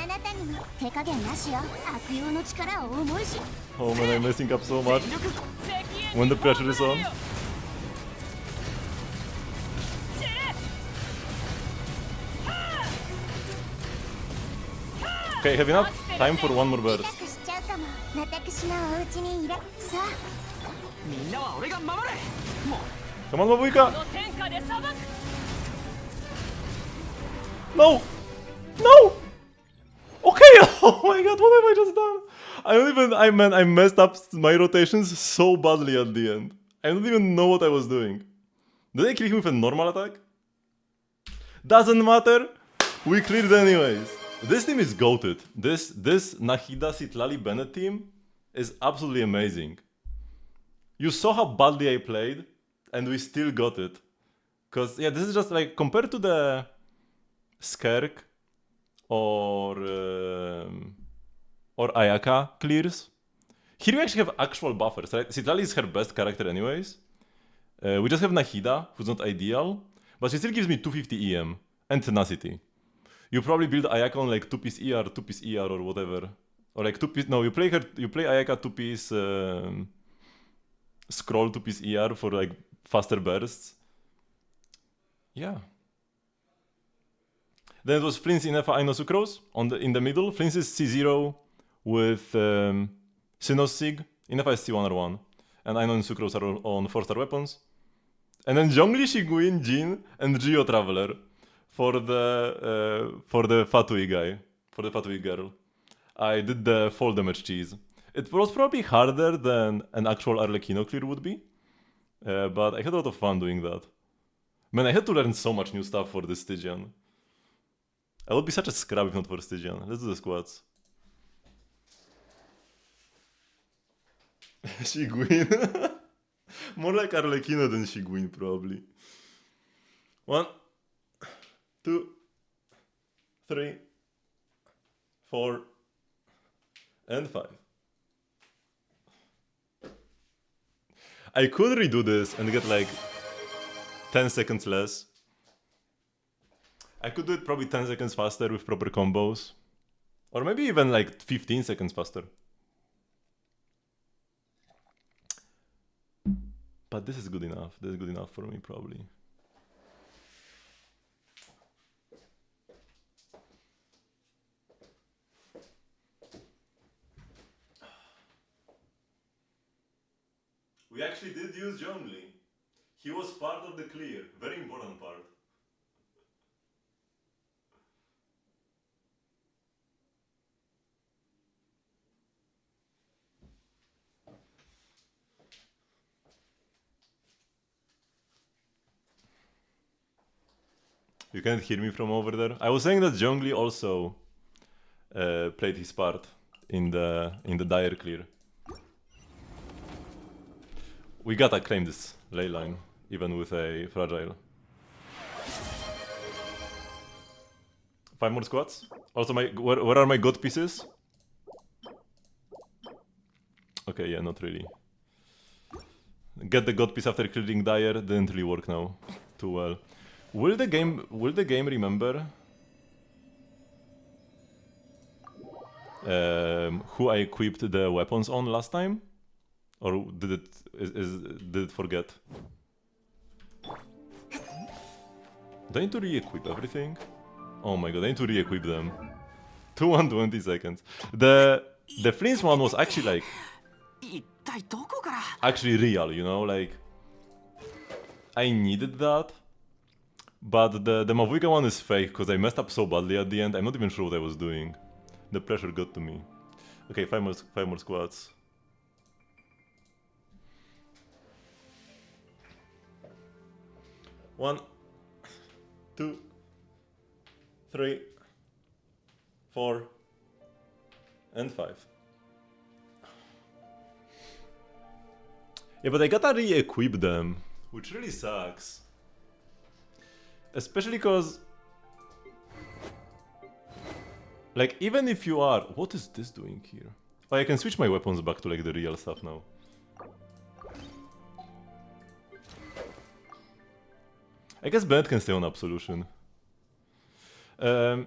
あなたにも手加減なしよ悪用の力を思い知り Oh man, I'm messing up so much. 全力石煙 When に the pressure is 葬ら on. れよ Okay, have enough time for one more 痛 burst. くしちゃうかも。私のお家にいれ。さあ、みんなは俺が守れ。もう Come on, こ Mavuika! の天下で裁く。 No! No! Okay! Oh my god, what have I just done? I don't even. I messed up my rotations so badly at the end. I don't even know what I was doing. Did I kill him with a normal attack? Doesn't matter! We cleared anyways. This team is goated. This Nahida Sitlali Bennett team is absolutely amazing. You saw how badly I played, and we still got it. Cause yeah, this is just like compared to the Skerk or Ayaka clears. Here we actually have actual buffers, right? Sitlali is her best character anyways. We just have Nahida, who's not ideal, but she still gives me 250 EM and tenacity. You probably build Ayaka on like 2-piece ER, 2-piece ER or whatever. Or like 2-piece, no, you play Ayaka 2-piece scroll 2-piece ER for like faster bursts. Yeah. Then it was Flints, Inefa, Aino, Sucrose in the middle. Flints is C0 with Sinnoh Sig. Inefa is C1R1. And Aino and Sucrose are on 4-star weapons. And then Zhongli, Shiguin, Jin, and Geo Traveler for the Fatui guy, for the Fatui girl. I did the fall damage cheese. It was probably harder than an actual Arlecchino clear would be, but I had a lot of fun doing that. Man, I had to learn so much new stuff for this Stygian. I would be such a scrub if not for Stygian. Let's do the squats. Shiguin. More like Arlecchino than Shiguin, probably. 1, 2, 3, 4, and 5. I could redo this and get like 10 seconds less. I could do it probably 10 seconds faster with proper combos. Or maybe even like 15 seconds faster. But this is good enough. This is good enough for me, probably. We actually did use Zhongli. He was part of the clear. Very important part. You can't hear me from over there. I was saying that Zhongli also played his part in the dire clear. We gotta claim this ley line, even with a fragile. 5 more squats. Also, where are my god pieces? Okay, yeah, not really. Get the god piece after clearing dire didn't really work now too well. Will the game remember who I equipped the weapons on last time? Or did it forget? Do I need to re-equip everything? Oh my god, I need to re-equip them. 220 seconds. The Flints one was actually like actually real, you know, like I needed that. But the Mavuika one is fake because I messed up so badly at the end. I'm not even sure what I was doing. The pressure got to me. Okay, 5 more squats. One, 2, 3, 4, and 5. Yeah, but I gotta re-equip them, which really sucks. Especially because, like, even if you are... What is this doing here? Oh, I can switch my weapons back to, like, the real stuff now. I guess Bennett can stay on Absolution. Now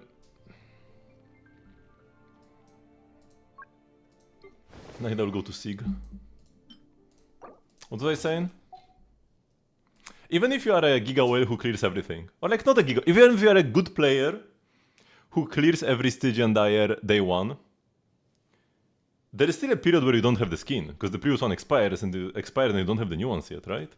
I'll go to Sig. What was I saying? Even if you are a Giga Whale who clears everything, or like not a Giga, even if you are a good player who clears every Stygian Dire day 1, there is still a period where you don't have the skin, because the previous one expires and you don't have the new ones yet, right?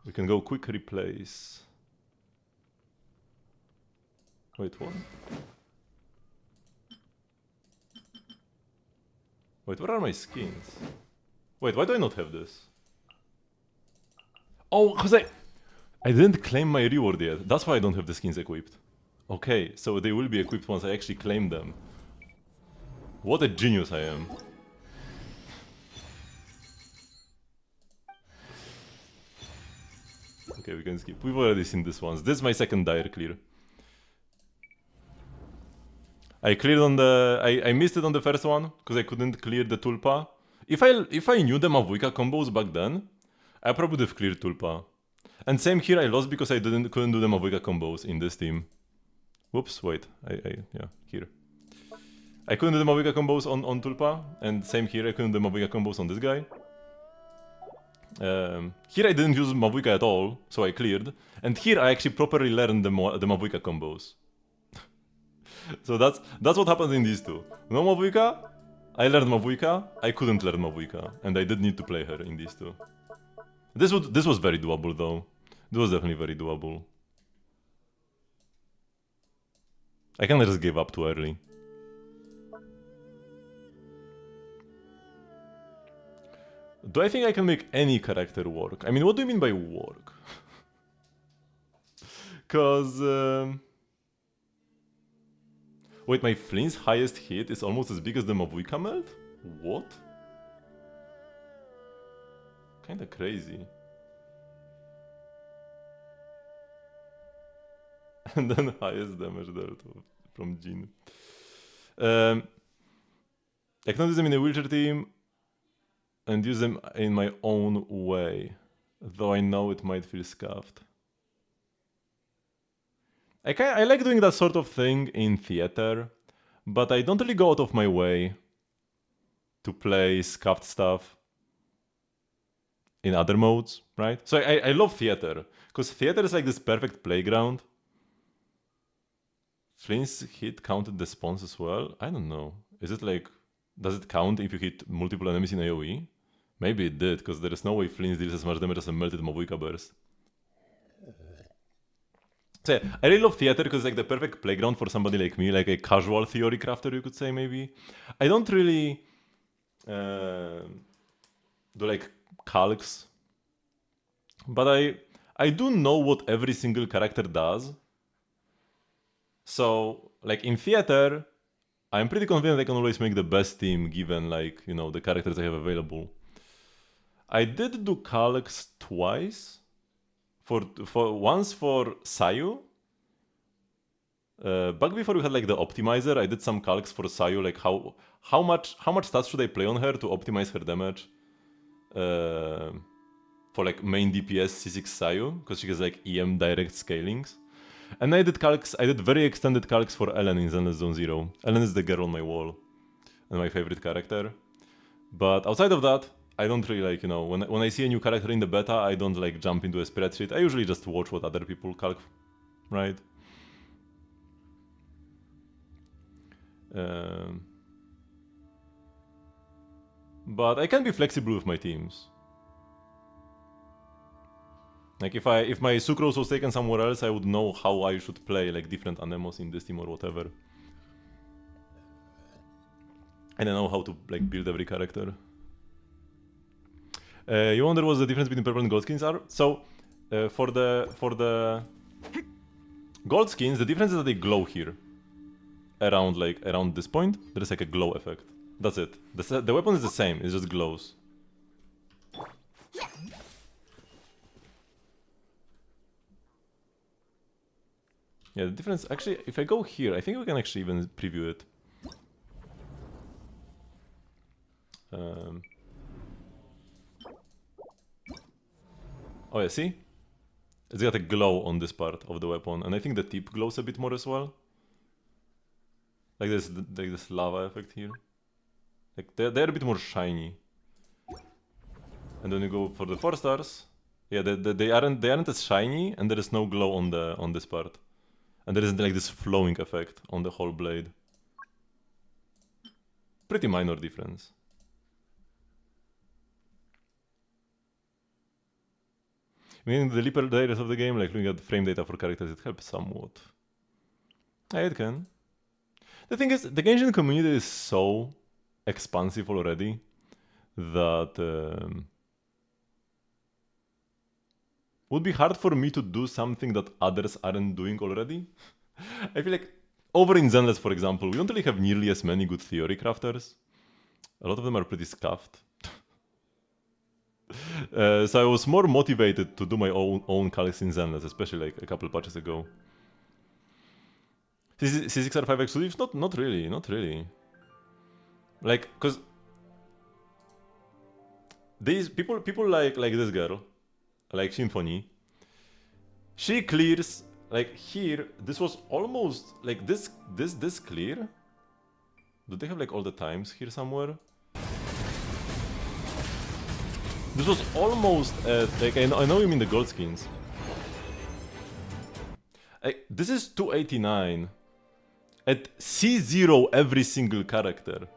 We can go quick replace. Wait, what? Wait, where are my skins? Wait, why do I not have this? Oh, because I didn't claim my reward yet. That's why I don't have the skins equipped. Okay, so they will be equipped once I actually claim them. What a genius I am. Okay, we can skip. We've already seen this once. This is my second dire clear. I cleared on the... I missed it on the first one, because I couldn't clear the Tulpa. If I knew the Mavuika combos back then, I probably would have cleared Tulpa. And same here, I lost because I couldn't do the Mavuika combos in this team. Whoops, wait. Yeah, here. I couldn't do the Mavuika combos on Tulpa, and same here, I couldn't do the Mavuika combos on this guy. Here I didn't use Mavuika at all, so I cleared. And here I actually properly learned the Mavuika combos. So that's what happens in these two. No Mavuika, I learned Mavuika, I couldn't learn Mavuika, and I did need to play her in these two. This was very doable though. It was definitely very doable. I kinda just gave up too early. Do I think I can make any character work? I mean, what do you mean by work? Cause... Wait, my Flynn's highest hit is almost as big as the Mavuika melt? What? Kinda crazy. And then highest damage there from Jin. I can use them in a wheelchair team and use them in my own way, though I know it might feel scuffed. I like doing that sort of thing in theater, but I don't really go out of my way to play scuffed stuff in other modes, right? So I love theater, because theater is like this perfect playground. Flynn's hit counted the spawns as well? I don't know. Is it like, does it count if you hit multiple enemies in AoE? Maybe it did, because there is no way Flynn's deals as much damage as a melted Mavuika burst. So yeah, I really love theater because it's like the perfect playground for somebody like me, like a casual theory crafter, you could say maybe. I don't really do like calcs, but I do know what every single character does. So like in theater, I'm pretty confident I can always make the best team given like, you know, the characters I have available. I did do calcs twice. Once for Sayu. Back before we had like the optimizer, I did some calcs for Sayu, like how much stats should I play on her to optimize her damage for like main DPS C6 Sayu, because she has like EM direct scalings. And I did calcs, I did very extended calcs for Ellen in Zenless Zone Zero. Ellen is the girl on my wall and my favorite character. But outside of that, I don't really like, you know, when I see a new character in the beta, I don't like jump into a spreadsheet. I usually just watch what other people calc, right? But I can be flexible with my teams. Like if my Sucrose was taken somewhere else, I would know how I should play like different Anemos in this team or whatever. And I know how to like build every character. You wonder what the difference between purple and gold skins are? So, for the gold skins, the difference is that they glow here. Around this point, there is like a glow effect. That's it. The weapon is the same, it just glows. Yeah, the difference, actually, if I go here, I think we can actually even preview it. Oh yeah, see? It's got a glow on this part of the weapon, and I think the tip glows a bit more as well. Like this lava effect here. Like they're a bit more shiny. And when you go for the 4 stars, yeah, they aren't as shiny, and there is no glow on this part, and there isn't like this flowing effect on the whole blade. Pretty minor difference. Meaning the deeper layers of the game, like looking at frame data for characters, it helps somewhat. Yeah, it can. The thing is, the Genshin community is so expansive already that would be hard for me to do something that others aren't doing already. I feel like over in Zenless, for example, we don't really have nearly as many good theory crafters. A lot of them are pretty scuffed. So I was more motivated to do my own calcs in Zenless, especially like a couple patches ago. C6R5 exclusives? Not really. Like, cause these people like this girl, like Symphony. She clears like here. This was almost like this clear. Do they have like all the times here somewhere? This was almost like I know you mean the gold skins. This is 289 at C0 every single character.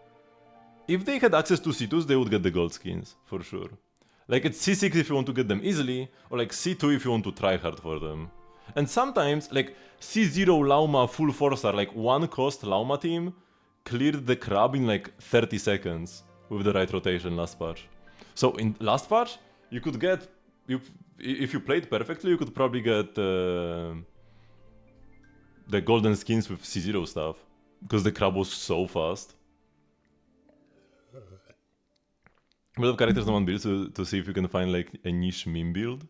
If they had access to C2s, they would get the gold skins for sure. Like it's C6 if you want to get them easily, or like C2 if you want to try hard for them. And sometimes like C0 Lauma full 4-star, like one cost Lauma team cleared the crab in like 30 seconds with the right rotation last patch. So in last patch, you could get, if you played perfectly, you could probably get the golden skins with C0 stuff, because the crab was so fast. A lot of characters no one builds to see if you can find like a niche meme build.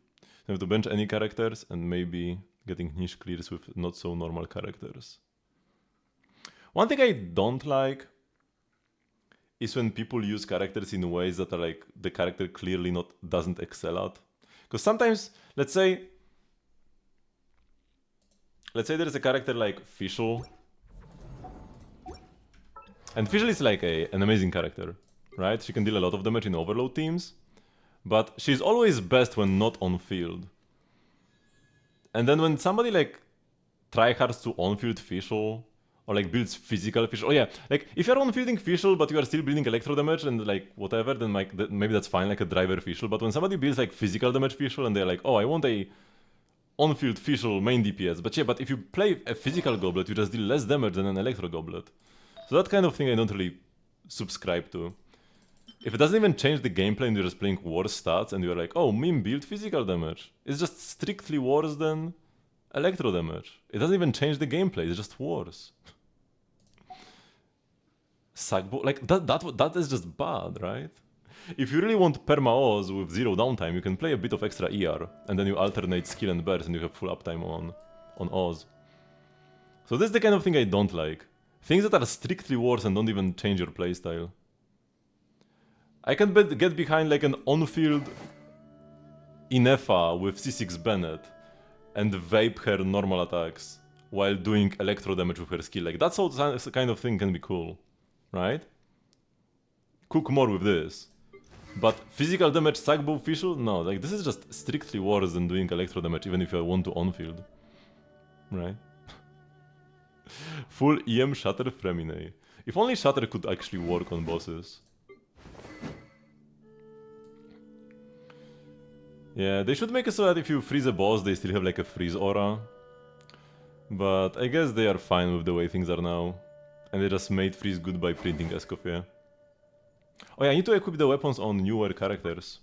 You have to bench any characters and maybe getting niche clears with not so normal characters. One thing I don't like is when people use characters in ways that are like the character clearly doesn't excel at. Because sometimes, let's say there is a character like Fischl, and Fischl is like an amazing character, right? She can deal a lot of damage in overload teams, but she's always best when not on field. And then when somebody like tryhards to on-field Fischl, or like builds physical Fischl, oh yeah, like if you're on-fielding Fischl but you are still building electro damage and like whatever, then like maybe that's fine, like a driver Fischl. But when somebody builds like physical damage Fischl and they're like, oh, I want a on-field Fischl main DPS, but yeah, but if you play a physical goblet, you just deal less damage than an electro goblet. So that kind of thing I don't really subscribe to. If it doesn't even change the gameplay and you're just playing worse stats and you're like, oh, meme build physical damage, it's just strictly worse than electro damage. It doesn't even change the gameplay, it's just worse. Sackbo, like that is just bad, right? If you really want perma-Oz with 0 downtime, you can play a bit of extra ER, and then you alternate skill and burst and you have full uptime on Oz. So this is the kind of thing I don't like. Things that are strictly worse and don't even change your playstyle. I can get behind like an on-field Inefa with C6 Bennett and vape her normal attacks while doing electro damage with her skill. Like that kind of thing can be cool, right? Cook more with this. But physical damage Sackbo Fischl? No, like this is just strictly worse than doing electro damage even if you want to on-field. Right? Full EM Shatter Fremine. If only Shatter could actually work on bosses. Yeah, they should make it so that if you freeze a boss, they still have like a freeze aura. But I guess they are fine with the way things are now. And they just made freeze good by printing Escoffier. Oh yeah, I need to equip the weapons on newer characters.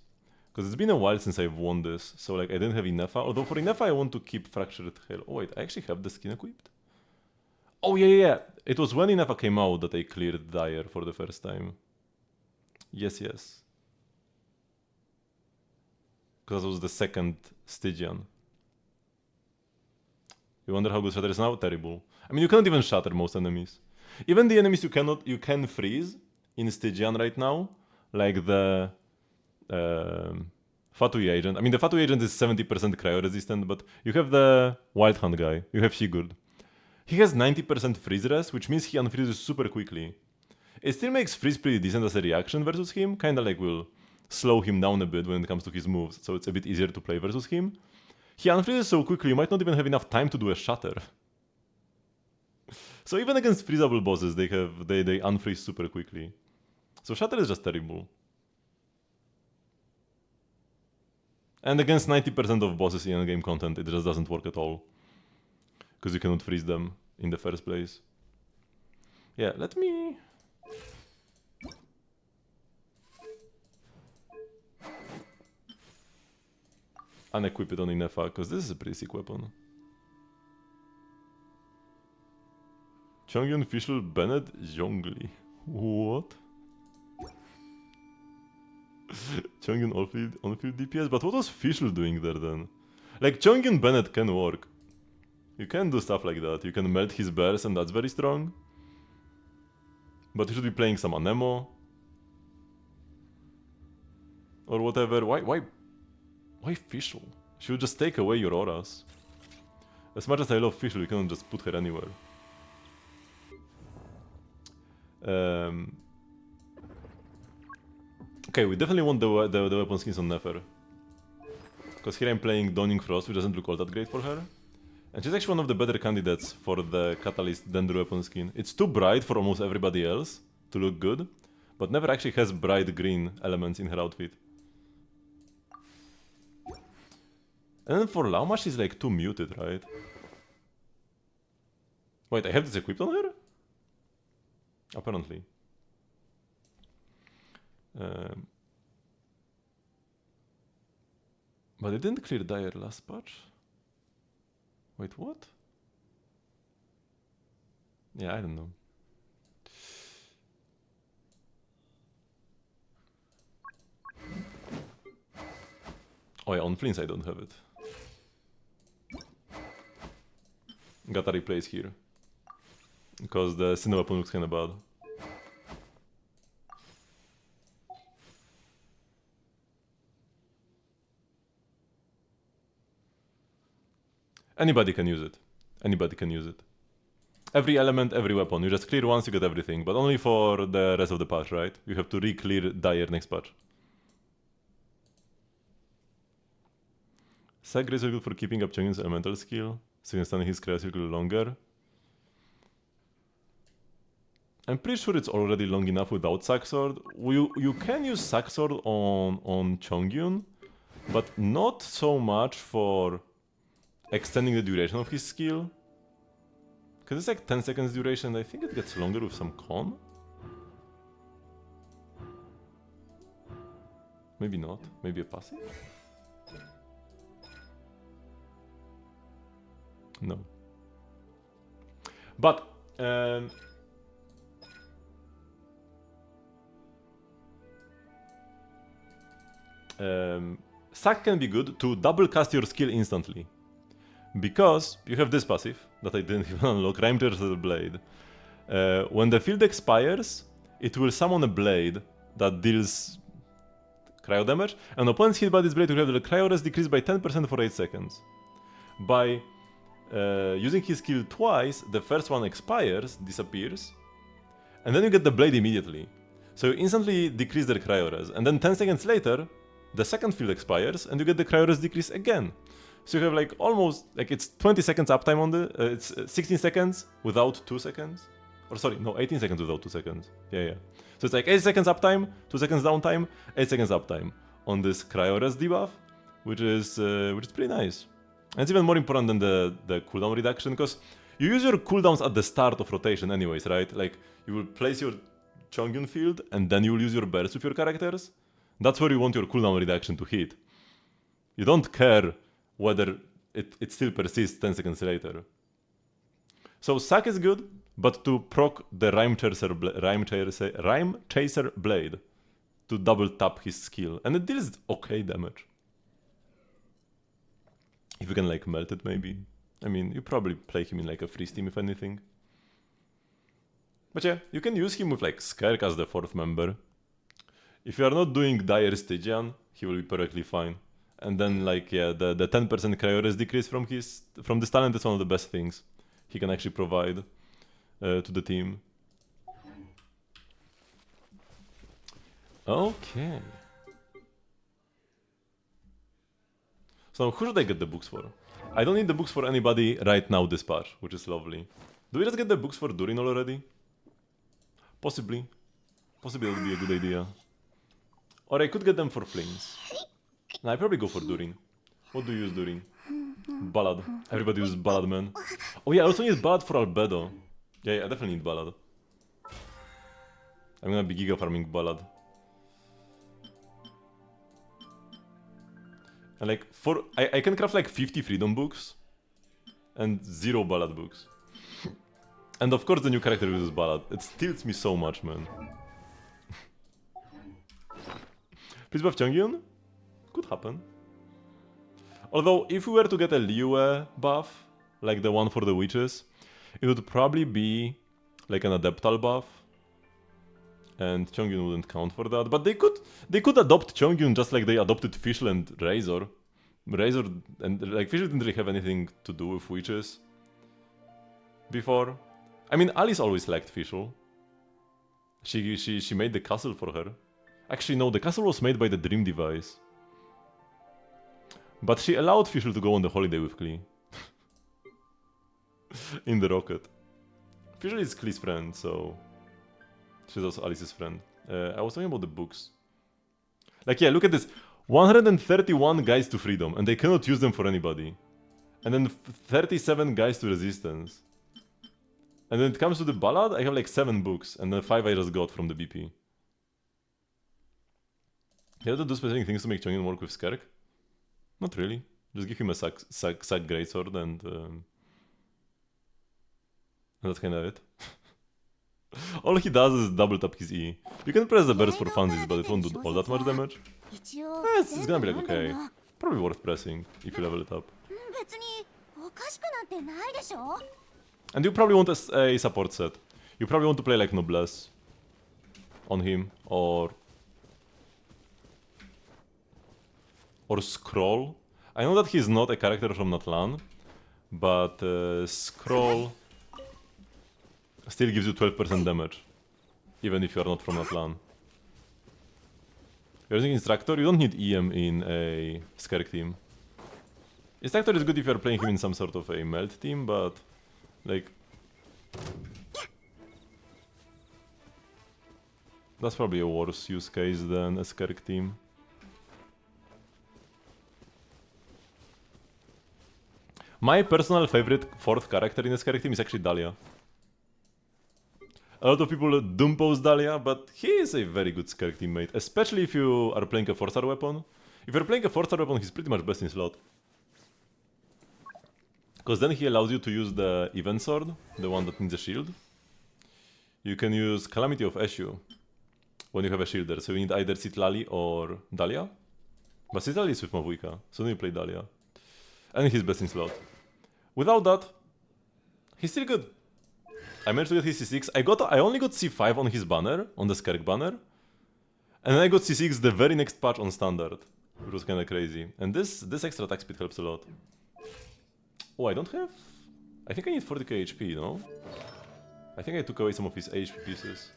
Because it's been a while since I've won this, so like I didn't have Inefa. Although for Inefa I want to keep Fractured Hell. Oh wait, I actually have the skin equipped? Oh yeah. It was when Inefa came out that I cleared Dire for the first time. Yes. Because that was the second Stygian. You wonder how good Shatter is now? Terrible. I mean, you cannot even shatter most enemies. Even the enemies you can freeze in Stygian right now, like the Fatui agent. I mean, the Fatui agent is 70% cryo resistant, but you have the Wild Hunt guy. You have Sigurd. He has 90% freeze res, which means he unfreezes super quickly. It still makes freeze pretty decent as a reaction versus him, kinda like will slow him down a bit when it comes to his moves, so it's a bit easier to play versus him. He unfreezes so quickly, you might not even have enough time to do a shatter. So even against freezable bosses, they unfreeze super quickly. So shatter is just terrible. And against 90% of bosses in game content, it just doesn't work at all. Because you cannot freeze them in the first place. Yeah, let me... unequip it on Inefa, because this is a pretty sick weapon. Chongyun Fischl Bennett Zhongli. What? Chongyun on-field DPS? But what was Fischl doing there then? Like, Chongyun Bennett can work. You can do stuff like that. You can melt his bears and that's very strong. But you should be playing some Anemo. Or whatever. Why Fischl? She would just take away your auras. As much as I love Fischl, you cannot just put her anywhere. Okay, we definitely want the weapon skins on Nefer. Because here I'm playing Dawning Frost, which doesn't look all that great for her. And she's actually one of the better candidates for the Catalyst than the weapon skin. It's too bright for almost everybody else to look good, but Nefer actually has bright green elements in her outfit. And then for Lauma, she's like too muted, right? Wait, I have this equipped on her? Apparently. But it didn't clear Dire last patch. Wait, what? Yeah, I don't know. Oh yeah, on Flints I don't have it. Gotta replace here. Because the Sinnoh weapon looks kinda bad. Anybody can use it. Anybody can use it. Every element, every weapon. You just clear once, you get everything. But only for the rest of the patch, right? You have to re-clear Dire next patch. Sag is good for keeping up Chongyun's elemental skill, so you can stand his cryo circle longer. I'm pretty sure it's already long enough without Saxord. You can use Saxord on Chongyun, but not so much for extending the duration of his skill. Because it's like 10 seconds duration, I think it gets longer with some con. Maybe not, maybe a passive? No. But, Sack can be good to double cast your skill instantly. Because you have this passive that I didn't even unlock, Rhyme Chaser Blade. When the field expires, it will summon a blade that deals cryo damage, and opponents hit by this blade will have the cryo rest decreased by 10% for 8 seconds. By using his skill twice, the first one expires, disappears, and then you get the blade immediately. So you instantly decrease their cryo res, and then 10 seconds later, the second field expires, and you get the cryo res decrease again. So you have like almost, like it's 20 seconds uptime on the, it's 16 seconds without 2 seconds. Or sorry, no, 18 seconds without 2 seconds. Yeah. So it's like 8 seconds uptime, 2 seconds downtime, 8 seconds uptime on this cryo res debuff, which is pretty nice. And it's even more important than the cooldown reduction, because you use your cooldowns at the start of rotation anyways, right? Like, you will place your Chongyun field, and then you will use your burst with your characters. That's where you want your cooldown reduction to hit. You don't care whether it still persists 10 seconds later. So Sack is good, but to proc the Rhyme Chaser Blade to double tap his skill, and it deals okay damage. If you can like melt it maybe. I mean, you probably play him in like a free steam if anything. But yeah, you can use him with like Skirk as the 4th member. If you are not doing Dire Stygian, he will be perfectly fine. And then like, yeah, the 10% cryo res decrease from this talent is one of the best things he can actually provide to the team. Okay. So who should I get the books for? I don't need the books for anybody right now this patch, which is lovely. Do we just get the books for Durin already? Possibly. Possibly that would be a good idea. Or I could get them for Flames. Nah, I probably go for Durin. What do you use Durin? Ballad. Everybody uses Ballad, man. Oh yeah, I also need Ballad for Albedo. Yeah, I definitely need Ballad. I'm gonna be giga farming Ballad. And like, I can craft like 50 Freedom books and 0 Ballad books. And of course the new character uses Ballad. It tilts me so much, man. Please buff Chongyun? Could happen. Although, if we were to get a Liyue buff, like the one for the witches, it would probably be like an Adeptal buff. And Chongyun wouldn't count for that. But they could adopt Chongyun just like they adopted Fischl and Razor. Razor and like Fischl didn't really have anything to do with witches before. I mean, Alice always liked Fischl. She made the castle for her. Actually, no, the castle was made by the Dream Device. But she allowed Fischl to go on the holiday with Klee. In the rocket. Fischl is Klee's friend, so... she's also Alice's friend. I was talking about the books. Like, yeah, look at this. 131 guides to freedom, and they cannot use them for anybody. And then 37 guides to resistance. And when it comes to the ballad, I have like 7 books, and then 5 I just got from the BP. You have to do specific things to make Chongyun work with Skerk? Not really. Just give him a sack greatsword and that's kinda it. All he does is double tap his E. You can press the burst for funsies, but it won't do all that much damage. It's gonna be like okay. Probably worth pressing if you level it up. And you probably want a support set. You probably want to play like Noblesse on him, or Scroll. I know that he's not a character from Natlan, but Scroll still gives you 12% damage, even if you are not from Natlan. You're using Instructor, you don't need EM in a Skerk team. Instructor is good if you're playing him in some sort of a melt team, but like... that's probably a worse use case than a Skerk team. My personal favorite 4th character in a Skerk team is actually Dahlia. A lot of people doompose Dahlia, but he is a very good Skerk teammate, especially if you are playing a 4-star weapon. If you're playing a 4-star weapon, he's pretty much best in slot. Because then he allows you to use the event sword, the one that needs a shield. You can use Calamity of Eshu when you have a shielder, so you need either Citlali or Dahlia. But Citlali is with Mavuika, so then you play Dahlia. And he's best in slot. Without that, he's still good. I managed to get his C6. I only got C5 on his banner, on the Skerk banner. And then I got C6 the very next patch on standard, which was kinda crazy. And this extra attack speed helps a lot. Oh, I don't have... I think I need 40k HP, no? I think I took away some of his HP pieces.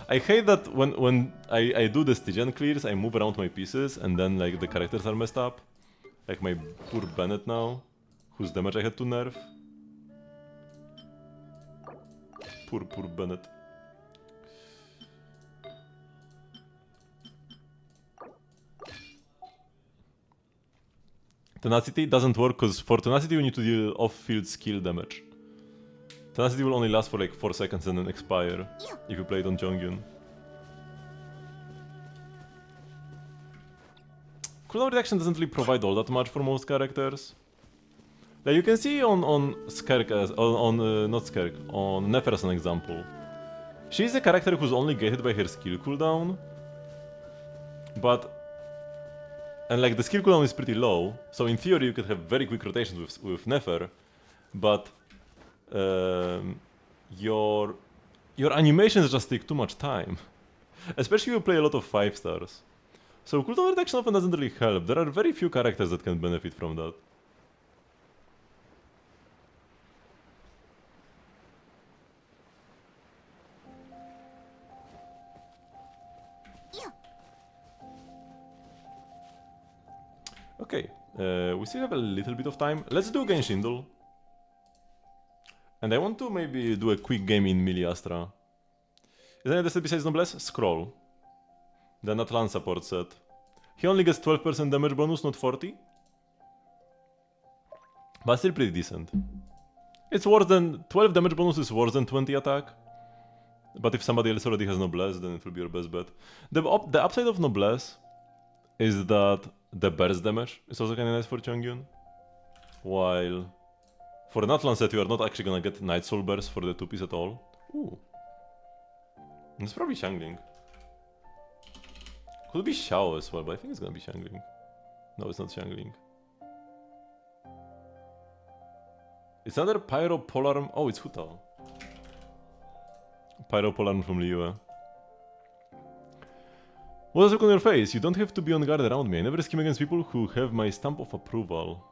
I hate that when I do the Stygian clears, I move around my pieces and then like the characters are messed up. Like my poor Bennett now, whose damage I had to nerf. Poor Bennett. Tenacity doesn't work because for Tenacity you need to deal off-field skill damage. Tenacity will only last for like 4 seconds and then expire if you play it on Chongyun. Cooldown reduction doesn't really provide all that much for most characters. Like you can see on Skerk as not Skerk, on Nefer as an example. She's a character who's only gated by her skill cooldown. And like the skill cooldown is pretty low, so in theory you could have very quick rotations with Nefer, but your animations just take too much time. Especially if you play a lot of 5 stars. So cooldown reduction often doesn't really help. There are very few characters that can benefit from that. Okay, we still have a little bit of time. Let's do Genshin though. And I want to maybe do a quick game in Melee Astra. Is there anything besides Noblesse? Scroll. The Natlan support set. He only gets 12% damage bonus, not 40. But still pretty decent. It's worse than... 12 damage bonus is worse than 20 attack. But if somebody else already has Noblesse, then it will be your best bet. The upside of Noblesse is that the burst damage is also kinda nice for Chongyun. While for an Atlan set you are not actually gonna get Night Soul burst for the 2-piece at all. Ooh. It's probably Xiangling. Could be Xiao as well, but I think it's gonna be Xiangling. No, it's not Xiangling. It's another Pyro Polarm. Oh, it's Hutao. Pyro Polarm from Liyue. What does look on your face? You don't have to be on guard around me. I never scheme against people who have my stamp of approval.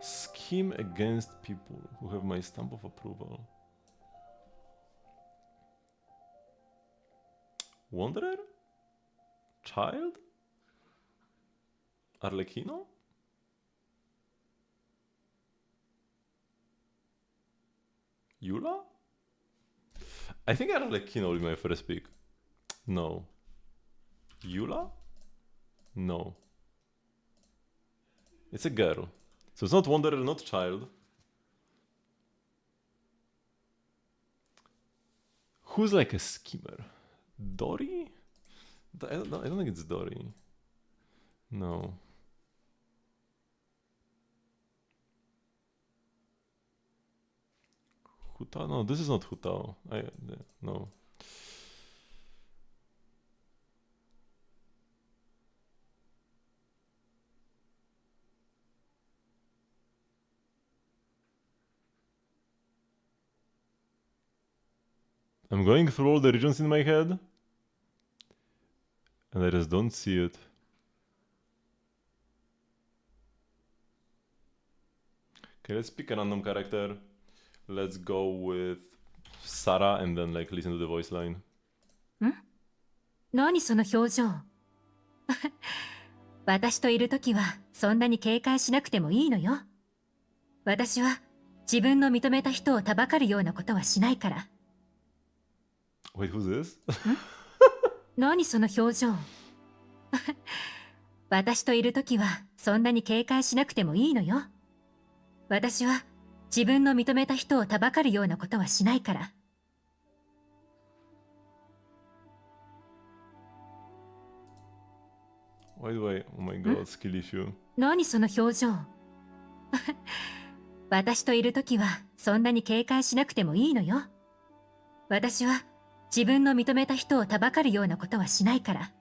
Scheme against people who have my stamp of approval. Wanderer? Child? Arlecchino? Eula? I think Arlecchino will be my first pick. No. Eula? No. It's a girl. So it's not Wanderer, not Child. Who's like a schemer? Dori? I don't think it's Dori. No. Hutao? No, this is not Hutao. No. I'm going through all the regions in my head, and I just don't see it. Okay, let's pick a random character. Let's go with Sarah and then like listen to the voice line. 何その表情私といるときはそんなに警戒しなくてもいいのよ。私は自分の認めた人をたばかるようなことはしないから。Wait, who's this? 何その表情私といるときはそんなに警戒しなくてもいいのよ。私は自分の認めた人をたばかるようなことはしないから。Why do I... Oh my god, skill issue. 何その表情私といるときはそんなに警戒しなくてもいいのよ。私は自分の認めた人をたばかるようなことはしないから。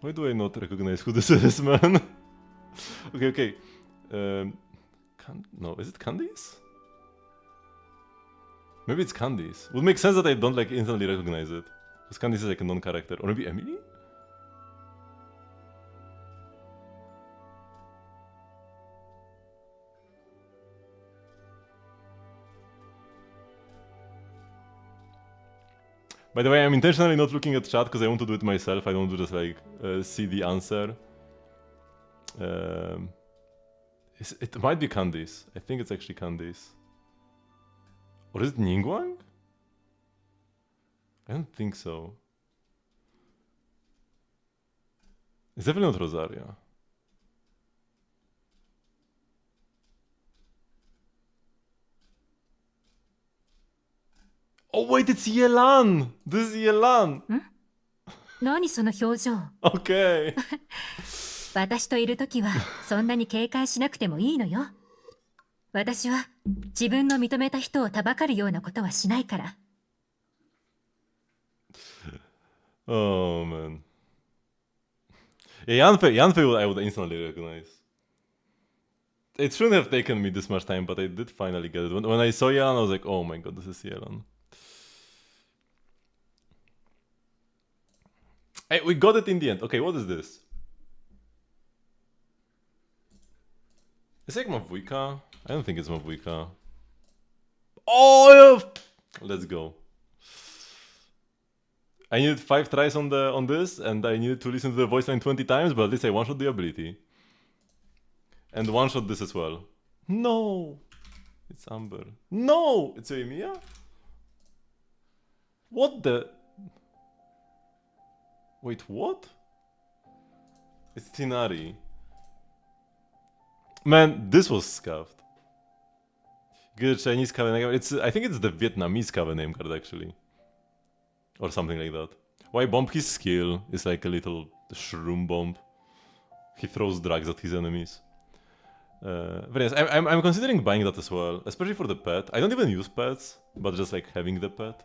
Why do I not recognize who this is, man? Okay. No, is it Candice? Maybe it's Candice. Would make sense that I don't like instantly recognize it. Because Candice is like a non-character. Or maybe Emily? By the way, I'm intentionally not looking at chat because I want to do it myself. I don't want to just like see the answer. It might be Candice. I think it's actually Candice. Or is it Ningguang? I don't think so. It's definitely not Rosaria. Oh wait, it's Yelan! This is Yelan! 何その表情 Okay. 私といるときはそんなに警戒しなくてもいいのよ。私は自分の認めた人をたばかるようなことはしないから。Oh man. Yeah, Yanfei I would instantly recognize. It shouldn't have taken me this much time, but I did finally get it. When I saw Yelan, I was like, oh my god, this is Yelan. Hey, we got it in the end. Okay, what is this? It's like Mavuika. I don't think it's Mavuika. Oh, yeah. Let's go. I needed 5 tries on this, and I needed to listen to the voice line 20 times, but at least I one-shot the ability. And one-shot this as well. No! It's Amber. No! It's Emiya? What the... Wait, what? It's Tinari. Man, this was scuffed. Good Chinese cover name. I think it's the Vietnamese cover name card actually. Or something like that. Why bomb his skill is like a little shroom bomb. He throws drugs at his enemies. But yes, I'm considering buying that as well, especially for the pet. I don't even use pets, but just like having the pet.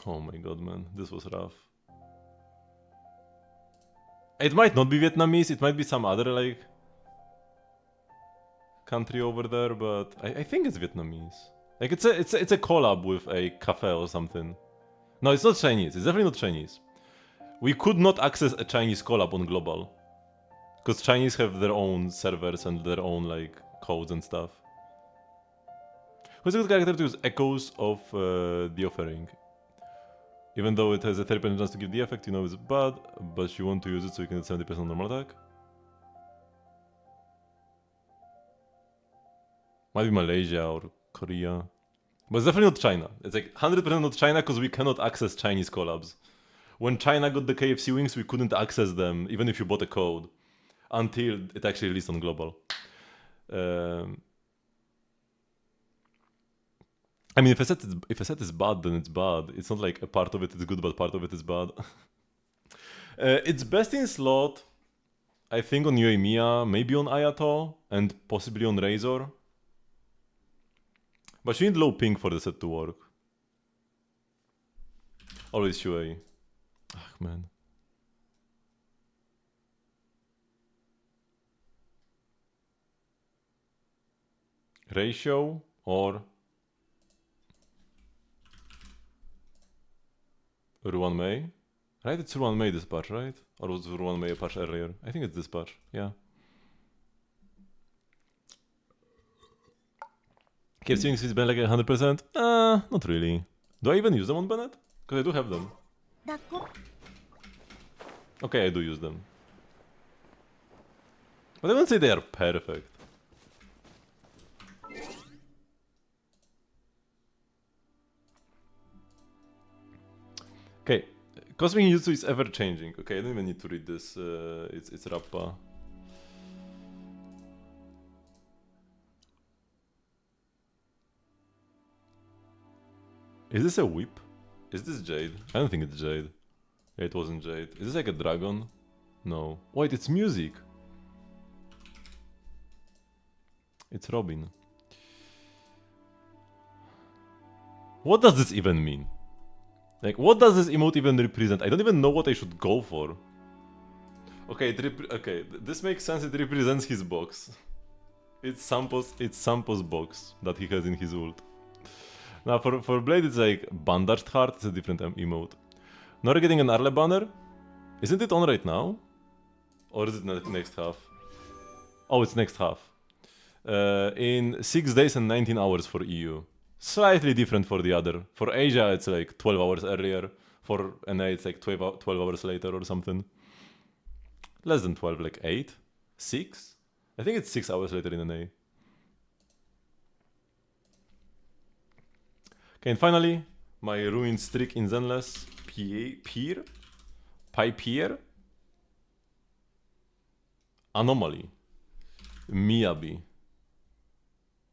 Oh my god, man, this was rough. It might not be Vietnamese, it might be some other like country over there, but I think it's Vietnamese. Like it's a collab with a cafe or something. No, it's not Chinese. It's definitely not Chinese. We could not access a Chinese collab on global, because Chinese have their own servers and their own like codes and stuff. Who's a good character to use echoes of the offering? Even though it has a 30% chance to give the effect, you know it's bad, but you want to use it so you can get 70% normal attack. Might be Malaysia or Korea. But it's definitely not China. It's like 100% not China because we cannot access Chinese collabs. When China got the KFC wings, we couldn't access them, even if you bought a code, until it actually released on global. I mean, if a set is bad, then it's bad. It's not like a part of it is good, but part of it is bad. It's best in slot, I think, on Yoimiya, maybe on Ayato, and possibly on Razor. But you need low ping for the set to work. Always Shuei. Ah, man. Ratio or Ruan Mei? Right, it's Ruan Mei this patch, right? Or was Ruan Mei a patch earlier? I think it's this patch, yeah. KFC wings is Bennett like 100%? Not really. Do I even use them on Bennett? Because I do have them. Okay, I do use them. But I wouldn't say they are perfect. Okay, Cosmic Jutsu is ever changing. Okay, I don't even need to read this. It's Rappa. Is this a whip? Is this Jade? I don't think it's Jade. Yeah, it wasn't Jade. Is this like a dragon? No. Wait, it's music. It's Robin. What does this even mean? Like, what does this emote even represent? I don't even know what I should go for. Okay, this makes sense. It represents his box. It's Sampo's box that he has in his ult. Now, for Blade, it's like Bandaged Heart. It's a different emote. Now we're getting an Arle banner. Isn't it on right now? Or is it next half? Oh, it's next half. In 6 days and 19 hours for EU. Slightly different for the other. For Asia, it's like 12 hours earlier. For NA, it's like 12 hours later or something. Less than 12, like 8? 6? I think it's 6 hours later in NA. Okay, and finally, my ruined streak in Zenless. Pipier? Anomaly. Miyabi.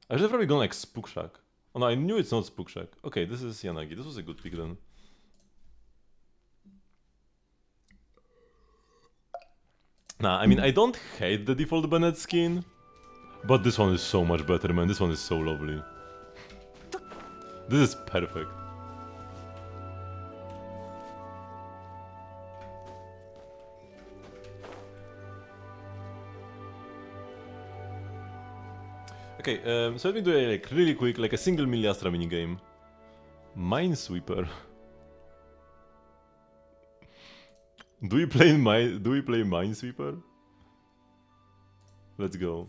I should have probably gone like Spookshack. Oh no, I knew it's not Spookshack. Okay, this is Yanagi. This was a good pick then. Nah, I mean, I don't hate the default Bennett skin, but this one is so much better, man. This one is so lovely. This is perfect. Okay, so let me do a like really quick, like a single Miliastra minigame. Minesweeper. Do we play Minesweeper? Let's go.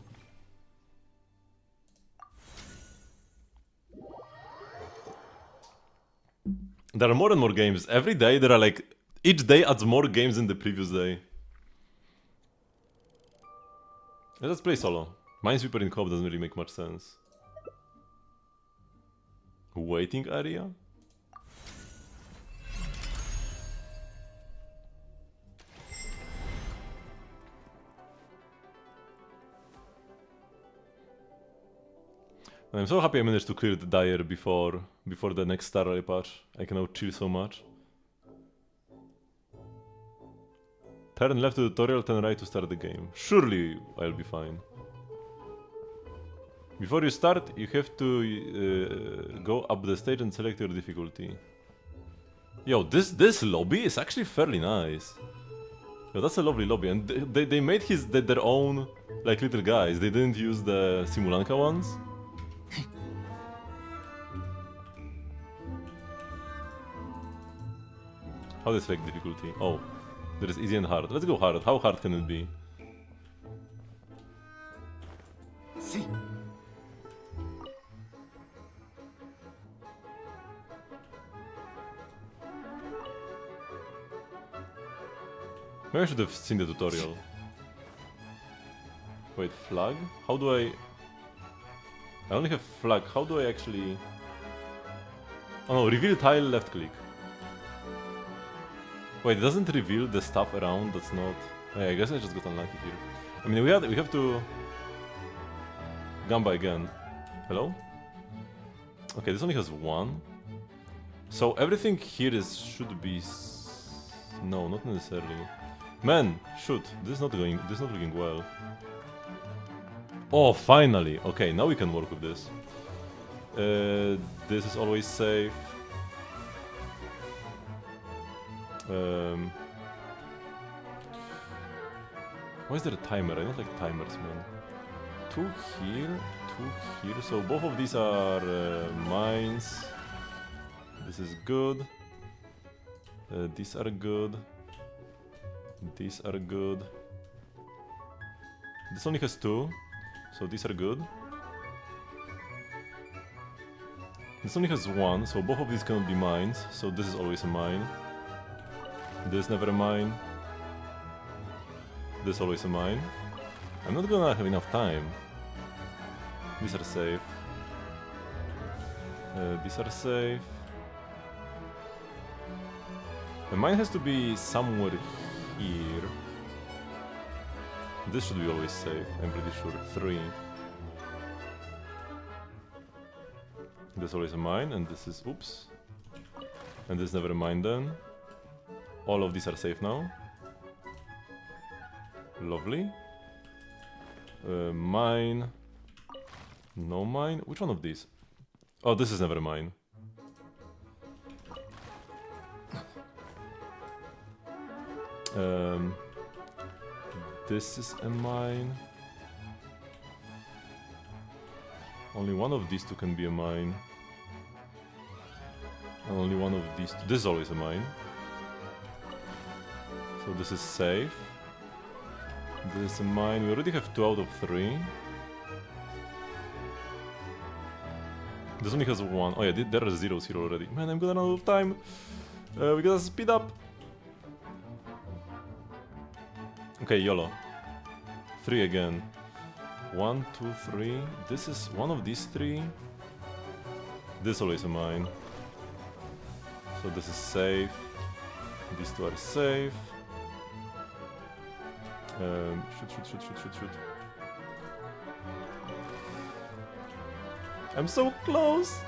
There are more and more games. Every day there are like... Each day adds more games than the previous day. Let's play solo. Minesweeper in co-op doesn't really make much sense. Waiting area? I'm so happy I managed to clear the Dire before the next Star Rally patch. I can now chill so much. Turn left to tutorial, turn right to start the game. Surely I'll be fine. Before you start, you have to go up the stage and select your difficulty. Yo, this lobby is actually fairly nice. Yo, that's a lovely lobby, and they made their own like little guys. They didn't use the Simulanka ones. How do I select difficulty? Oh, there is easy and hard. Let's go hard. How hard can it be? Maybe I should have seen the tutorial. Wait, flag? How do I... I only have flag. How do I actually... Oh no, reveal tile, left click. Wait, it doesn't reveal the stuff around, that's not... Yeah, I guess I just got unlucky here. I mean, we have to... Gamba again. Hello? Okay, this only has one. So everything here should be... No, not necessarily. Man, shoot, this is not looking well. Oh, finally! Okay, now we can work with this. This is always safe. Why is there a timer? I don't like timers, man. Two here, so both of these are mines. This is good. These are good. These are good. This only has two, so these are good. This only has one, so both of these cannot be mines, so this is always a mine. This is never a mine. This is always a mine. I'm not gonna have enough time. These are safe. These are safe. The mine has to be somewhere here. This should be always safe, I'm pretty sure. 3. This is always a mine, and this is... Oops. And this is never a mine then. All of these are safe now. Lovely. Mine. No mine. Which one of these? Oh, this is never a mine. This is a mine. Only one of these two can be a mine. And only one of these two. This is always a mine. So this is safe. This is a mine. We already have 2 out of 3. This only has 1. Oh yeah, there are zeros here already. Man, I'm gonna run out of time. We gotta speed up. Okay, YOLO. 3 again. 1, 2, 3. This is one of these 3. This is always a mine. So this is safe. These 2 are safe. Shoot. I'm so close!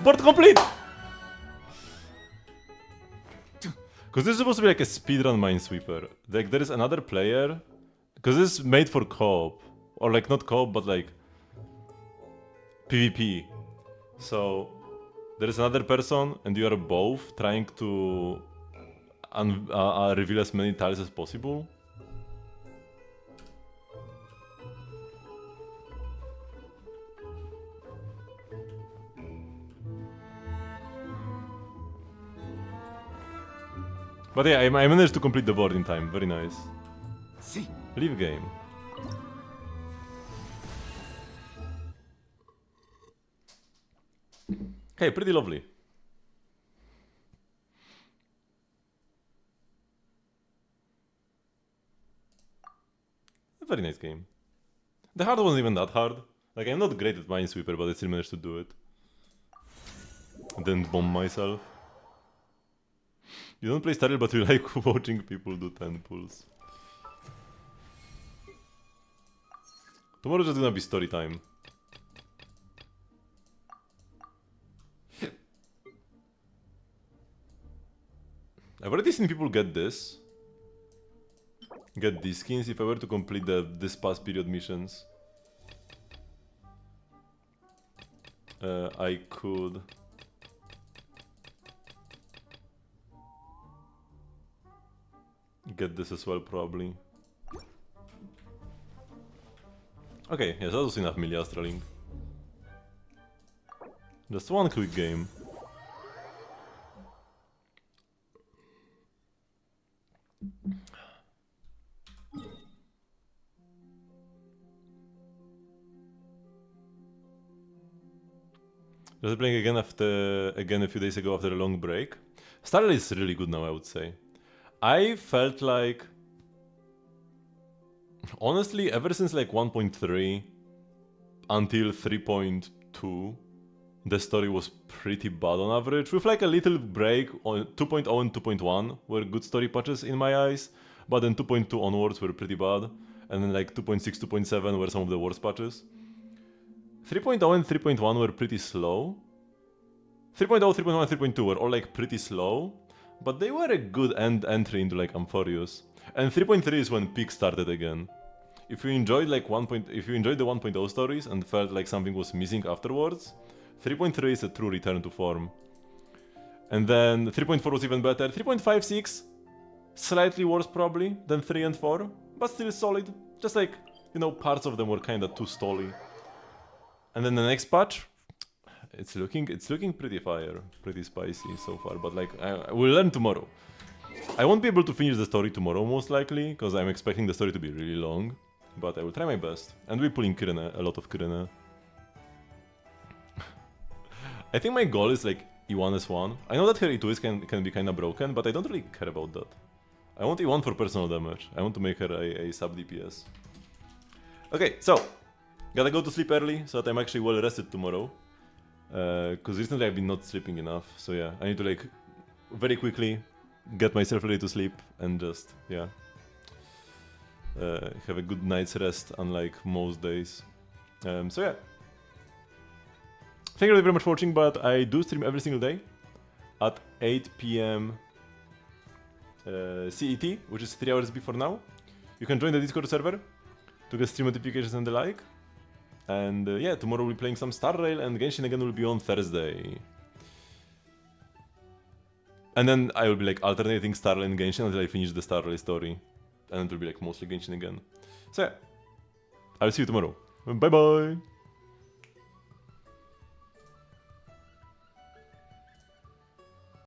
Board complete! Because this is supposed to be like a speedrun Minesweeper. Like, there is another player. Because this is made for co-op. Or like, not co-op, but like... PvP. So... There is another person, and you are both trying to... reveal as many tiles as possible. But yeah, I managed to complete the board in time. Very nice. Leave game. Okay, pretty lovely. very nice game. The hard wasn't even that hard. Like, I'm not great at Minesweeper, but I still managed to do it. Didn't bomb myself. You don't play Starry, but you like watching people do 10 pulls. Tomorrow's just gonna be story time. I've already seen people get this. Get these skins if I were to complete this past period missions. I could... get this as well, probably. Okay, yes, that was enough melee astraling. Just one quick game. Just playing again a few days ago after a long break. Starlight is really good now, I would say. I felt like, honestly, ever since like 1.3 until 3.2, the story was pretty bad on average, with like a little break on 2.0 and 2.1 were good story patches in my eyes, but then 2.2 onwards were pretty bad, and then like 2.6, 2.7 were some of the worst patches. 3.0 and 3.1 were pretty slow. 3.0, 3.1, and 3.2 were all like pretty slow, but they were a good entry into like Amphorius. And 3.3 is when peak started again. If you enjoyed like if you enjoyed the 1.0 stories and felt like something was missing afterwards, 3.3 is a true return to form. And then 3.4 was even better. 3.5, 6, slightly worse probably than 3 and 4, but still solid. Just like, you know, parts of them were kinda too stally. And then the next patch, it's looking pretty fire, pretty spicy so far, but like, we'll learn tomorrow. I won't be able to finish the story tomorrow most likely, because I'm expecting the story to be really long, but I will try my best. And we're pulling Kirene, a lot of Kirene. I think my goal is like E1 S1. I know that her E2 can be kinda broken, but I don't really care about that. I want E1 for personal damage. I want to make her a sub DPS. Okay, so gotta go to sleep early so that I'm actually well rested tomorrow. Because recently I've been not sleeping enough. So yeah, I need to like very quickly get myself ready to sleep and just, yeah, have a good night's rest unlike most days. So yeah. Thank you very much for watching, but I do stream every single day at 8 PM CET, which is 3 hours before now. You can join the Discord server to get stream notifications and the like. And yeah, tomorrow we'll be playing some Star Rail, and Genshin again will be on Thursday. And then I will be like alternating Star Rail and Genshin until I finish the Star Rail story. And it will be like mostly Genshin again. So yeah, I'll see you tomorrow. Bye bye!